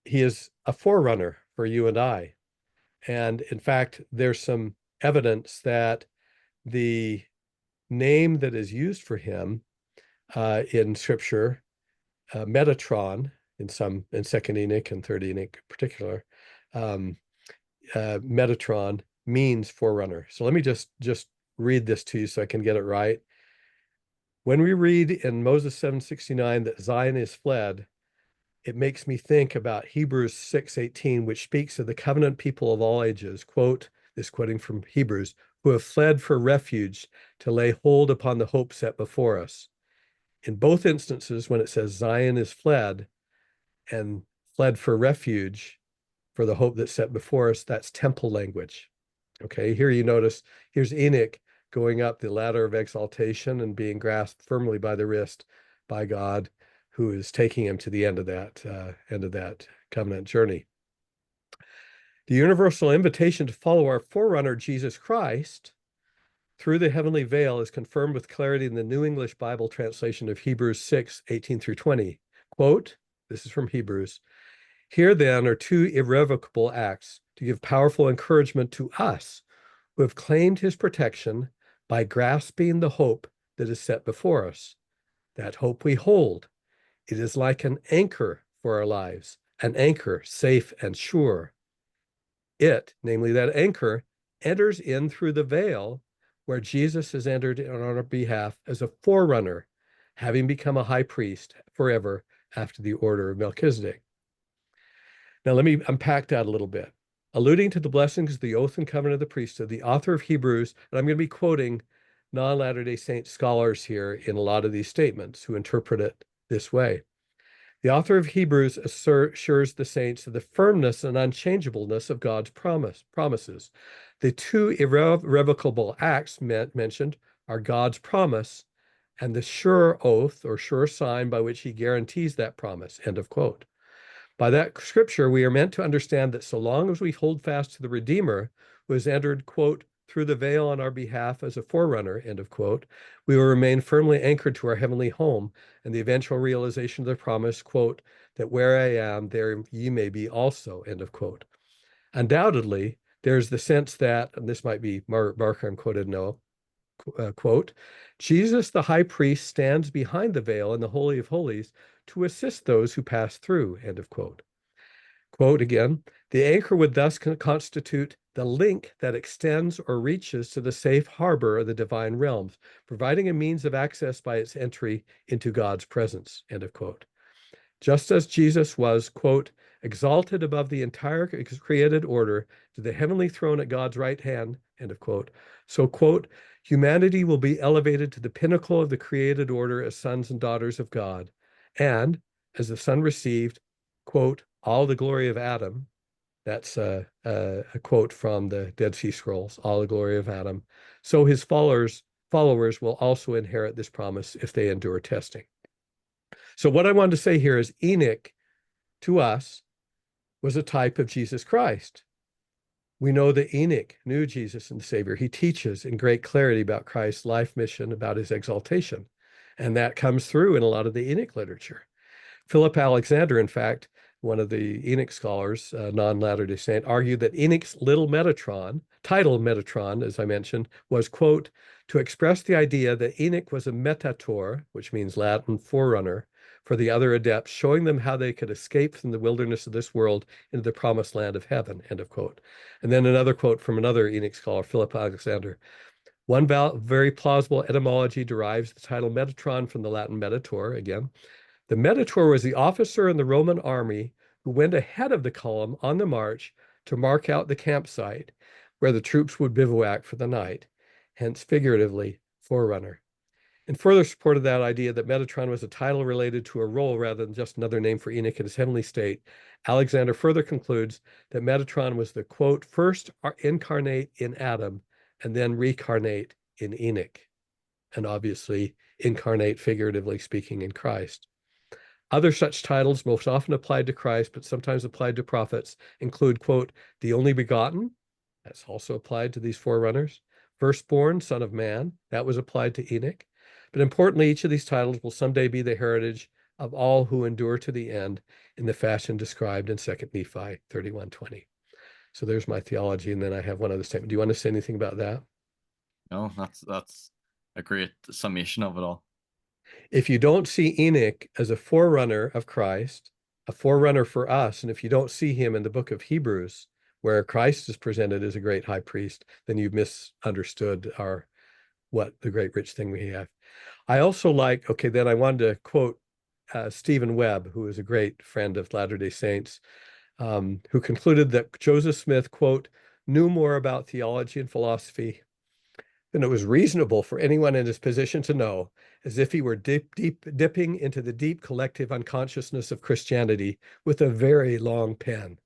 he is a forerunner for you and I. And in fact, there's some evidence that the name that is used for him in Scripture, Metatron, in Second Enoch and Third Enoch in particular, Metatron means forerunner. So let me just read this to you so I can get it right. When we read in Moses 7:69 that Zion is fled, it makes me think about Hebrews 6:18, which speaks of the covenant people of all ages, quoting from Hebrews, who have fled for refuge to lay hold upon the hope set before us. In both instances, when it says Zion is fled and fled for refuge for the hope that's set before us, that's temple language. Okay, here you notice, here's Enoch going up the ladder of exaltation and being grasped firmly by the wrist by God, who is taking him to the end of that covenant journey. The universal invitation to follow our forerunner, Jesus Christ, through the heavenly veil is confirmed with clarity in the New English Bible translation of Hebrews 6:18-20. Quote, this is from Hebrews, "Here then are two irrevocable acts to give powerful encouragement to us who have claimed his protection by grasping the hope that is set before us. That hope we hold. It is like an anchor for our lives, an anchor safe and sure. It, namely that anchor, enters in through the veil where Jesus has entered on our behalf as a forerunner, having become a high priest forever after the order of Melchizedek." Now let me unpack that a little bit. Alluding to the blessings of the oath and covenant of the priesthood, the author of Hebrews, and I'm going to be quoting non-Latter-day Saint scholars here in a lot of these statements who interpret it this way. The author of Hebrews assures the saints of the firmness and unchangeableness of God's promises. The two irrevocable acts mentioned are God's promise and the sure oath or sure sign by which he guarantees that promise, end of quote. By that scripture, we are meant to understand that so long as we hold fast to the Redeemer, who has entered, quote, through the veil on our behalf as a forerunner, end of quote, we will remain firmly anchored to our heavenly home and the eventual realization of the promise, quote, that where I am, there ye may be also, end of quote. Undoubtedly, there's the sense that, and this might be Markham quoted, no, quote, Jesus the high priest stands behind the veil in the Holy of Holies to assist those who pass through, end of quote. Quote again, the anchor would thus constitute the link that extends or reaches to the safe harbor of the divine realms, providing a means of access by its entry into God's presence, end of quote. Just as Jesus was, quote, exalted above the entire created order to the heavenly throne at God's right hand, end of quote. So, quote, humanity will be elevated to the pinnacle of the created order as sons and daughters of God. And as the Son received, quote, all the glory of Adam, that's a quote from the Dead Sea Scrolls, all the glory of Adam. So his followers will also inherit this promise if they endure testing. So what I wanted to say here is Enoch, to us, was a type of Jesus Christ. We know that Enoch knew Jesus and the Savior. He teaches in great clarity about Christ's life mission, about his exaltation. And that comes through in a lot of the Enoch literature. Philip Alexander, in fact, one of the Enoch scholars, non-Latter-day Saint, argued that Enoch's little Metatron, titled Metatron, as I mentioned, was, quote, to express the idea that Enoch was a metator, which means Latin forerunner, for the other adepts, showing them how they could escape from the wilderness of this world into the promised land of heaven, end of quote. And then another quote from another Enoch scholar, Philip Alexander. One very plausible etymology derives the title Metatron from the Latin metator, again. The metator was the officer in the Roman army who went ahead of the column on the march to mark out the campsite where the troops would bivouac for the night, hence figuratively, forerunner. In further support of that idea that Metatron was a title related to a role rather than just another name for Enoch in his heavenly state, Alexander further concludes that Metatron was the, quote, first incarnate in Adam and then recarnate in Enoch, and obviously incarnate, figuratively speaking, in Christ. Other such titles, most often applied to Christ, but sometimes applied to prophets, include, quote, the only begotten, that's also applied to these forerunners, firstborn, son of man, that was applied to Enoch. But importantly, each of these titles will someday be the heritage of all who endure to the end in the fashion described in 2 Nephi 31:20. So there's my theology, and then I have one other statement. Do you want to say anything about that? No, that's a great summation of it all. If you don't see Enoch as a forerunner of Christ, a forerunner for us, and if you don't see him in the book of Hebrews, where Christ is presented as a great high priest, then you've misunderstood what the great rich thing we have. I also like, okay, then I wanted to quote Stephen Webb, who is a great friend of Latter-day Saints, who concluded that Joseph Smith, quote, knew more about theology and philosophy than it was reasonable for anyone in his position to know, as if he were dipping into the deep collective unconsciousness of Christianity with a very long pen,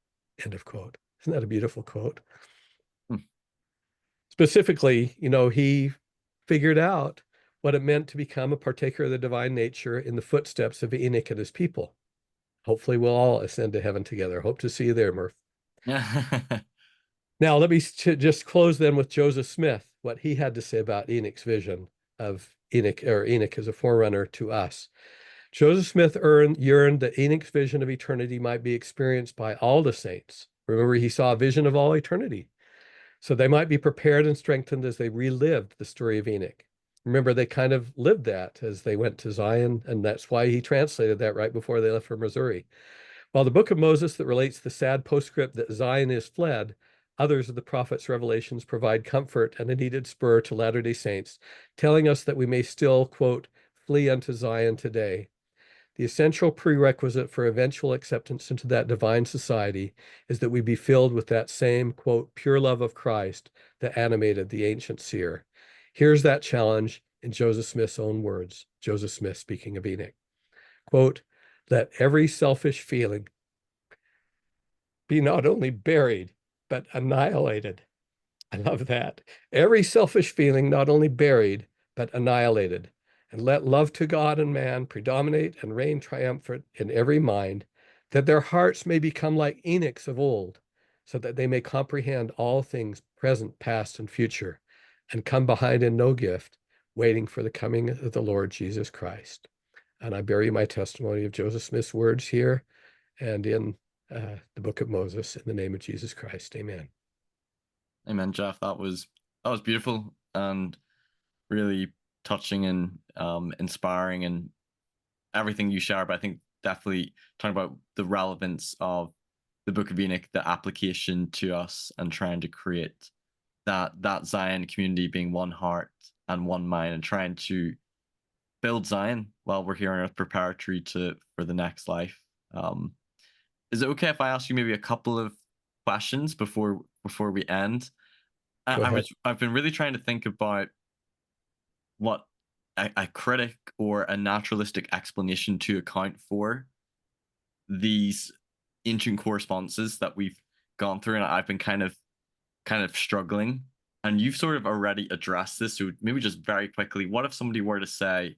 end of quote. Isn't that a beautiful quote? Specifically, he figured out what it meant to become a partaker of the divine nature in the footsteps of Enoch and his people. Hopefully we'll all ascend to heaven together. Hope to see you there, Murph. Now, let me just close then with Joseph Smith, what he had to say about Enoch's vision of Enoch as a forerunner to us. Joseph Smith yearned that Enoch's vision of eternity might be experienced by all the saints. Remember, he saw a vision of all eternity. So they might be prepared and strengthened as they relived the story of Enoch. Remember, they kind of lived that as they went to Zion, and that's why he translated that right before they left for Missouri. While the book of Moses that relates the sad postscript that Zion is fled, others of the prophet's revelations provide comfort and a needed spur to Latter-day Saints, telling us that we may still, quote, flee unto Zion today. The essential prerequisite for eventual acceptance into that divine society is that we be filled with that same, quote, pure love of Christ that animated the ancient seer. Here's that challenge in Joseph Smith's own words, Joseph Smith speaking of Enoch. Quote, Let every selfish feeling be not only buried, but annihilated. I love that. Every selfish feeling not only buried, but annihilated. And let love to God and man predominate and reign triumphant in every mind, that their hearts may become like Enoch's of old, so that they may comprehend all things present, past, and future, and come behind in no gift, waiting for the coming of the Lord Jesus Christ. And I bury my testimony of Joseph Smith's words here and in the Book of Moses, in the name of Jesus Christ. Amen. Amen, Jeff. That was beautiful and really touching and inspiring, and everything you shared. But I think definitely talking about the relevance of the Book of Enoch, the application to us, and trying to create that Zion community, being one heart and one mind, and trying to build Zion while we're here on earth, preparatory for the next life. Is it okay if I ask you maybe a couple of questions before we end? I've been really trying to think about what a critic or a naturalistic explanation to account for these ancient correspondences that we've gone through, and I've been kind of struggling. And you've sort of already addressed this, so maybe just very quickly, what if somebody were to say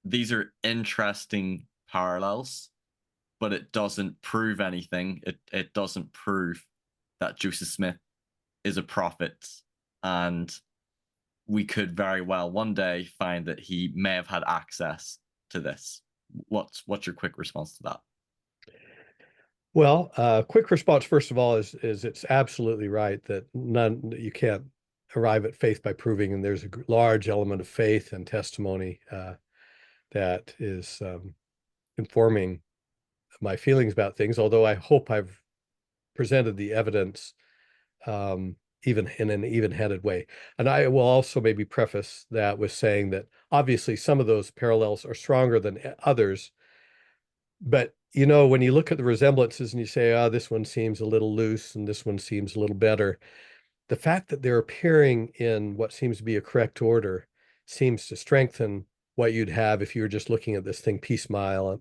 these are interesting parallels, but it doesn't prove anything? It doesn't prove that Joseph Smith is a prophet, and we could very well one day find that he may have had access to this. What's your quick response to that? Well, quick response, first of all, is it's absolutely right that you can't arrive at faith by proving, and there's a large element of faith and testimony that is informing my feelings about things, although I hope I've presented the evidence even in an even-handed way. And I will also maybe preface that with saying that obviously some of those parallels are stronger than others, but you know, when you look at the resemblances and you say, oh, this one seems a little loose and this one seems a little better, the fact that they're appearing in what seems to be a correct order seems to strengthen what you'd have if you were just looking at this thing piecemeal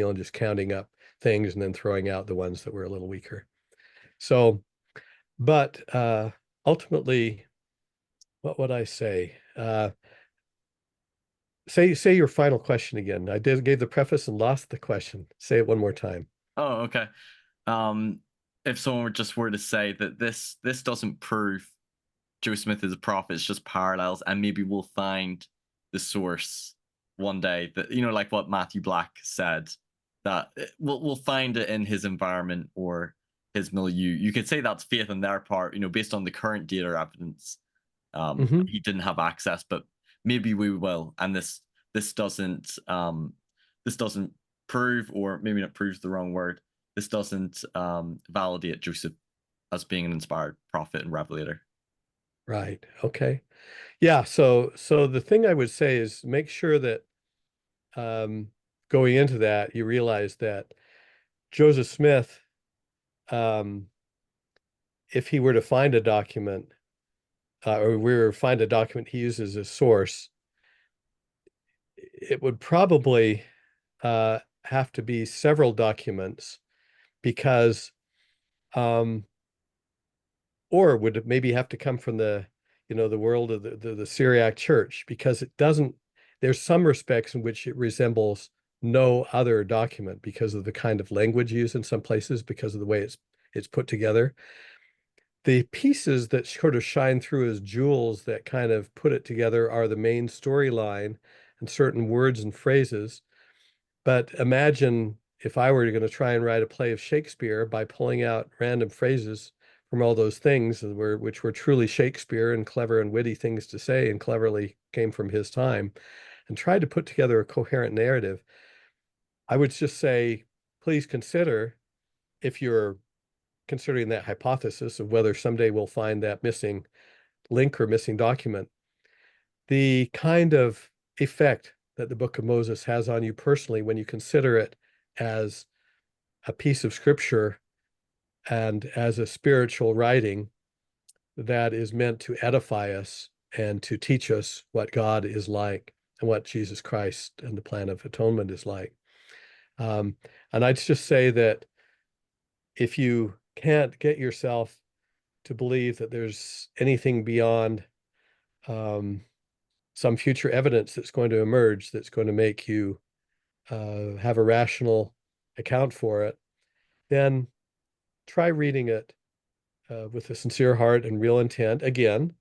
and just counting up things and then throwing out the ones that were a little weaker. So, but ultimately, what would I say? Say your final question again. I gave the preface and lost the question. Say it one more time. Oh, okay. If someone were to say that this doesn't prove Joseph Smith is a prophet, it's just parallels, and maybe we'll find the source one day, that, you know, like what Matthew Black said, that we'll find it in his environment or his milieu. You could say that's faith on their part, you know, based on the current data or evidence. He didn't have access, but maybe we will. And this doesn't prove, or maybe not proves the wrong word. This doesn't validate Joseph as being an inspired prophet and revelator. Right. Okay. Yeah. So the thing I would say is make sure that going into that, you realize that Joseph Smith, if he were to find a document, or we were to find a document he uses as source, it would probably have to be several documents, because or would it maybe have to come from the world of the Syriac church, because it doesn't, there's some respects in which it resembles no other document because of the kind of language used in some places, because of the way it's put together. The pieces that sort of shine through as jewels that kind of put it together are the main storyline and certain words and phrases. But imagine if I were going to try and write a play of Shakespeare by pulling out random phrases from all those things which were truly Shakespeare and clever and witty things to say and cleverly came from his time, and tried to put together a coherent narrative. I would just say, please consider, if you're considering that hypothesis of whether someday we'll find that missing link or missing document, the kind of effect that the Book of Moses has on you personally when you consider it as a piece of scripture and as a spiritual writing that is meant to edify us and to teach us what God is like and what Jesus Christ and the plan of atonement is like. And I'd just say that if you can't get yourself to believe that there's anything beyond some future evidence that's going to emerge that's going to make you have a rational account for it, then try reading it with a sincere heart and real intent again,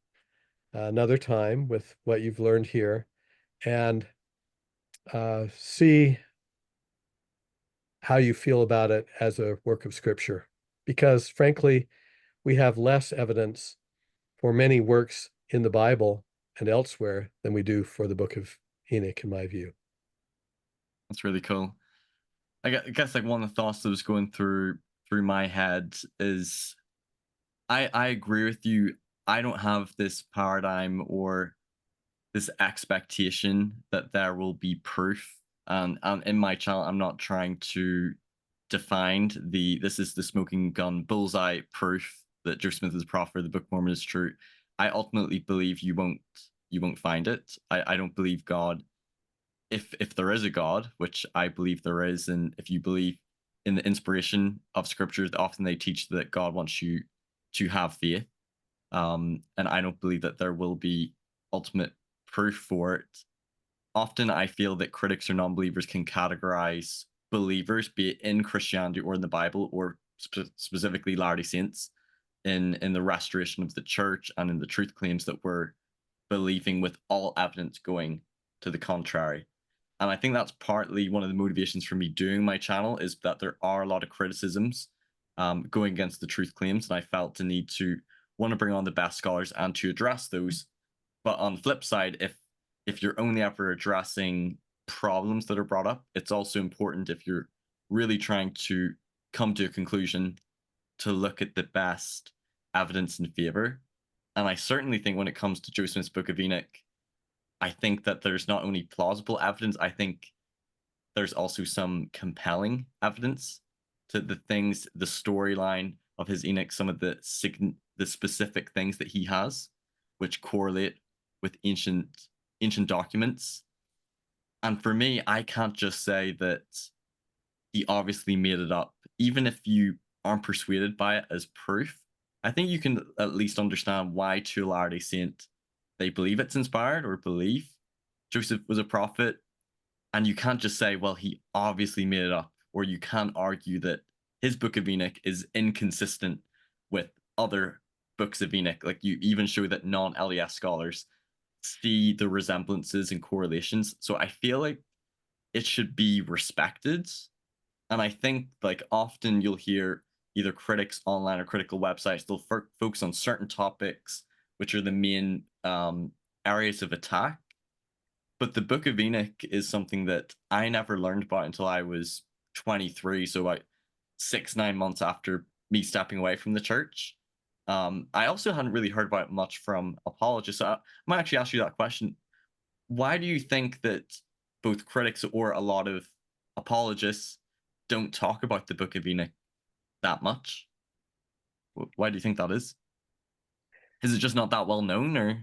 another time with what you've learned here, and see how you feel about it as a work of Scripture. Because frankly, we have less evidence for many works in the Bible and elsewhere than we do for the Book of Enoch, in my view. That's really cool. I guess like one of the thoughts that was going through my head is I agree with you. I don't have this paradigm or this expectation that there will be proof. And in my channel, I'm not trying to define this is the smoking gun bullseye proof that Joseph Smith is a prophet, the Book of Mormon is true. I ultimately believe you won't find it. I don't believe God. If there is a God, which I believe there is, and if you believe in the inspiration of scriptures, often they teach that God wants you to have faith. And I don't believe that there will be ultimate proof for it. Often I feel that critics or non-believers can categorize believers, be it in Christianity or in the Bible, or specifically Latter-day Saints, in the restoration of the church and in the truth claims that we're believing with all evidence going to the contrary. And I think that's partly one of the motivations for me doing my channel, is that there are a lot of criticisms going against the truth claims, and I felt the need to want to bring on the best scholars and to address those. But on the flip side, if you're only ever addressing problems that are brought up, it's also important, if you're really trying to come to a conclusion, to look at the best evidence in favor. And I certainly think when it comes to Joseph Smith's Book of Enoch, I think that there's not only plausible evidence, I think there's also some compelling evidence to the things, the storyline of his Enoch, some of the specific things that he has, which correlate with ancient documents. And for me, I can't just say that he obviously made it up. Even if you aren't persuaded by it as proof, I think you can at least understand why to a Latter-day Saint they believe it's inspired, or believe Joseph was a prophet. And you can't just say, well, he obviously made it up, or you can't argue that his Book of Enoch is inconsistent with other books of Enoch. Like, you even show that non-LDS scholars see the resemblances and correlations. So I feel like it should be respected. And I think, like, often you'll hear either critics online or critical websites, they'll focus on certain topics, which are the main areas of attack. But the Book of Enoch is something that I never learned about until I was 23, so about 6-9 months after me stepping away from the church. I also hadn't really heard about it much from apologists. So I might actually ask you that question. Why do you think that both critics or a lot of apologists don't talk about the Book of Enoch that much? Why do you think that is? Is it just not that well known, or?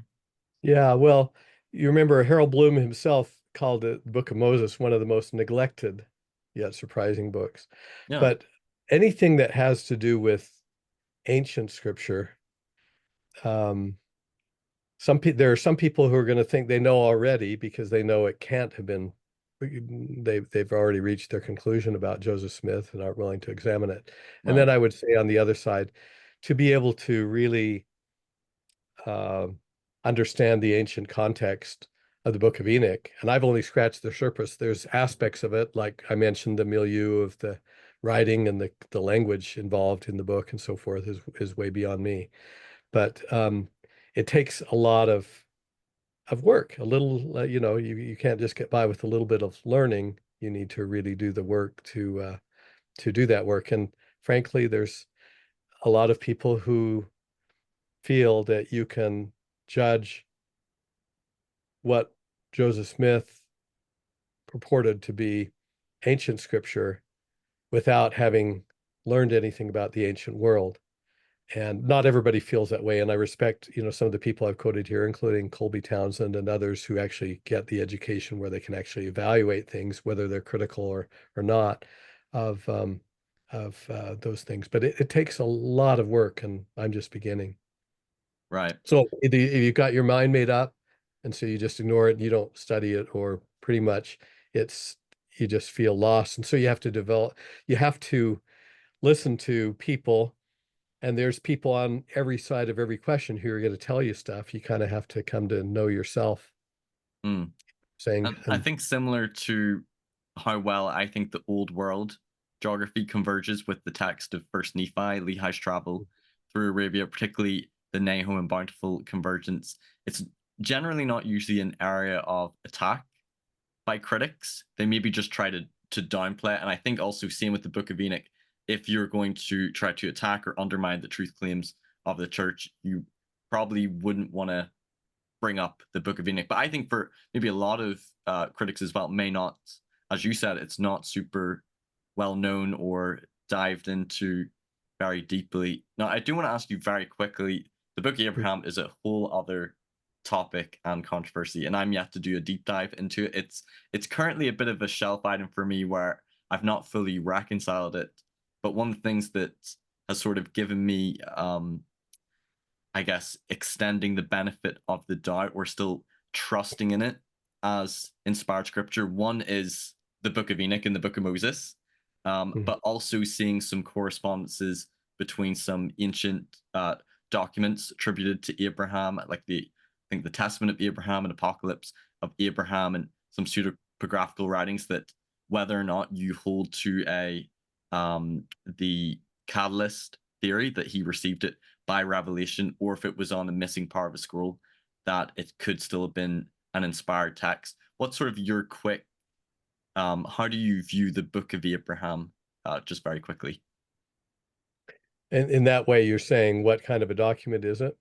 Yeah, well, you remember Harold Bloom himself called it the Book of Moses one of the most neglected yet surprising books. Yeah. But anything that has to do with ancient scripture, there are some people who are going to think they know already because they know it can't have been. They've already reached their conclusion about Joseph Smith and aren't willing to examine it. And then I would say on the other side, to be able to really understand the ancient context of the Book of Enoch, and I've only scratched the surface. There's aspects of it, like I mentioned, the milieu of the writing and the language involved in the book and so forth is way beyond me. But it takes a lot of work, a little, you can't just get by with a little bit of learning. You need to really do the work to do that work. And frankly, there's a lot of people who feel that you can judge what Joseph Smith purported to be ancient scripture without having learned anything about the ancient world. And not everybody feels that way. And I respect, some of the people I've quoted here, including Colby Townsend and others who actually get the education where they can actually evaluate things, whether they're critical or not of those things. But it takes a lot of work, and I'm just beginning. Right. So either you've got your mind made up, and so you just ignore it and you don't study it, or pretty much you just feel lost. And so you have to listen to people, and there's people on every side of every question who are going to tell you stuff. You kind of have to come to know yourself. Mm. Saying, I think similar to how well I think the old world geography converges with the text of First Nephi, Lehi's travel through Arabia, particularly the Nahum and Bountiful convergence. It's generally not usually an area of attack by critics. They maybe just try to downplay it. And I think also same with the Book of Enoch, if you're going to try to attack or undermine the truth claims of the church, you probably wouldn't want to bring up the Book of Enoch. But I think for maybe a lot of critics as well, may not, as you said, it's not super well known or dived into very deeply. Now, I do want to ask you very quickly, the Book of Abraham is a whole other topic and controversy, and I'm yet to do a deep dive into it. It's currently a bit of a shelf item for me where I've not fully reconciled it. But one of the things that has sort of given me I guess, extending the benefit of the doubt or still trusting in it as inspired scripture. One is the Book of Enoch and the Book of Moses, but also seeing some correspondences between some ancient documents attributed to Abraham, like I think the Testament of Abraham and Apocalypse of Abraham, and some pseudepigraphical writings that whether or not you hold to the catalyst theory that he received it by revelation, or if it was on a missing part of a scroll, that it could still have been an inspired text. What's sort of your quick, how do you view the Book of Abraham, just very quickly? And in that way, you're saying, what kind of a document is it?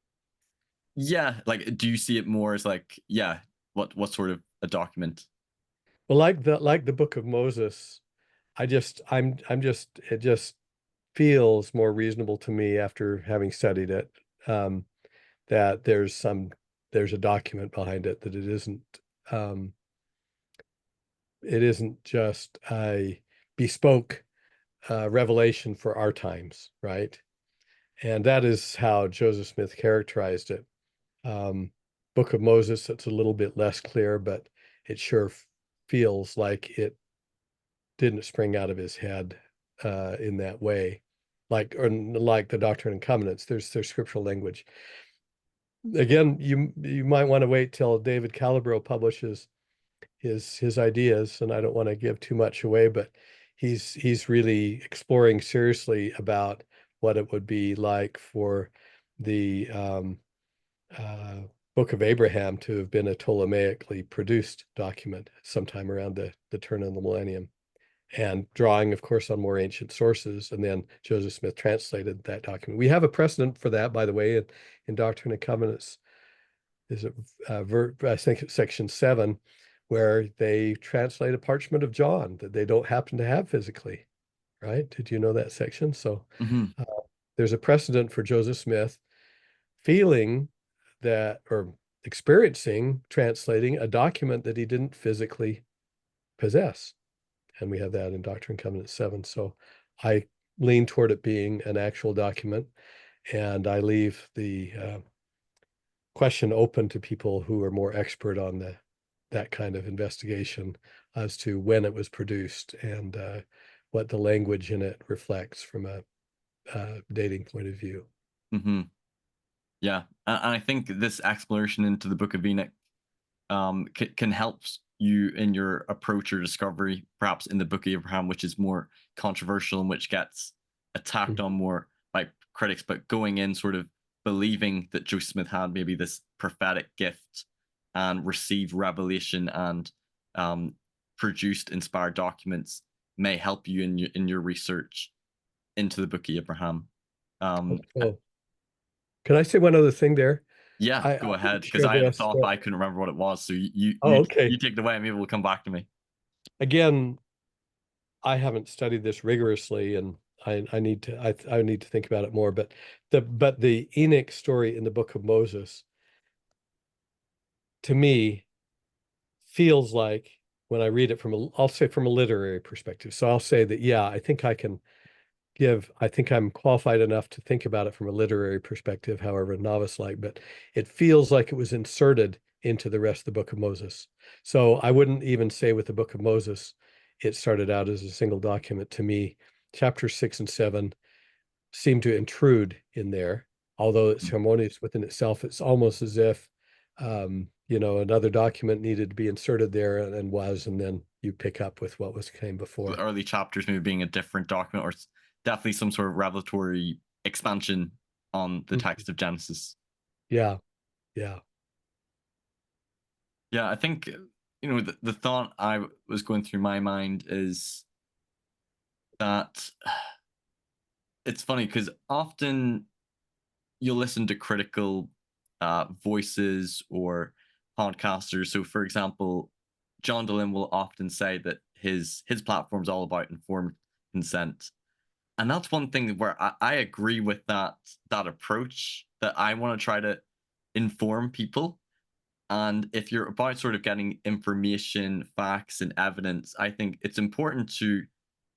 Yeah, like, do you see it more as like, yeah, what sort of a document? Well, like the Book of Moses, it just feels more reasonable to me after having studied it, that there's a document behind it, that it isn't just a bespoke revelation for our times, right? And that is how Joseph Smith characterized it. Book of Moses, it's a little bit less clear, but it sure feels like it didn't spring out of his head in that way. Like the Doctrine and Covenants, there's scriptural language. Again, you might want to wait till David Calabro publishes his ideas, and I don't want to give too much away, but he's really exploring seriously about what it would be like for the Book of Abraham to have been a Ptolemaically produced document sometime around the turn of the millennium, and drawing, of course, on more ancient sources. And then Joseph Smith translated that document. We have a precedent for that, by the way, in Doctrine and Covenants. Is it I think it's section 7, where they translate a parchment of John that they don't happen to have physically, right? Did you know that section? So there's a precedent for Joseph Smith feeling that, or experiencing, translating a document that he didn't physically possess. And we have that in Doctrine and Covenants 7. So I lean toward it being an actual document, and I leave the question open to people who are more expert on that kind of investigation as to when it was produced and what the language in it reflects from a dating point of view. Yeah, and I think this exploration into the Book of Enoch can help you in your approach or discovery, perhaps in the Book of Abraham, which is more controversial and which gets attacked on more by critics, but going in sort of believing that Joseph Smith had maybe this prophetic gift and received revelation and produced inspired documents may help you in your research into the Book of Abraham. Can I say one other thing there? Yeah, go ahead, because I had a thought, but I couldn't remember what it was. So you take it away, and maybe we'll come back to me. Again, I haven't studied this rigorously, and I need to I need to think about it more. But the Enoch story in the Book of Moses, to me, feels like, when I read it I'll say from a literary perspective. So I'll say that, yeah, I think I'm qualified enough to think about it from a literary perspective, however novice-like, but it feels like it was inserted into the rest of the Book of Moses. So I wouldn't even say with the Book of Moses, it started out as a single document. To me, chapters 6 and 7 seem to intrude in there, although it's harmonious within itself. It's almost as if, another document needed to be inserted there and was, and then you pick up with what came before. The early chapters maybe being a different document, or definitely some sort of revelatory expansion on the text of Genesis. Yeah. Yeah, I think, the thought I was going through my mind is that it's funny because often you'll listen to critical voices or podcasters. So, for example, John Dehlin will often say that his platform is all about informed consent, and that's one thing where I agree with that approach. That I want to try to inform people, and if you're about sort of getting information, facts, and evidence, I think it's important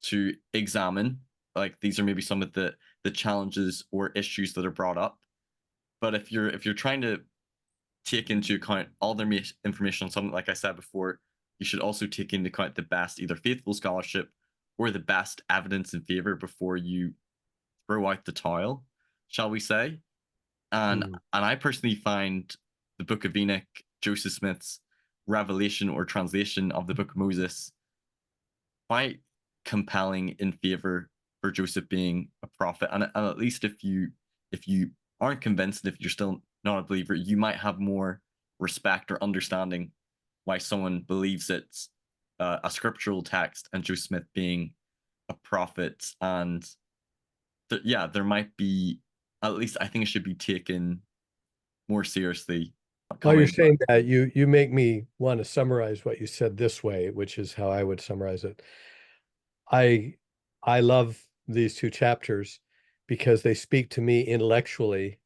to examine. Like, these are maybe some of the challenges or issues that are brought up. But if you're trying to take into account all the information on something, like I said before, you should also take into account the best, either faithful scholarship or the best evidence in favor before you throw out the towel, shall we say. And I personally find the Book of Enoch, Joseph Smith's revelation or translation of the Book of Moses, quite compelling in favor for Joseph being a prophet. And at least if you aren't convinced, if you're still not a believer, you might have more respect or understanding why someone believes it's a scriptural text and Joseph Smith being a prophet. And there might be, at least I think it should be taken more seriously. While you're saying that, you make me want to summarize what you said this way, which is how I would summarize it. I love these two chapters because they speak to me intellectually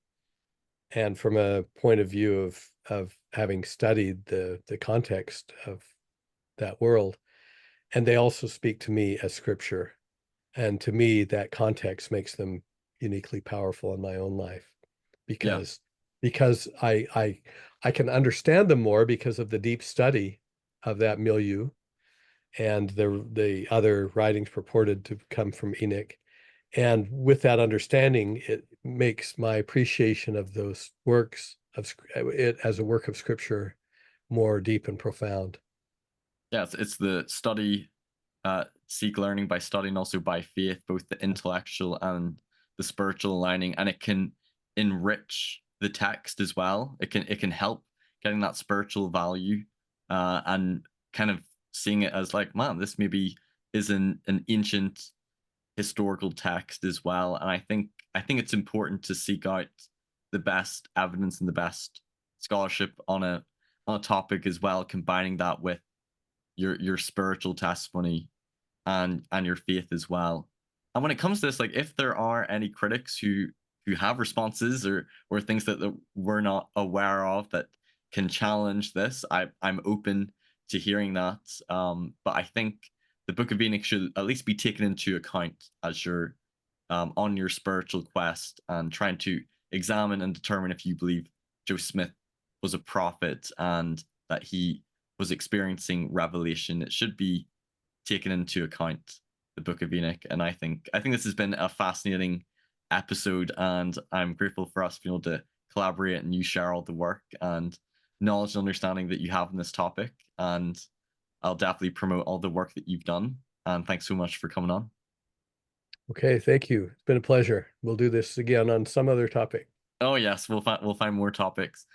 and from a point of view of having studied the context of that world. And they also speak to me as scripture. And to me, that context makes them uniquely powerful in my own life because I can understand them more because of the deep study of that milieu and the other writings purported to come from Enoch. And with that understanding, it makes my appreciation of those works of it as a work of scripture more deep and profound. Yeah, it's the study, seek learning by study and also by faith, both the intellectual and the spiritual aligning, and it can enrich the text as well. It can help getting that spiritual value, and kind of seeing it as like, man, this maybe is an ancient historical text as well. And I think it's important to seek out the best evidence and the best scholarship on a topic as well, combining that with your spiritual testimony and your faith as well. And when it comes to this, like, if there are any critics who have responses or things that we're not aware of that can challenge this, I'm open to hearing that. But I think the Book of Enoch should at least be taken into account as you're on your spiritual quest and trying to examine and determine if you believe Joseph Smith was a prophet and that he was experiencing revelation. It should be taken into account, the Book of Enoch. And I think this has been a fascinating episode, and I'm grateful for us being able to collaborate and you share all the work and knowledge and understanding that you have in this topic. And I'll definitely promote all the work that you've done. And thanks so much for coming on. Okay, thank you. It's been a pleasure. We'll do this again on some other topic. Oh yes, we'll find more topics.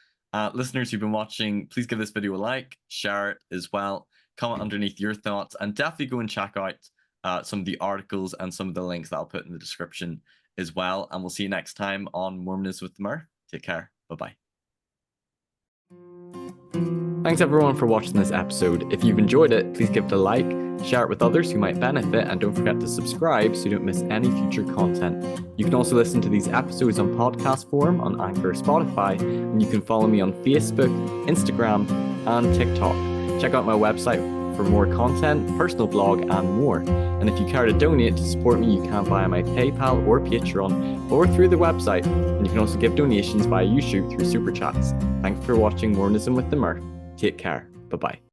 Listeners who've been watching, please give this video a like, share it as well, comment underneath your thoughts, and definitely go and check out some of the articles and some of the links that I'll put in the description as well. And we'll see you next time on Mormonism with the Murph. Take care. Bye-bye. Thanks everyone for watching this episode. If you've enjoyed it, please give it a like, Share it with others who might benefit, and don't forget to subscribe so you don't miss any future content. You can also listen to these episodes on podcast form on Anchor or Spotify, and you can follow me on Facebook, Instagram, and TikTok. Check out my website for more content, personal blog, and more. And if you care to donate to support me, you can via my PayPal or Patreon, or through the website. And you can also give donations via YouTube through Super Chats. Thanks for watching Mormonism with the Murph. Take care. Bye-bye.